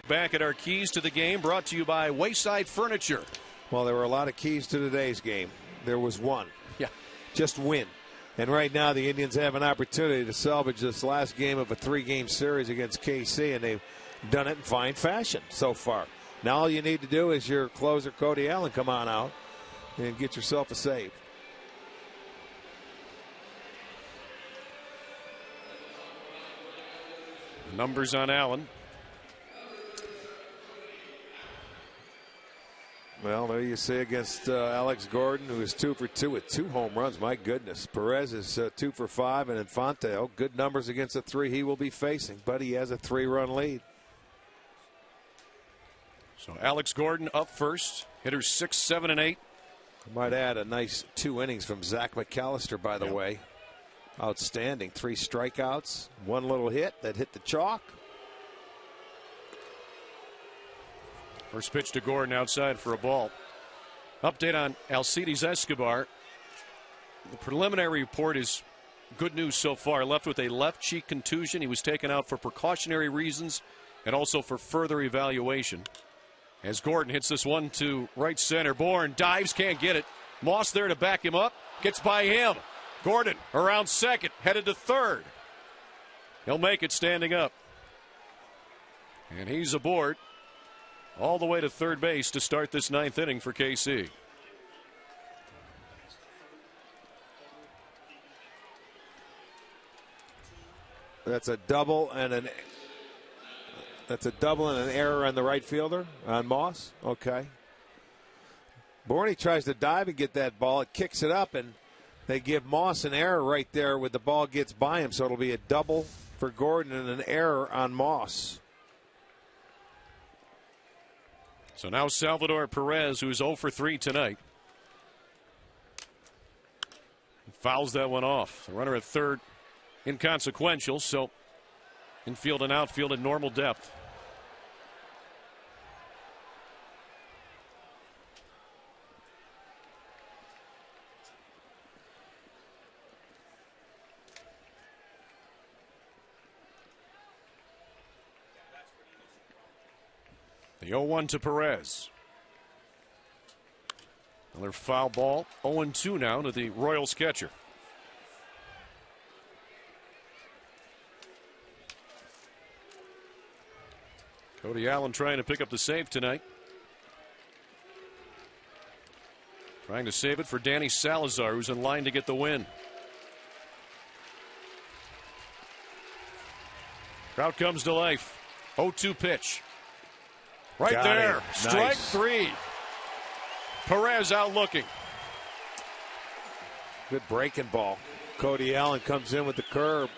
back at our keys to the game, brought to you by Wayside Furniture. Well, there were a lot of keys to today's game. There was one. Yeah. Just win. And right now the Indians have an opportunity to salvage this last game of a 3-game series against KC, and they've done it in fine fashion so far. Now all you need to do is your closer, Cody Allen, come on out and get yourself a save. Numbers on Allen. Well, there you see against Alex Gordon, who is 2 for 2 with 2 home runs. My goodness. Perez is 2 for 5, and Infante, good numbers against the 3 he will be facing, but he has a 3-run lead. So Alex Gordon up first. Hitters 6, 7, and 8. I might add a nice 2 innings from Zach McAllister, by the way. Outstanding. 3 strikeouts, 1 little hit that hit the chalk. First pitch to Gordon outside for a ball. Update on Alcides Escobar. The preliminary report is good news so far. Left with a left cheek contusion. He was taken out for precautionary reasons and also for further evaluation. As Gordon hits this one to right center. Bourne dives, can't get it. Moss there to back him up. Gets by him. Gordon around second, headed to third. He'll make it standing up. And he's aboard. All the way to third base to start this 9th inning for KC. That's a double and an error on the right fielder on Moss. Okay. Borney tries to dive and get that ball. It kicks it up, and they give Moss an error right there when the ball gets by him. So it'll be a double for Gordon and an error on Moss. So now Salvador Perez, who's 0 for 3 tonight, fouls that one off. The runner at third, inconsequential, so infield and outfield at normal depth. The 0-1 to Perez. Another foul ball. 0-2 now to the Royals catcher. Cody Allen trying to pick up the save tonight. Trying to save it for Danny Salazar, who's in line to get the win. Crowd comes to life. 0-2 pitch. Right Got there. it. Strike Nice. 3. Perez out looking. Good breaking ball. Cody Allen comes in with the curve.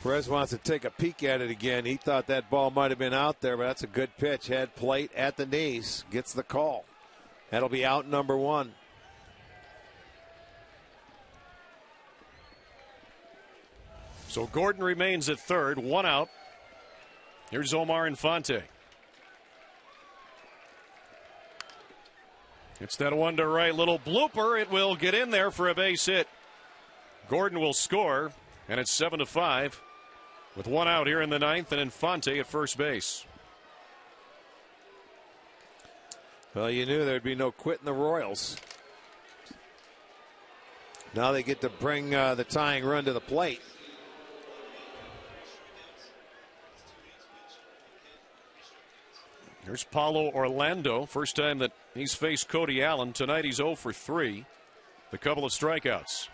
Perez wants to take a peek at it again. He thought that ball might have been out there, but that's a good pitch. Head plate at the knees. Gets the call. That'll be out number 1. So Gordon remains at third. 1 out. Here's Omar Infante. It's that one to right. Little blooper. It will get in there for a base hit. Gordon will score, and it's 7-5 with 1 out here in the 9th, and Infante at first base. Well, you knew there'd be no quitting the Royals. Now they get to bring the tying run to the plate. Here's Paulo Orlando. First time that he's faced Cody Allen. Tonight he's 0 for 3. A couple of strikeouts.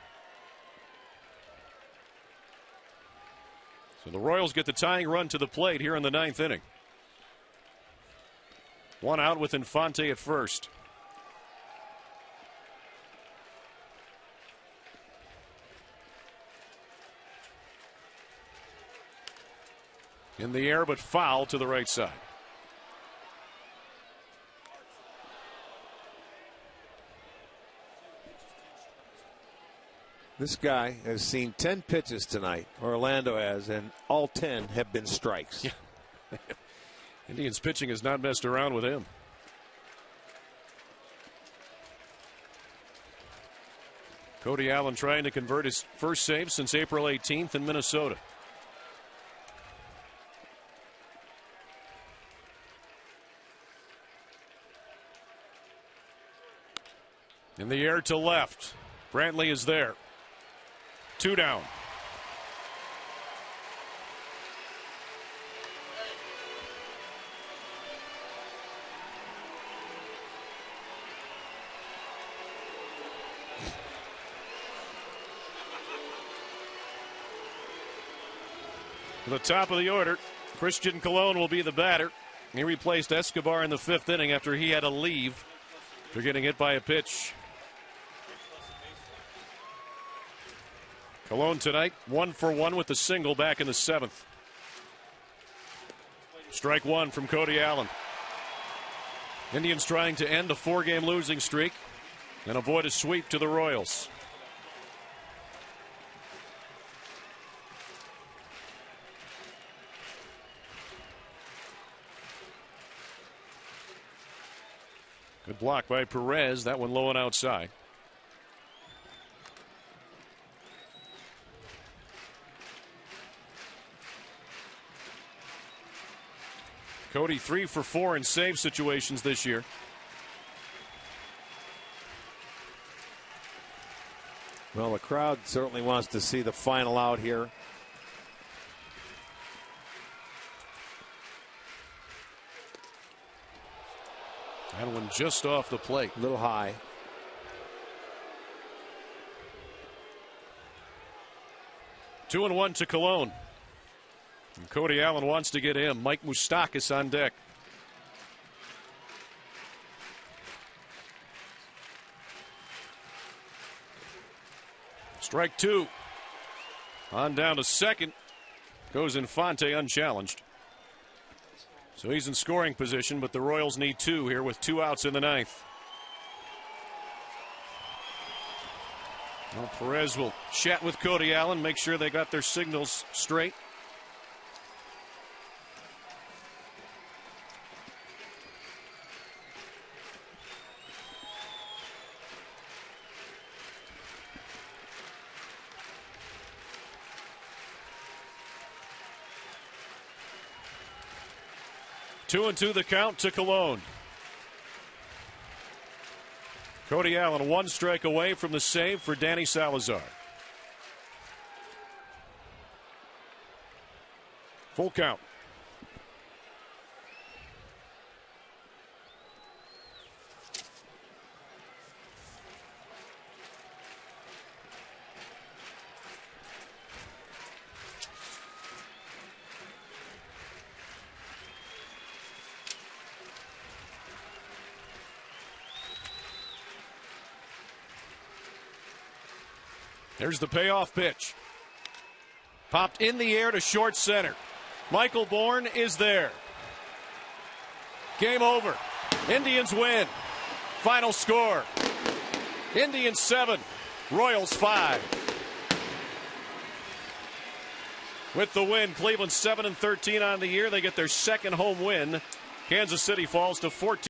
So the Royals get the tying run to the plate here in the 9th inning. 1 out with Infante at first. In the air, but foul to the right side. This guy has seen 10 pitches tonight. Orlando has, and all 10 have been strikes. Yeah. Indians pitching has not messed around with him. Cody Allen trying to convert his first save since April 18th in Minnesota. In the air to left. Brantley is there. 2 down. To the top of the order, Christian Colon will be the batter. He replaced Escobar in the 5th inning after he had to leave for getting hit by a pitch. Colon tonight 1 for 1 with the single back in the 7th. Strike 1 from Cody Allen. Indians trying to end a 4-game losing streak and avoid a sweep to the Royals. Good block by Perez. That one low and outside. Cody 3 for 4 in save situations this year. Well, the crowd certainly wants to see the final out here. That one just off the plate. A little high. Two and 1 to Colon. And Cody Allen wants to get him. Mike Moustakas on deck. Strike 2. On down to second. Goes Infante unchallenged. So he's in scoring position, but the Royals need 2 here with 2 outs in the 9th. Well, Perez will chat with Cody Allen, make sure they got their signals straight. Two and 2 the count to Colon. Cody Allen 1 strike away from the save for Danny Salazar. Full count. There's the payoff pitch. Popped in the air to short center. Michael Bourne is there. Game over. Indians win. Final score. Indians 7, Royals 5. With the win, Cleveland 7-13 on the year. They get their second home win. Kansas City falls to 14.